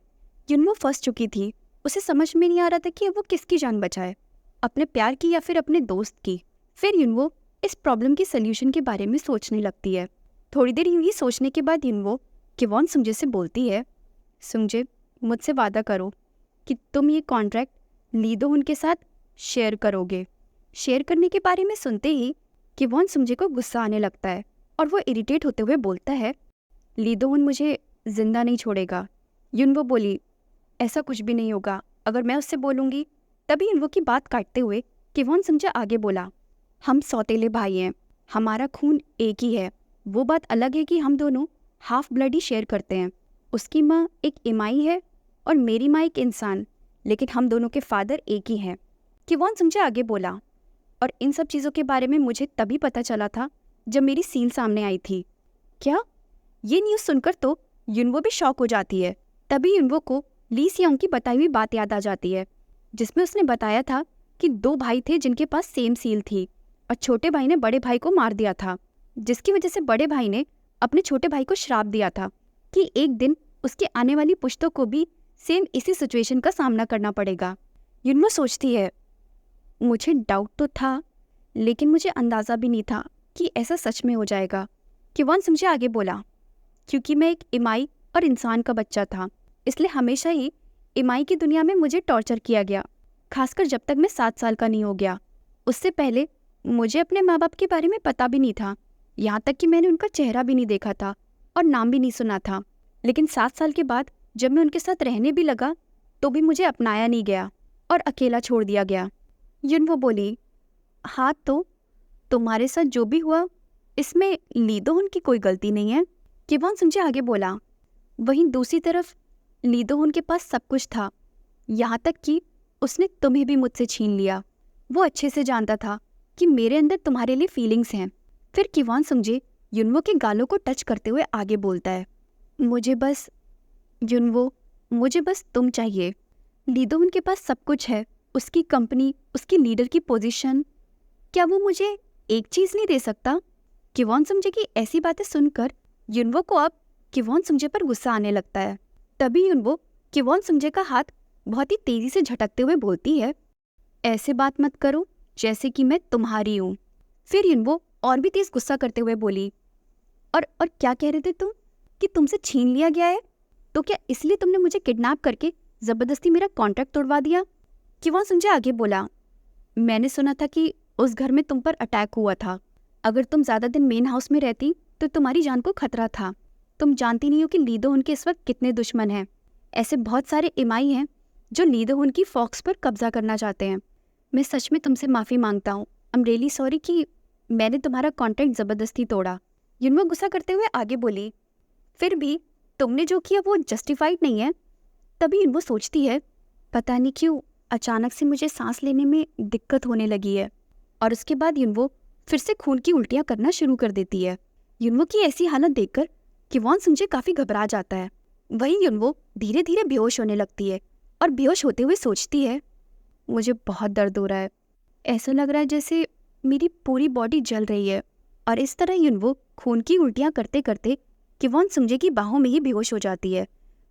युनवो फंस चुकी थी, उसे समझ में नहीं आ रहा था कि अब वो किसकी जान बचाए, अपने प्यार की या फिर अपने दोस्त की। फिर युनवो इस प्रॉब्लम के सल्यूशन के बारे में सोचने लगती है। थोड़ी देर यूं ही सोचने के बाद युनवो किवॉन सुंजे से बोलती है, सुंजे, मुझसे वादा करो कि तुम ये कॉन्ट्रैक्ट लीदो उनके साथ शेयर करोगे। शेयर करने के बारे में सुनते ही किवॉन सुंजे को गुस्सा आने लगता है और वो इरिटेट होते हुए बोलता है, लीदोहुन मुझे जिंदा नहीं छोड़ेगा। युनवो बोली, ऐसा कुछ भी नहीं होगा अगर मैं उससे बोलूँगी। तभी युनवो की बात काटते हुए किवॉन सुंजे आगे बोला, हम सौतेले भाई हैं, हमारा खून एक ही है। वो बात अलग है कि हम दोनों हाफ ब्लड ही शेयर करते हैं। उसकी माँ एक इमाई है और मेरी माँ एक इंसान, लेकिन हम दोनों के फादर एक ही हैं। किवॉन सुंजे आगे बोला, और इन सब चीज़ों के बारे में मुझे तभी पता चला था जब मेरी सीन सामने आई थी। क्या? ये न्यूज़ सुनकर तो युनवो भी शॉक हो जाती है। तभी युनवो को ली सियोंग की बताई हुई बात याद आ जाती है, जिसमें उसने बताया था कि 2 भाई थे जिनके पास सेम सील थी और छोटे भाई ने बड़े भाई को मार दिया था, जिसकी वजह से बड़े भाई ने अपने छोटे भाई को श्राप दिया था कि एक दिन उसके आने वाली पुश्तों को भी सेम इसी सिचुएशन का सामना करना पड़ेगा। युनवो सोचती है, मुझे डाउट तो था लेकिन मुझे अंदाज़ा भी नहीं था कि ऐसा सच में हो जाएगा। किवॉन समझे आगे बोला, क्योंकि मैं एक इमाई और इंसान का बच्चा था, इसलिए हमेशा ही इमाई की दुनिया में मुझे टॉर्चर किया गया, खासकर जब तक मैं 7 साल का नहीं हो गया। उससे पहले मुझे अपने माँ बाप के बारे में पता भी नहीं था, यहाँ तक कि मैंने उनका चेहरा भी नहीं देखा था और नाम भी नहीं सुना था। लेकिन 7 साल के बाद जब मैं उनके साथ रहने भी लगा तो भी मुझे अपनाया नहीं गया और अकेला छोड़ दिया गया। युनवो बोली, हाँ तो तुम्हारे साथ जो भी हुआ इसमें लीदोहुन की कोई गलती नहीं है। किवॉन सुंजे आगे बोला, वहीं दूसरी तरफ लीदोहुन के पास सब कुछ था, यहाँ तक कि उसने तुम्हें भी मुझसे छीन लिया। वो अच्छे से जानता था कि मेरे अंदर तुम्हारे लिए फीलिंग्स हैं। फिर किवॉन सुंजे युनवो के गालों को टच करते हुए आगे बोलता है, मुझे बस युनवो, मुझे बस तुम चाहिए। लीदोहुन के पास सब कुछ है, उसकी कंपनी, उसकी लीडर की पोजीशन, क्या वो मुझे एक चीज़ नहीं दे सकता? किवॉन सुंजे की ऐसी बातें सुनकर युनवो को अब किवॉन सुंजे पर गुस्सा आने लगता है। तभी युनवो किवॉन सुंजे का हाथ बहुत ही तेजी से झटकते हुए बोलती है, ऐसे बात मत करो जैसे कि मैं तुम्हारी हूँ। फिर युनवो और भी तेज गुस्सा करते हुए बोली, और क्या कह रहे थे तुम कि तुमसे छीन लिया गया है? तो क्या इसलिए तुमने मुझे किडनैप करके ज़बरदस्ती मेरा कॉन्ट्रैक्ट तोड़वा दिया? किवॉन सुंजे आगे बोला, मैंने सुना था कि उस घर में तुम पर अटैक हुआ था। अगर तुम ज़्यादा दिन मेन हाउस में रहती तो तुम्हारी जान को खतरा था। तुम जानती नहीं हो कि लीदोहुन के इस वक्त कितने दुश्मन हैं। ऐसे बहुत सारे इमाई हैं जो लीदोहुन की फॉक्स पर कब्जा करना चाहते हैं। मैं सच में तुमसे माफ़ी मांगता हूँ। आई एम रियली सॉरी कि मैंने तुम्हारा कॉन्ट्रैक्ट ज़बरदस्ती तोड़ा। युनवो गुस्सा करते हुए आगे बोली, फिर भी तुमने जो किया वो जस्टिफाइड नहीं है। तभी युनवो सोचती है, पता नहीं क्यों अचानक से मुझे सांस लेने में दिक्कत होने लगी है। और उसके बाद युनवो फिर से खून की उल्टियाँ करना शुरू कर देती है। युनवो की ऐसी हालत देखकर किवॉन सुंजे काफ़ी घबरा जाता है। वहीं युनवो धीरे धीरे बेहोश होने लगती है और बेहोश होते हुए सोचती है, मुझे बहुत दर्द हो रहा है, ऐसा लग रहा है जैसे मेरी पूरी बॉडी जल रही है। और इस तरह युनवो खून की उल्टियाँ करते करते किवॉन सुंजे की बाहों में ही बेहोश हो जाती है।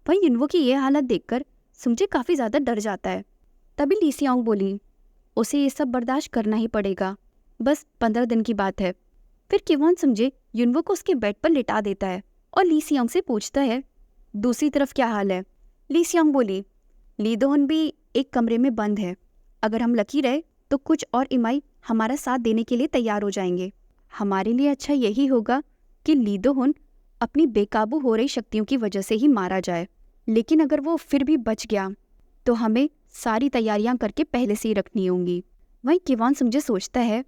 वहीं युनवो की यह हालत देखकर सुंजे काफ़ी ज़्यादा डर जाता है। तभी ली सियोंग बोली, उसे ये सब बर्दाश्त करना ही पड़ेगा, बस 15 दिन की बात है। फिर किवॉन सुंजे युनवो को उसके बेड पर लिटा देता है और ली सियोंग से पूछता है, दूसरी तरफ क्या हाल है? ली सियोंग बोली, लीदोहुन भी एक कमरे में बंद है। अगर हम लकी रहे तो कुछ और इमाई हमारा साथ देने के लिए तैयार हो जाएंगे। हमारे लिए अच्छा यही होगा कि लीदोहुन अपनी बेकाबू हो रही शक्तियों की वजह से ही मारा जाए। लेकिन अगर वो फिर भी बच गया तो हमें सारी तैयारियां करके पहले से ही रखनी होंगी। वहीं किवॉन सुंजे सोचता है,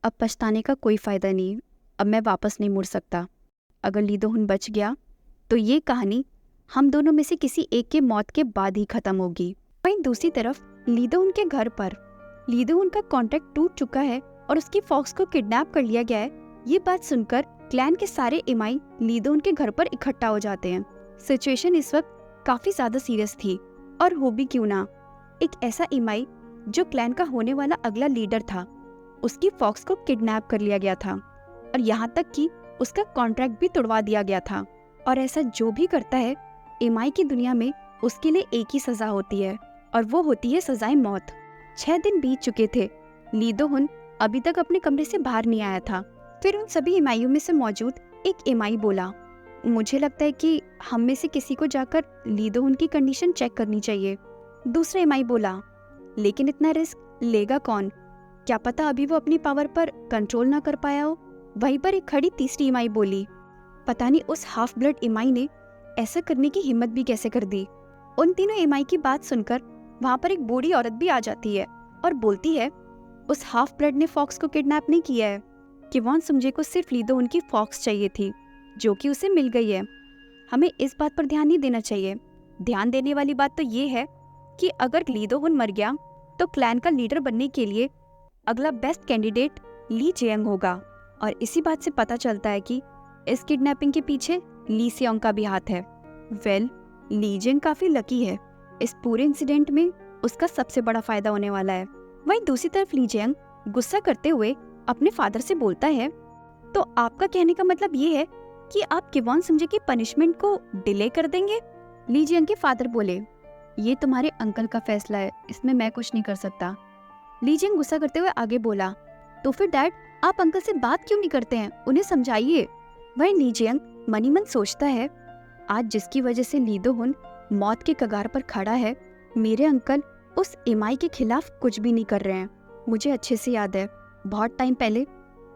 अब पछताने का कोई फ़ायदा नहीं, अब मैं वापस नहीं मुड़ सकता। अगर लीदोहुन बच गया तो ये कहानी हम दोनों में से किसी एक के मौत के बाद ही ख़त्म होगी। वहीं दूसरी तरफ लीदोहुन के घर पर लीदोहुन का कॉन्ट्रैक्ट टूट चुका है और उसकी फॉक्स को किडनैप कर लिया गया है ये बात सुनकर क्लैन के सारे इमाई लीदोन के घर पर इकट्ठा हो जाते हैं। सिचुएशन इस वक्त काफी ज्यादा सीरियस थी, और हो भी क्यों ना, एक ऐसा इमाई जो क्लैन का होने वाला अगला लीडर था, उसकी फॉक्स को किडनैप कर लिया गया था, और यहाँ तक कि उसका कॉन्ट्रैक्ट भी तोड़वा दिया गया था। और ऐसा जो भी करता है, इमाई की दुनिया में उसके लिए एक ही सजा होती है, और वो होती है सजाए मौत। 6 दिन बीत चुके थे। लीदोहुन अभी तक अपने कमरे से बाहर नहीं आया था। फिर उन सभी इमाइयों में से मौजूद एक इमाई बोला, मुझे लगता है कि हम में से किसी को जाकर लीदोहुन की कंडीशन चेक करनी चाहिए। दूसरा इमाई बोला, लेकिन इतना रिस्क लेगा कौन, क्या पता अभी वो अपनी पावर पर कंट्रोल ना कर पाया हो। वहीं पर एक खड़ी तीसरी इमाई बोली, पता नहीं उस हाफ ब्लड इमाई ने ऐसा करने की हिम्मत भी कैसे कर दी। उन तीनों इमाई की बात सुनकर वहाँ पर एक बूढ़ी औरत भी आ जाती है और बोलती है, उस हाफ ब्लड ने फॉक्स को किडनैप नहीं किया है। किवॉन सुंजे को सिर्फ लीदोहुन की फॉक्स चाहिए थी, जो कि उसे मिल गई है। हमें इस बात पर ध्यान नहीं देना चाहिए। ध्यान देने वाली बात तो ये है कि अगर लीदोहुन मर गया तो क्लैन का लीडर बनने के लिए अगला बेस्ट कैंडिडेट ली जेयंग होगा। और इसी बात से पता चलता है कि इस किडनैपिंग के पीछे ली सेयोंग का भी हाथ है। ली जेयंग काफी लकी है। इस पूरे इंसिडेंट में उसका सबसे बड़ा फायदा होने वाला है। वहीं दूसरी तरफ ली जेयंग गुस्सा करते हुए अपने फादर से बोलता है, तो आपका कहने का मतलब ये है कि आप किवॉन सुंजे की पनिशमेंट को डिले कर देंगे? ली जेयंग के फादर बोले, ये तुम्हारे अंकल का फैसला है, इसमें मैं कुछ नहीं कर सकता। ली जेयंग गुस्सा करते हुए आगे बोला, तो फिर डैड आप अंकल से बात क्यों नहीं करते हैं, उन्हें समझाइए। वहीं ली जेयंग मनी मन सोचता है, आज जिसकी वजह से लीदोहुन मौत के कगार पर खड़ा है, मेरे अंकल उस इमाई के खिलाफ कुछ भी नहीं कर रहे हैं। मुझे अच्छे से याद है, बहुत टाइम पहले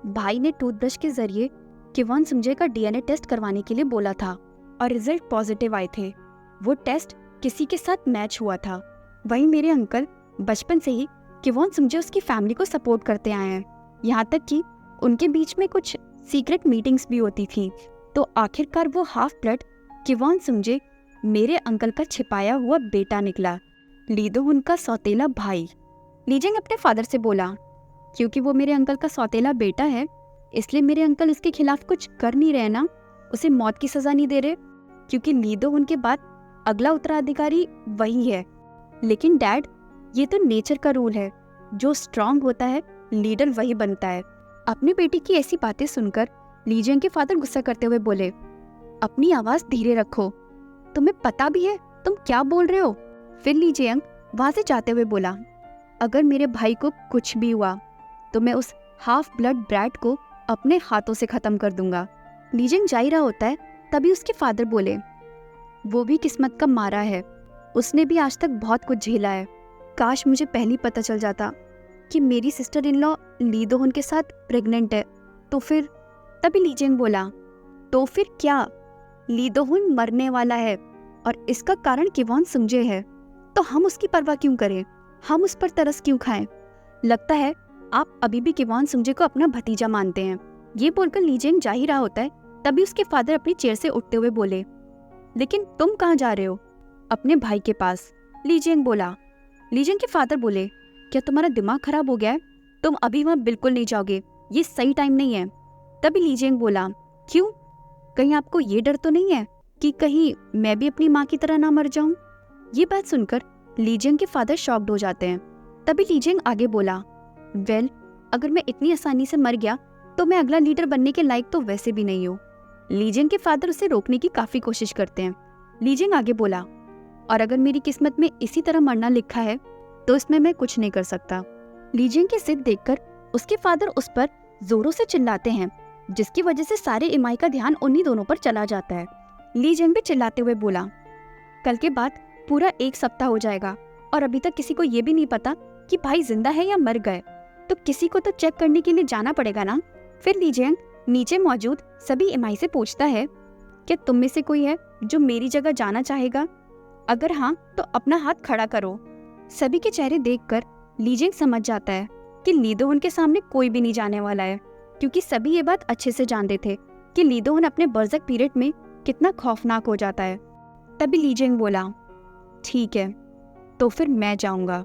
भाई ने टूथब्रश के जरिए किवॉन सुंजे का डीएनए टेस्ट करवाने के लिए बोला था और रिजल्ट पॉजिटिव आए थे। वो टेस्ट किसी के साथ मैच हुआ था। वहीं मेरे अंकल बचपन से ही किवॉन सुंजे उसकी फैमिली को सपोर्ट करते आए हैं, यहाँ तक कि उनके बीच में कुछ सीक्रेट मीटिंग्स भी होती थी। तो आखिरकार वो हाफ ब्लड किवॉन सुंजे मेरे अंकल का छिपाया हुआ बेटा निकला, लीदोहुन का सौतेला भाई। ली जेयंग अपने फादर से बोला, क्योंकि वो मेरे अंकल का सौतेला बेटा है, इसलिए मेरे अंकल इसके खिलाफ कुछ कर नहीं रहे ना, उसे मौत की सजा नहीं दे रहे, क्योंकि लीदोहुन के बाद अगला उत्तराधिकारी वही है। लेकिन डैड, ये तो नेचर का रूल है, जो स्ट्रांग होता है लीडर वही बनता है। अपनी बेटी की ऐसी बातें सुनकर ली जेयंग के फादर गुस्सा करते हुए बोले, अपनी आवाज धीरे रखो, तुम्हें पता भी है तुम क्या बोल रहे हो। फिर ली जेयंग वहां से जाते हुए बोला, अगर मेरे भाई को कुछ भी हुआ तो मैं उस हाफ ब्लड ब्रैड को अपने हाथों से खत्म कर दूंगा। ली जेयंग जा ही रहा होता है, तभी उसके फादर बोले, वो भी किस्मत का मारा है, उसने भी आज तक बहुत कुछ झेला है। काश मुझे पहले पता चल जाता कि मेरी सिस्टर इन लॉ लीदोहुन के साथ प्रेग्नेंट है, तो फिर। तभी ली जेयंग बोला, तो फिर क्या, लीदोहुन मरने वाला है और इसका कारण किवॉन सुंजे है, तो हम उसकी परवाह क्यों करें, हम उस पर तरस क्यों खाएं। लगता है आप अभी भी किवॉन सुंजे को अपना भतीजा मानते हैं। ये बोलकर ली जेयंग जा ही रहा होता है, तभी उसके फादर अपनी चेयर से उठते हुए बोले, लेकिन तुम कहाँ जा रहे हो? अपने भाई के पास। ली जेयंग बोला। ली जेयंग के फादर बोले, क्या तुम्हारा दिमाग खराब हो गया है? तुम अभी वहाँ बिल्कुल नहीं जाओगे, ये सही टाइम नहीं है। तभी ली जेयंग बोला, क्यों, कहीं आपको ये डर तो नहीं है कि कहीं मैं भी अपनी माँ की तरह ना मर जाऊं? ये बात सुनकर ली जेयंग के फादर शॉक्ड हो जाते हैं। तभी ली जेयंग आगे बोला, अगर मैं इतनी आसानी से मर गया तो मैं अगला लीडर बनने के लायक तो वैसे भी नहीं हूँ। ली जेयंग के फादर उसे रोकने की काफी कोशिश करते हैं। ली जेयंग आगे बोला, और अगर मेरी किस्मत में इसी तरह मरना लिखा है तो इसमें मैं कुछ नहीं कर सकता। ली जेयंग की जिद देखकर उसके फादर उस पर जोरों से चिल्लाते हैं, जिसकी वजह से सारे इमाई का ध्यान उन्हीं दोनों पर चला जाता है। ली जेयंग भी चिल्लाते हुए बोला, कल के बाद पूरा 1 सप्ताह हो जाएगा और अभी तक किसी को ये भी नहीं पता कि भाई जिंदा है या मर गए, तो किसी को तो चेक करने के लिए जाना पड़ेगा ना। फिर ली जेयंग नीचे मौजूद सभी इमाई से पूछता है, क्या तुम में से कोई है जो मेरी जगह जाना चाहेगा? अगर हाँ तो अपना हाथ खड़ा करो। सभी के चेहरे देखकर ली जेयंग समझ जाता है कि लीदोहुन के सामने कोई भी नहीं जाने वाला है, क्योंकि सभी ये बात अच्छे से जानते थे कि लीदोहुन अपने बर्ज़क पीरियड में कितना खौफनाक हो जाता है। तभी ली जेयंग बोला, ठीक है, तो फिर मैं जाऊंगा।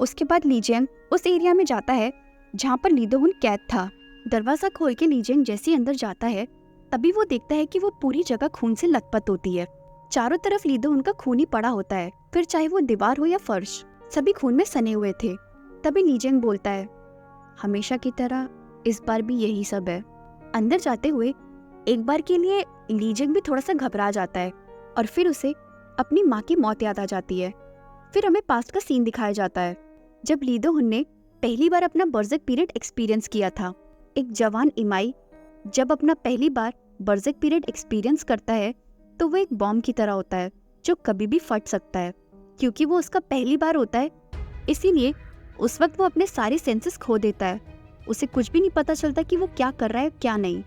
उसके बाद ली जेयंग उस एरिया में जाता है जहाँ पर लीदोहुन कैद था। दरवाजा खोल के लीजेंग जैसे ही अंदर जाता है तभी वो देखता है कि वो पूरी जगह खून से लथपथ होती है। चारों तरफ ली दोहन का खून ही पड़ा होता है, फिर चाहे वो दीवार हो या फर्श, सभी खून में सने हुए थे। तभी लीजेंग बोलता है, हमेशा की तरह इस बार भी यही सब है। अंदर जाते हुए एक बार के लिए लीजेंग भी थोड़ा सा घबरा जाता है और फिर उसे अपनी माँ की मौत याद आ जाती है। फिर हमें पास्ट का सीन दिखाया जाता है जब ली दोहन ने पहली बार अपना बर्ज़क पीरियड एक्सपीरियंस किया था। एक जवान इमाई जब अपना पहली बार बर्ज़क पीरियड एक्सपीरियंस करता है तो वो एक बॉम्ब की तरह होता है जो कभी भी फट सकता है। क्योंकि वो उसका पहली बार होता है इसीलिए उस वक्त वो अपने सारे सेंसेस खो देता है। उसे कुछ भी नहीं पता चलता कि वो क्या कर रहा है क्या नहीं।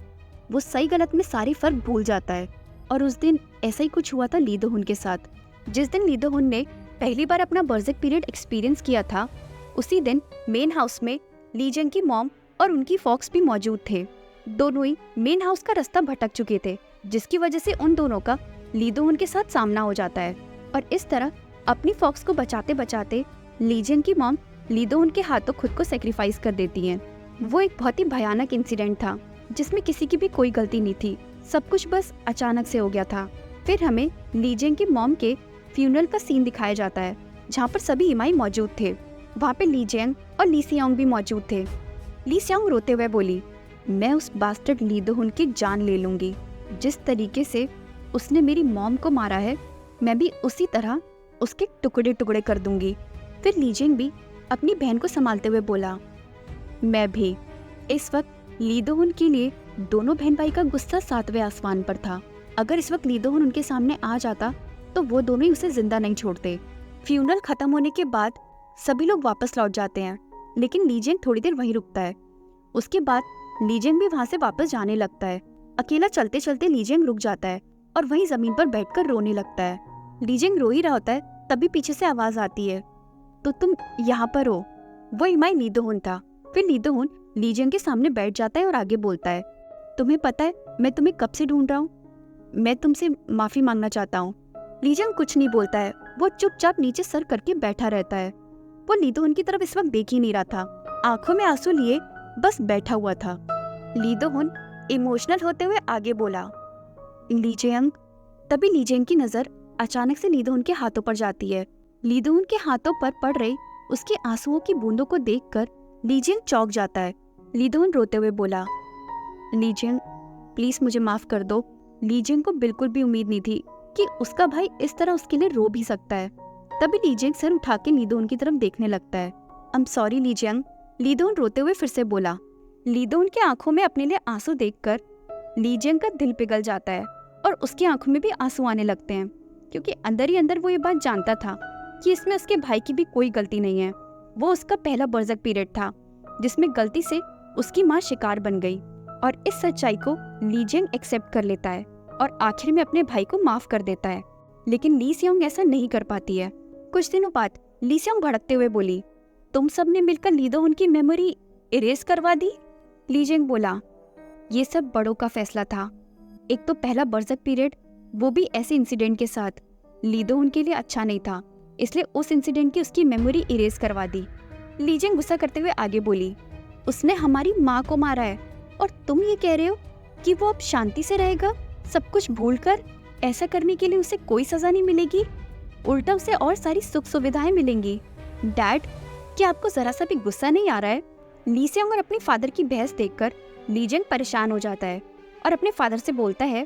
वो सही गलत में सारे फर्क भूल जाता है। और उस दिन ऐसा ही कुछ हुआ था ली दोहन के साथ। जिस दिन ली दोहन ने पहली बार अपना बर्ज़क पीरियड एक्सपीरियंस किया था उसी दिन मेन हाउस में लीजेंग की मॉम और उनकी फॉक्स भी मौजूद थे। दोनों ही मेन हाउस का रास्ता भटक चुके थे जिसकी वजह से उन दोनों का ली दोहन के साथ सामना हो जाता है। और इस तरह अपनी फॉक्स को बचाते बचाते लीजेंग की मॉम ली दोहन के हाथों खुद को सेक्रीफाइस कर देती हैं। वो एक बहुत ही भयानक इंसिडेंट था जिसमें किसी की भी कोई गलती नहीं थी, सब कुछ बस अचानक से हो गया था। फिर हमें लीजेंग की मॉम के फ्यूनरल का सीन दिखाया जाता है जहाँ पर सभी इमाई मौजूद थे। वहाँ पे लीजेंग और ली सियोंग भी मौजूद थे। ली सियोंग रोते हुए बोली, मैं उस बास्टर्ड ली दोहन की जान ले लूंगी। जिस तरीके से उसने मेरी मॉम को मारा है मैं भी उसी तरह उसके टुकड़े टुकड़े कर दूंगी। फिर लीजेंग भी अपनी बहन को संभालते हुए बोला, मैं भी। इस वक्त ली दोहन के लिए दोनों बहन भाई का गुस्सा 7वें आसमान पर था। अगर इस वक्त ली दोहन उनके सामने आ जाता तो वो दोनों ही उसे जिंदा नहीं छोड़ते। फ्यूनरल खत्म होने के बाद सभी लोग वापस लौट जाते हैं लेकिन लीजेंग थोड़ी देर वहीं रुकता है। उसके बाद लीजेंग भी वहाँ से वापस जाने लगता है। अकेला चलते चलते लीजेंग रुक जाता है और वहीं जमीन पर बैठकर रोने लगता है। लीजेंग रो ही रहा होता है तभी पीछे से आवाज आती है, तो तुम यहाँ पर हो। वो इमाई ली दोहन था। फिर ली दोहन लीजेंग के सामने बैठ जाता है और आगे बोलता है, तुम्हें पता है मैं तुम्हें कब से ढूंढ रहा हूँ, मैं तुमसे माफी मांगना चाहता हूँ। लीजेंग कुछ नहीं बोलता है, वो चुपचाप नीचे सर करके बैठा रहता है। वो ली दोहन की तरफ इस वक्त देख ही नहीं रहा था, आंखों में आंसू लिए बस बैठा हुआ था। ली दोहन इमोशनल होते हुए आगे बोला, लीजेंग। तभी लीजेंग की नजर अचानक से ली दोहन के हाथों पर जाती है। ली दोहन के हाथों पर पड़ रही उसके आंसुओं की बूंदों को देखकर लीजेंग चौंक जाता है। ली दोहन रोते हुए बोला, लीजेंग प्लीज मुझे माफ कर दो। लीजेंग को बिल्कुल भी उम्मीद नहीं थी कि उसका भाई इस तरह उसके लिए रो भी सकता है। तभी लीजेंग सर उठा के ली दोहन की तरफ देखने लगता है। I am sorry लीजेंग। ली दोहन रोते हुए फिर से बोला। ली दोहन की आंखों में अपने लिए आंसू देखकर लीजेंग का दिल पिघल जाता है और उसकी आंखों में भी आंसू आने लगते हैं क्योंकि अंदर ही अंदर वो ये बात जानता था कि इसमें उसके भाई की भी कोई गलती नहीं है। वो उसका पहला बर्ज़क पीरियड था जिसमें गलती से उसकी माँ शिकार बन गई और इस सच्चाई को लीजेंग एक्सेप्ट कर लेता है और आखिर में अपने भाई को माफ कर देता है। लेकिन ली सियोंग ऐसा नहीं कर पाती है। कुछ दिनों बाद ली सियोंग भड़कते हुए बोली, तुम सब ने मिलकर ली दोहन की मेमोरी इरेज करवा दी। लीजेंग बोला, ये सब बड़ों का फैसला था। एक तो पहला बर्ज़क पीरियड, वो भी ऐसे इंसिडेंट के साथ, ली दोहन के लिए अच्छा नहीं था, इसलिए उस इंसिडेंट की उसकी मेमोरी इरेज करवा दी। लीजेंग गुस्सा करते हुए आगे बोली, उसने हमारी माँ को मारा है और तुम ये कह रहे हो कि वो अब शांति से रहेगा सब कुछ भूलकर? ऐसा करने के लिए उसे कोई सजा नहीं मिलेगी, उल्टा उसे और सारी सुख सुविधाएं मिलेंगी। डैड, क्या आपको जरा सा भी गुस्सा नहीं आ रहा है? ली सियोंग और अपने फादर की बहस देखकर लीजेंग परेशान हो जाता है और अपने फादर से बोलता है,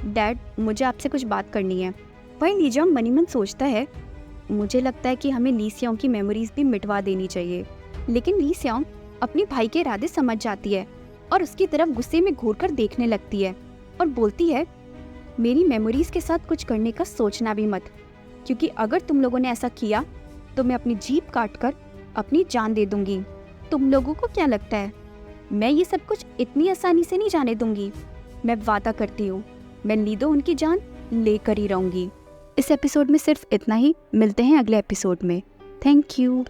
डैड मुझे आपसे कुछ बात करनी है। वहीं लीजेंग मनी मन सोचता है, मुझे लगता है कि हमें ली सियोंग की मेमोरीज भी मिटवा देनी चाहिए। लेकिन ली सियोंग अपने भाई के इरादे समझ जाती है और उसकी तरफ गुस्से में घूरकर देखने लगती है और बोलती है, मेरी मेमोरीज के साथ कुछ करने का सोचना भी मत, क्योंकि अगर तुम लोगों ने ऐसा किया तो मैं अपनी जीभ काट कर अपनी जान दे दूंगी। तुम लोगों को क्या लगता है मैं ये सब कुछ इतनी आसानी से नहीं जाने दूंगी? मैं वादा करती हूँ, मैं ली दोहन की जान लेकर ही रहूंगी। इस एपिसोड में सिर्फ इतना ही। मिलते हैं अगले एपिसोड में। Thank you.